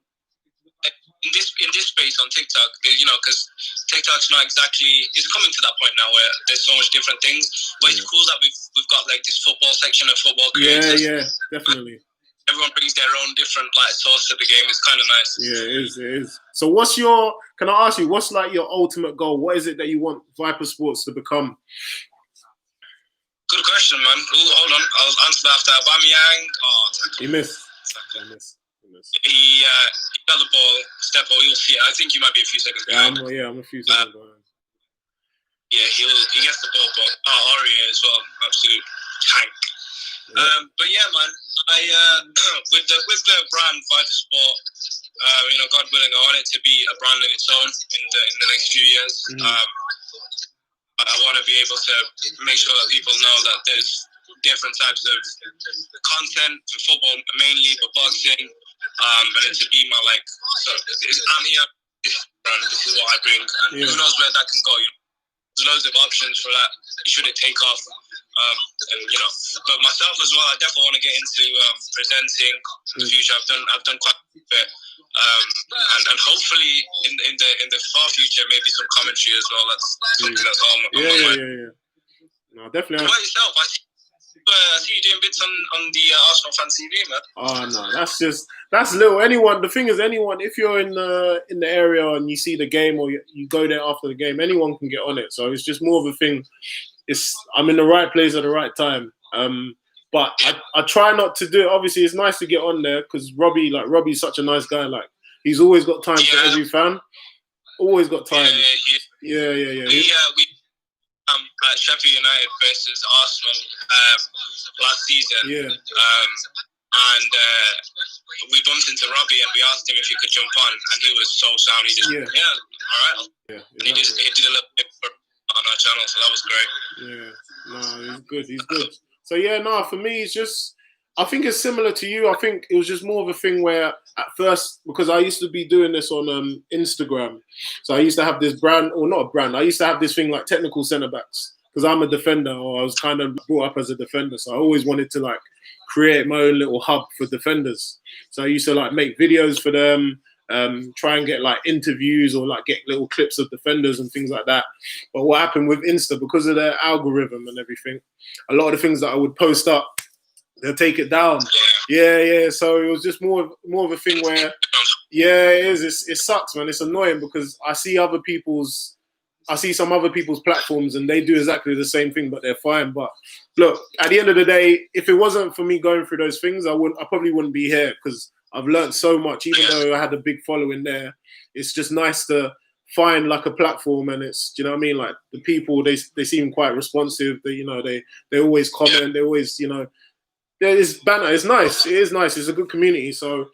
In this space on TikTok, you know, because TikTok's not exactly, it's coming to that point now where there's so much different things. But it's cool that we've got like this football section of football creators. Yeah, definitely. Everyone brings their own different like source to the game. It's kind of nice. Yeah, it is. So can I ask you, what's like your ultimate goal? What is it that you want Viper Sports to become? Good question, man. Ooh, hold on, I'll answer that after Aubameyang. He missed. He got the ball, step over, you'll see it. I think you might be a few seconds behind. I'm a few seconds behind. Yeah, he gets the ball, but Aurier as well, absolute tank. But yeah, man, I with the brand Viper Sport, you know, God willing, I want it to be a brand in its own in the next few years. I want to be able to make sure that people know that there's different types of content for football mainly, but boxing, and it to be my like. So I'm here. This is what I bring, and who knows where that can go. You know? There's loads of options for that. Should it take off? And you know, but myself as well, I definitely want to get into presenting in the future. I've done quite a bit, and hopefully in the far future, maybe some commentary as well. That's something that's on my mind. Yeah. No, definitely. What about yourself? I see you doing bits on the Arsenal fan TV, man. Oh no, that's little. The thing is, if you're in the area and you see the game or you go there after the game, anyone can get on it. So it's just more of a thing. I'm in the right place at the right time. But I try not to do it. Obviously, it's nice to get on there because Robbie's such a nice guy. Like he's always got time for every fan. Always got time. Yeah. We at Sheffield United versus Arsenal last season. Yeah. And we bumped into Robbie and we asked him if he could jump on, and he was so sound. He just all right. Yeah. And he did a little bit on our channel, so that was great. Yeah. No, he's good. So yeah, no, for me it's just I think it's similar to you. I think it was just more of a thing where at first, because I used to be doing this on Instagram, so I used to have this brand, or not a brand, I used to have this thing like technical centre backs, because I'm a defender, or I was kind of brought up as a defender, so I always wanted to like create my own little hub for defenders. So I used to like make videos for them, try and get like interviews or like get little clips of defenders and things like that. But what happened with Insta, because of their algorithm and everything, a lot of the things that I would post up, they'll take it down. Yeah. So it was just more of a thing where, yeah, it is. It sucks, man. It's annoying because I see some other people's platforms and they do exactly the same thing, but they're fine. But look, at the end of the day, if it wasn't for me going through those things, I probably wouldn't be here, because I've learned so much. Even though I had a big following there, it's just nice to find like a platform, and it's, do you know what I mean? Like the people, they seem quite responsive. They always comment. They always, it's banter. It's nice. It is nice. It's a good community. So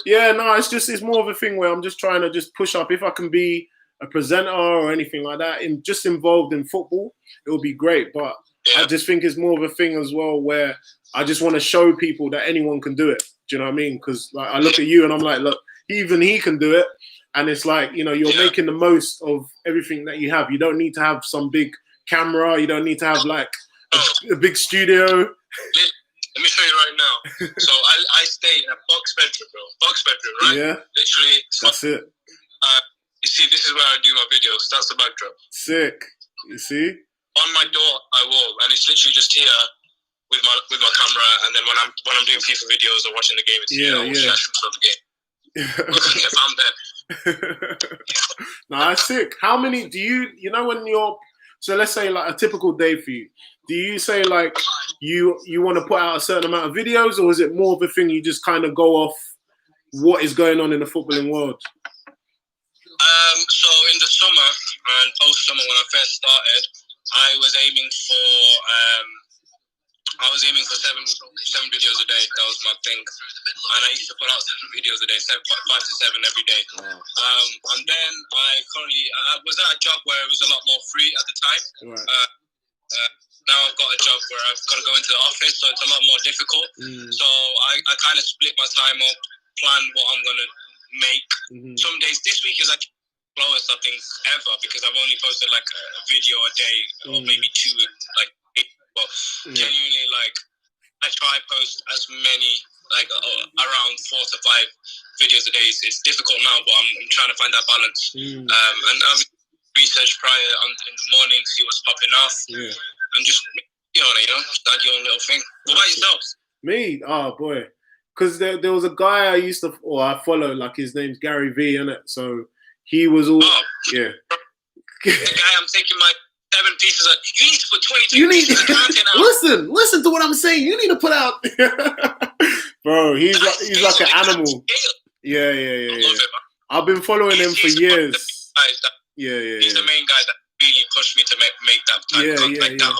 yeah, no, it's more of a thing where I'm just trying to just push up. If I can be a presenter or anything like that, and just involved in football, it would be great. But I just think it's more of a thing as well where I just want to show people that anyone can do it. Do you know what I mean? Because like I look at you and I'm like, look, even he can do it. And it's like, you're making the most of everything that you have. You don't need to have some big camera. You don't need to have like a big studio. Let me show you right now. So I stay in a box bedroom, bro. Box bedroom, right? Yeah. Literally. That's it. You see, this is where I do my videos. That's the backdrop. Sick. You see? On my door, I wall, and it's literally just here with my camera. And then when I'm doing FIFA videos or watching the game, it's here. Yeah. For the game. If I'm there. No, that's sick. How many do when you're, so let's say like a typical day for you, do you say like you want to put out a certain amount of videos, or is it more of a thing you just kind of go off what is going on in the footballing world? So in the summer and post-summer when I first started, I was aiming for seven videos a day. That was my thing, and I used to put out 7 videos a day, 5 to 7 every day. And then I was at a job where it was a lot more free at the time. Right. Now I've got a job where I've got to go into the office, so it's a lot more difficult. So I kind of split my time up, plan what I'm going to make. Some days, this week is actually the lowest I think ever, because I've only posted like a video a day, or maybe 2 like 8, but genuinely like I try to post as many, like around 4 to 5 videos a day. It's difficult now, but I'm trying to find that balance. And I've research prior in the morning, see what's popping off, and just start your own little thing. What about yourself? Me? Oh boy, because there was a guy I follow, like his name's Gary V, innit? So he was all The guy I'm taking my 7 pieces of. You need to put 22 pieces of content out. Listen to what I'm saying. You need to put out. Bro, he's like an animal. Yeah. I've been following him for years. He's the main guy that really pushed me to make that type of content. That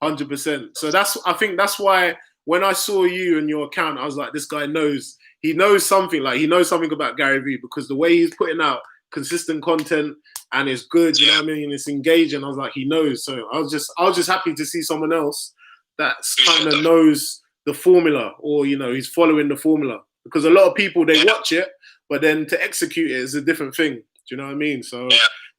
100%. So I think that's why when I saw you and your account, I was like, this guy knows. He knows something. Like he knows something about Gary Vee, because the way he's putting out consistent content and it's good, you know what I mean? It's engaging. I was like, he knows. So I was just happy to see someone else that kind of knows the formula, or he's following the formula. Because a lot of people, they watch it, but then to execute it is a different thing. Do you know what I mean? So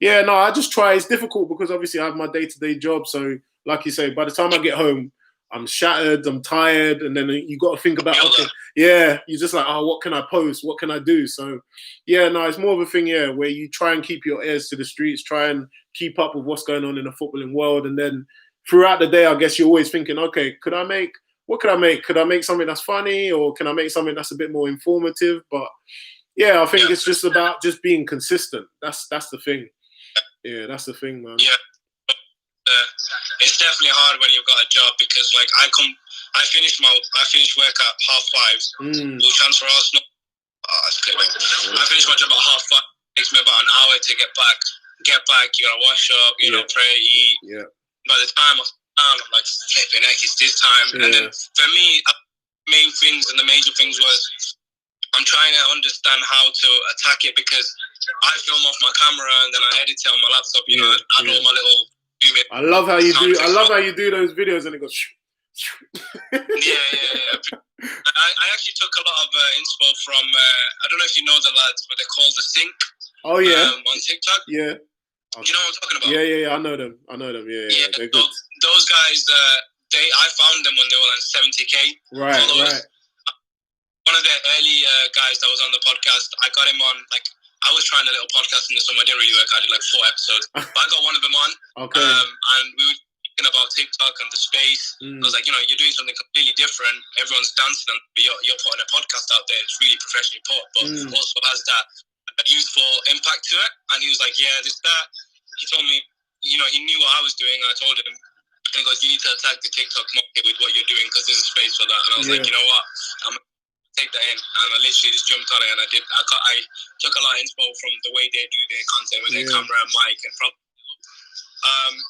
I just try. It's difficult because obviously I have my day-to-day job. So like you say, by the time I get home, I'm shattered, I'm tired, and then you got to think about, you're just like, what can I post? What can I do? So, it's more of a thing, where you try and keep your ears to the streets, try and keep up with what's going on in the footballing world. And then throughout the day, I guess you're always thinking, okay, what could I make? Could I make something that's funny, or can I make something that's a bit more informative? But I think it's just about just being consistent. That's the thing. Yeah, that's the thing, man. Yeah. It's definitely hard when you've got a job, because like I finish work at 5:30. We'll transfer Arsenal. I finish my job at 5:30. It takes me about an hour to get back. You gotta wash up, pray, eat. Yeah. By the time I'm like, flipping heck, it's this time. And then for me, the major things was I'm trying to understand how to attack it, because I film off my camera and then I edit it on my laptop. I do all my little. I love how you do those videos and it goes. I actually took a lot of inspo from, I don't know if you know the lads, but they're called The Sync. Oh yeah. On TikTok. Yeah. Do you know what I'm talking about? Yeah. I know them. Yeah. They're good. Those guys, I found them when they were on 70K. Right. One of the early guys that was on the podcast, I got him on, like, I was trying a little podcast in the summer. It didn't really work. I did like 4 episodes. But I got one of them on. Okay. And we were talking about TikTok and the space. I was like, you're doing something completely different. Everyone's dancing, but you're putting a podcast out there. It's really professionally put, but also has that youthful impact to it. And he was like, yeah, that. He told me, he knew what I was doing. I told him, and he goes, you need to attack the TikTok market with what you're doing because there's a space for that. And I was like, you know what? I'm going to take that in. And I literally just jumped on it. And I took a lot of inspo from the way they do their content with their camera and mic and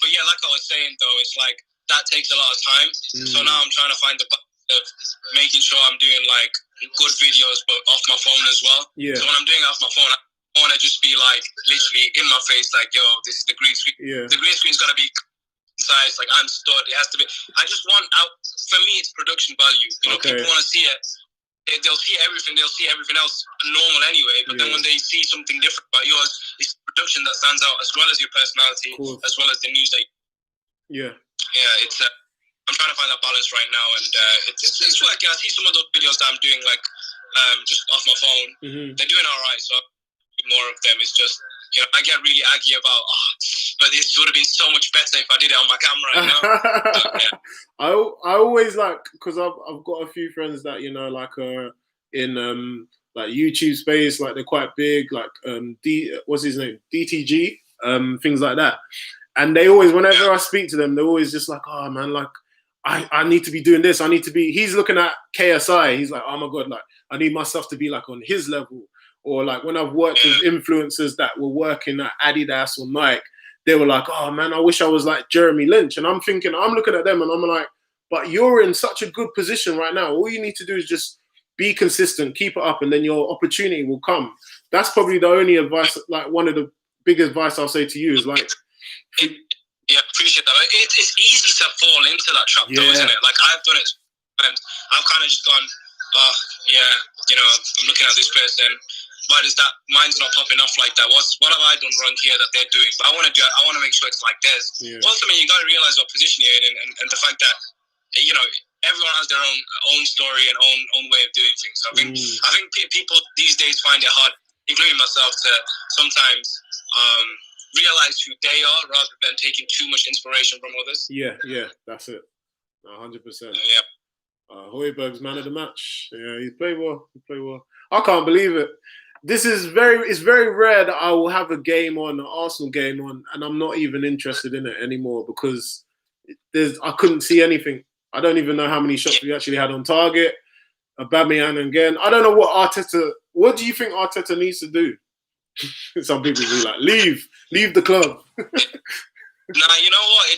but yeah, like I was saying though, it's like that takes a lot of time. So now I'm trying to find the balance of making sure I'm doing like good videos but off my phone as well. Yeah. So when I'm doing it off my phone, I want to just be like literally in my face, like, yo, this is the green screen. Yeah. The green screen's got to be size, like I'm stood. It has to be. I just want out. For me, it's production value. People want to see it. They'll see everything. They'll see everything else normal anyway. But then when they see something different about yours, it's production that stands out as well as your personality, as well as the news that. Yeah. It's. I'm trying to find that balance right now, and it's working. I see some of those videos that I'm doing, like just off my phone. They're doing all right. So more of them. It's just I get really aggy about. But this would have been so much better if I did it on my camera. But, I always like, because I've got a few friends that in like YouTube space, like they're quite big, like what's his name, DTG, things like that. And they always, whenever I speak to them, they're always just like, oh man, like I need to be doing this. I need to be. He's looking at KSI. He's like, oh my god, like I need my stuff to be like on his level. Or like when I've worked with influencers that were working at Adidas or Nike, they were like, oh man, I wish I was like Jeremy Lynch. And I'm looking at them and I'm like, but you're in such a good position right now. All you need to do is just be consistent, keep it up, and then your opportunity will come. That's probably the only advice, like one of the big advice I'll say to you is like... Yeah, appreciate that. It's easy to fall into that trap though, isn't it? Like I've done it and I've kind of just gone, I'm looking at this person. Why does that mine's not popping off like that? What have I done wrong here that they're doing? But I want to make sure it's like theirs. Ultimately, you got to realize what position you're in, and the fact that everyone has their own story and own way of doing things. I think people these days find it hard, including myself, to sometimes realize who they are rather than taking too much inspiration from others. Yeah, that's it. 100%. Yeah. Højbjerg's man of the match. Yeah, he played well. I can't believe it. It's very rare that I will have a game on, an Arsenal game on, and I'm not even interested in it anymore because I couldn't see anything. I don't even know how many shots we actually had on target. Aubameyang again. I don't know what do you think Arteta needs to do? Some people be like, leave the club. Nah, you know what?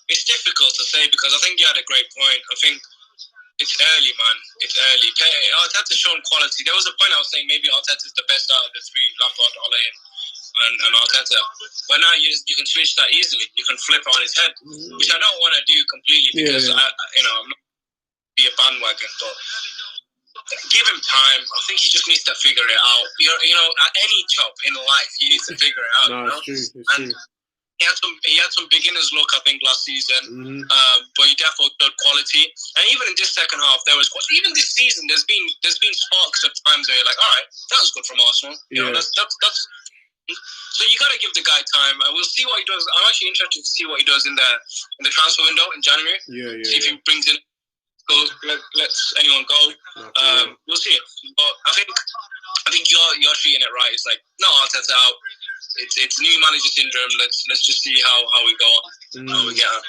It's difficult to say because I think you had a great point. I think it's early, man. It's early. Arteta's shown quality. There was a point I was saying maybe Arteta's the best out of the three, Lampard, Ole, and Arteta. But now you can switch that easily. You can flip it on his head, which I don't want to do completely because I'm not be a bandwagon. But give him time. I think he just needs to figure it out. At any job in life, he needs to figure it out. No, it's true. He had some beginner's luck, I think, last season, but he definitely showed quality. And even in this second half, there was even this season. There's been sparks of times where you're like, all right, that was good from Arsenal. That's so you got to give the guy time. We'll see what he does. I'm actually interested to see what he does in the transfer window in January. See if he brings in. Lets anyone go. We'll see it. But I think you're treating it right. It's like no Arteta out. It's new manager syndrome. Let's just see how we go on. How we get on.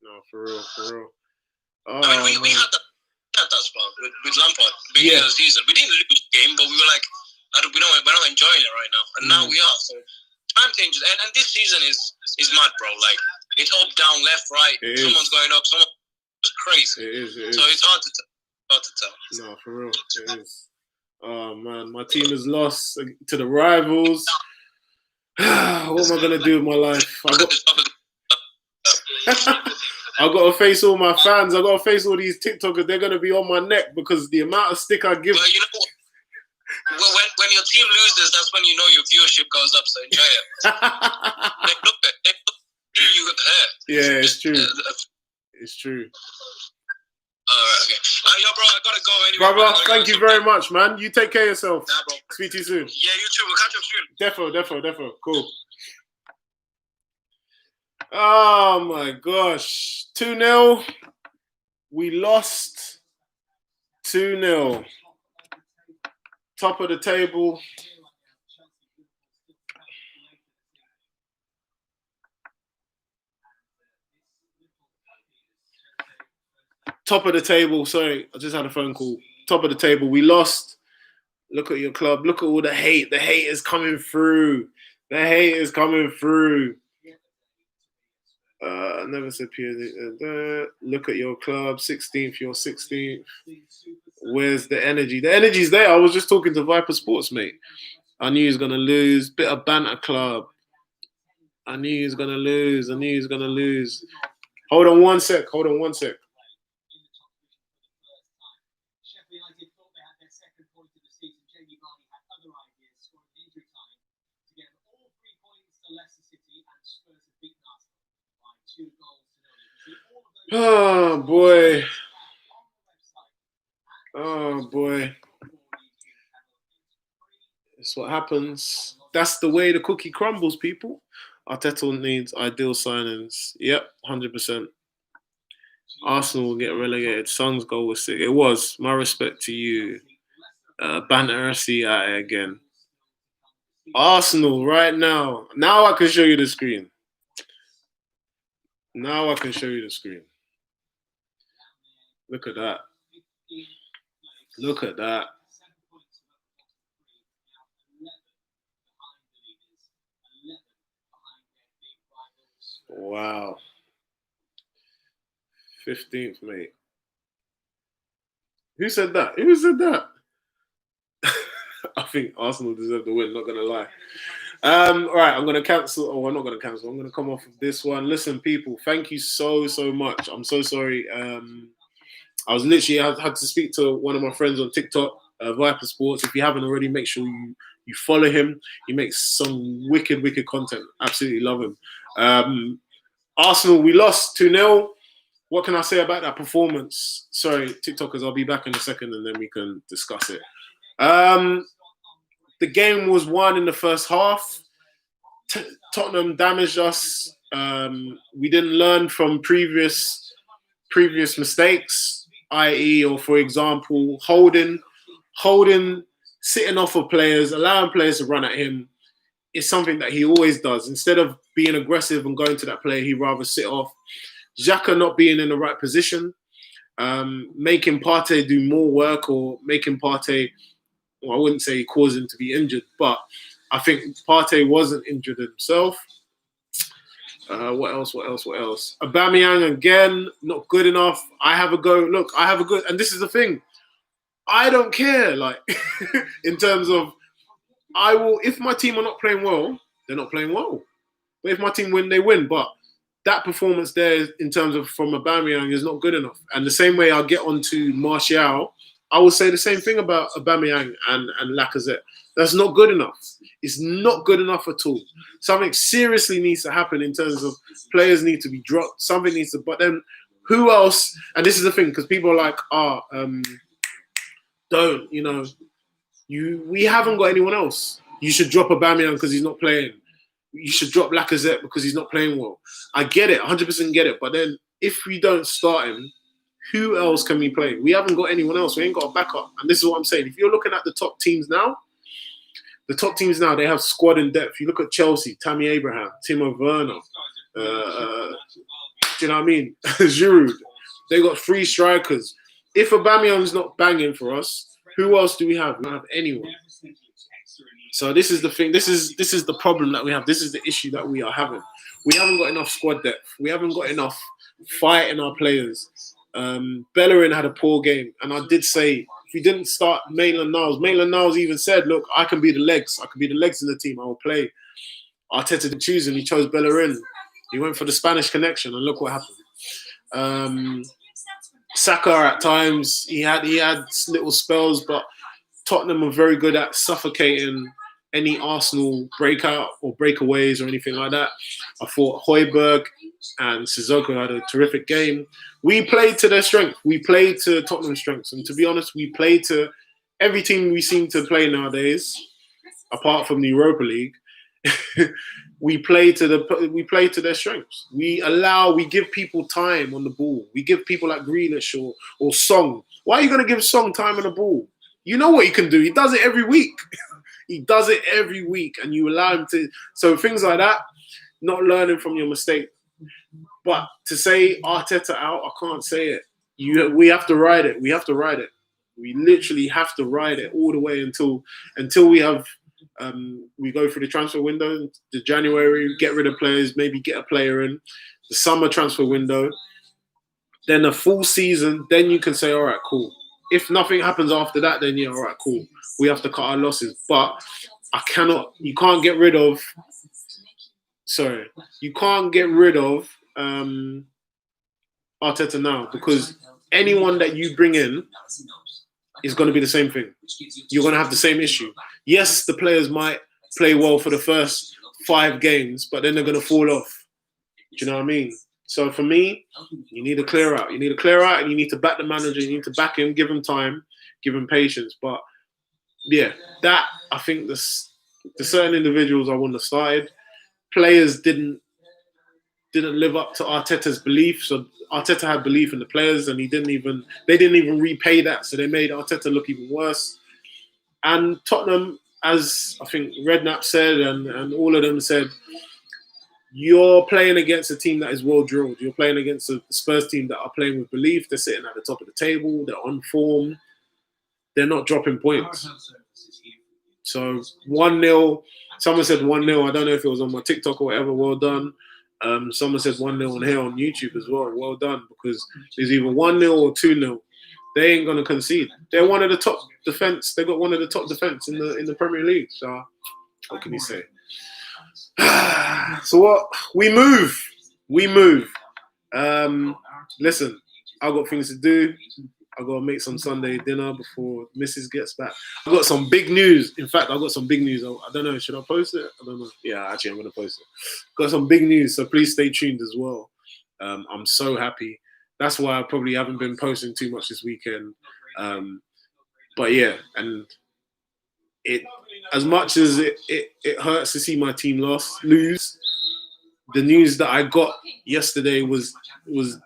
No, for real. I mean, we had that spot with Lampard beginning of the season. We didn't lose the game, but we were like, we're not enjoying it right now, and now we are. So time changes, and this season is mad, bro. Like it's up, down, left, right. Someone's going up, someone's crazy. It is. So it's hard to tell. No, for real, it is. Oh man, my team has lost to the rivals. What am I gonna do with my life? I got to face all my fans. I got to face all these TikTokers. They're going to be on my neck because the amount of stick I give. But you know what? When your team loses, that's when you know your viewership goes up. So enjoy it. They look at you. Yeah, it's true. It's true. Alright, okay. Yo, bro, I gotta go anyway. Brother, thank you very much, man. You take care of yourself. Nah, bro. Speak to you soon. Yeah, you too. We'll catch up soon. Defo. Cool. Oh my gosh. 2-0. We lost 2-0. Top of the table. Top of the table. Sorry, I just had a phone call. Top of the table. We lost. Look at your club. Look at all the hate. The hate is coming through. I never said PSG. Look at your club. 16th. You're 16th. Where's the energy? The energy's there. I was just talking to Viper Sports, mate. I knew he was going to lose. Bit of banter club. I knew he was going to lose. Hold on one sec. Oh boy. That's what happens. That's the way the cookie crumbles, people. Arteta needs ideal signings. Yep, 100%. Arsenal will get relegated. Son's goal was sick. It was. My respect to you. Banter FC at it again. Arsenal right now. Now I can show you the screen. Look at that. Wow. 15th, mate. Who said that? I think Arsenal deserve the win, not going to lie. All right, I'm going to cancel. Oh, I'm not going to cancel. I'm going to come off of this one. Listen, people, thank you so much. I'm so sorry. I had to speak to one of my friends on TikTok, Viper Sports. If you haven't already, make sure you follow him. He makes some wicked content. Absolutely love him. Arsenal, we lost 2-0. What can I say about that performance? Sorry, TikTokers, I'll be back in a second and then we can discuss it. The game was won in the first half. Tottenham damaged us. We didn't learn from previous mistakes, i.e., or for example, holding, sitting off of players, allowing players to run at him is something that he always does. Instead of being aggressive and going to that player, he'd rather sit off. Xhaka not being in the right position, making Partey do more work or making Partey, well, I wouldn't say cause him to be injured, but I think Partey wasn't injured himself. What else? Aubameyang again, not good enough. I have a go. Look, and this is the thing. I don't care, like, in terms of, if my team are not playing well, they're not playing well. But if my team win, they win. But that performance there, in terms of from Aubameyang, is not good enough. And the same way I'll get on to Martial, I will say the same thing about Aubameyang and Lacazette. That's not good enough. It's not good enough at all. Something seriously needs to happen in terms of players need to be dropped. Something needs to. But then, who else? And this is the thing, because people are like, we haven't got anyone else. You should drop Aubameyang because he's not playing. You should drop Lacazette because he's not playing well. I get it, 100% get it. But then, if we don't start him, who else can we play? We haven't got anyone else. We ain't got a backup. And this is what I'm saying. If you're looking at the top teams now, they have squad in depth. You look at Chelsea, Tammy Abraham, Timo Werner. Do you know what I mean? Giroud. They got 3 strikers. If Aubameyang's not banging for us, who else do we have? We don't have anyone. So this is the thing. This is the problem that we have. This is the issue that we are having. We haven't got enough squad depth. We haven't got enough fight in our players. Bellerin had a poor game, and I did say if we didn't start Maitland-Niles even said, "Look, I can be the legs. I can be the legs in the team. I will play." Arteta didn't choose him. He chose Bellerin. He went for the Spanish connection, and look what happened. Saka at times he had little spells, but Tottenham were very good at suffocating any Arsenal breakout or breakaways or anything like that. I thought Højbjerg and Sissoko had a terrific game. We played to their strength. We played to Tottenham's strengths, and to be honest, we played to every team we seem to play nowadays, apart from the Europa League. we play to their strengths. We give people time on the ball. We give people like Grealish or Song. Why are you going to give Song time on the ball? You know what he can do. He does it every week. He does it every week, and you allow him to. So things like that, not learning from your mistake. But to say Arteta out, I can't say it. We have to ride it. We have to ride it. We literally have to ride it all the way until we have. We go through the transfer window, the January, get rid of players, maybe get a player in, the summer transfer window, then a full season, then you can say, all right, cool. If nothing happens after that, then yeah, all right, cool. We have to cut our losses. But you can't get rid of Arteta now, because anyone that you bring in is going to be the same thing. You're going to have the same issue. Yes, the players might play well for the first 5 games, but then they're going to fall off. Do you know what I mean? So for me, you need to clear out. You need to clear out, and you need to back the manager. You need to back him, give him time, give him patience. But yeah, that I think the certain individuals I wouldn't have started. Players didn't live up to Arteta's belief. So Arteta had belief in the players, and they didn't even repay that. So they made Arteta look even worse. And Tottenham, as I think Redknapp said, and all of them said, you're playing against a team that is well drilled. You're playing against a Spurs team that are playing with belief. They're sitting at the top of the table. They're on form. They're not dropping points. So 1-0. Someone said 1-0. I don't know if it was on my TikTok or whatever. Well done. Someone said 1-0 on here on YouTube as well. Well done, because there's either 1-0 or 2-0. They ain't gonna concede. They're one of the top defense. They got one of the top defense in the Premier League. So what can you say? So what? We move. Listen, I've got things to do. I've got to make some Sunday dinner before Mrs. gets back. I've got some big news. In fact, I've got some big news. I don't know. Should I post it? I don't know. Yeah, actually, I'm going to post it. Got some big news, so please stay tuned as well. I'm so happy. That's why I probably haven't been posting too much this weekend. But yeah, and as much as it hurts to see my team lose, the news that I got yesterday was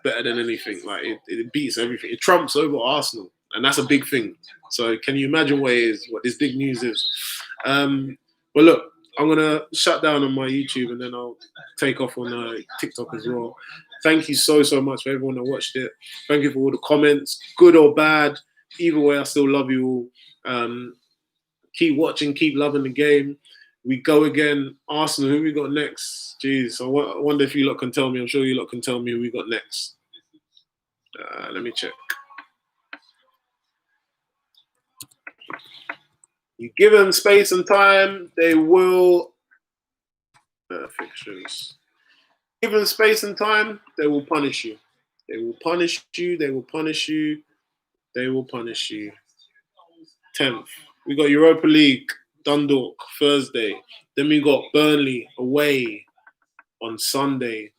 better than anything. Like it beats everything. It trumps over Arsenal, and that's a big thing. So can you imagine what this big news is? But look, I'm gonna shut down on my YouTube, and then I'll take off on TikTok as well. Thank you so much for everyone that watched it. Thank you for all the comments, good or bad. Either way, I still love you all. Keep watching, keep loving the game. We go again. Arsenal, who we got next? Jeez, I wonder if you lot can tell me. I'm sure you lot can tell me who we got next. Let me check. You give them space and time, they will. Fixtures. Give them space and time, they will punish you. They will punish you. They will punish you. They will punish you. 10th. We got Europa League, Dundalk, Thursday. Then we got Burnley away on Sunday.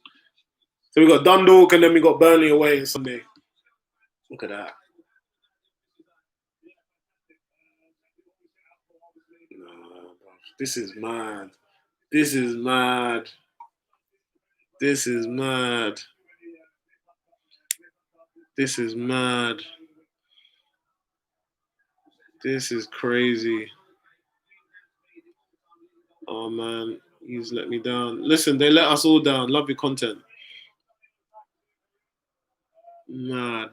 So we got Dundalk, and then we got Burnley away on Sunday. Look at that. No, this is mad. This is mad. This is mad. This is mad. This is crazy. Oh man, he's let me down. Listen, they let us all down. Love your content. Mad.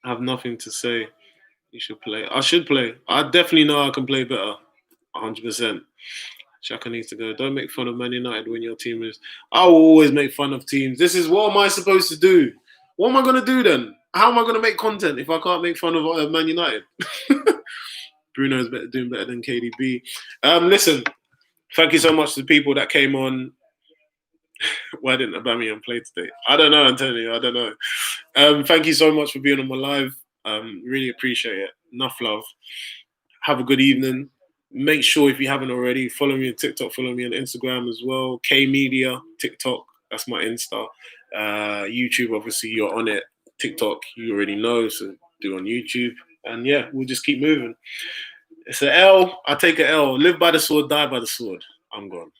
I have nothing to say. You should play. I should play. I definitely know I can play better. 100%. Xhaka needs to go. Don't make fun of Man United when your team is. I will always make fun of teams. This is what am I supposed to do? What am I going to do then? How am I going to make content if I can't make fun of Man United? Bruno's doing better than KDB. Listen, thank you so much to the people that came on. Why didn't Aubameyang play today? I don't know, Antonio. I don't know. Thank you so much for being on my live. Really appreciate it. Enough love. Have a good evening. Make sure if you haven't already, follow me on TikTok, follow me on Instagram as well. K Media, TikTok, that's my Insta. YouTube, obviously, you're on it. TikTok, you already know, so do on YouTube. And yeah, we'll just keep moving. It's an L. I take an L. Live by the sword, die by the sword. I'm gone.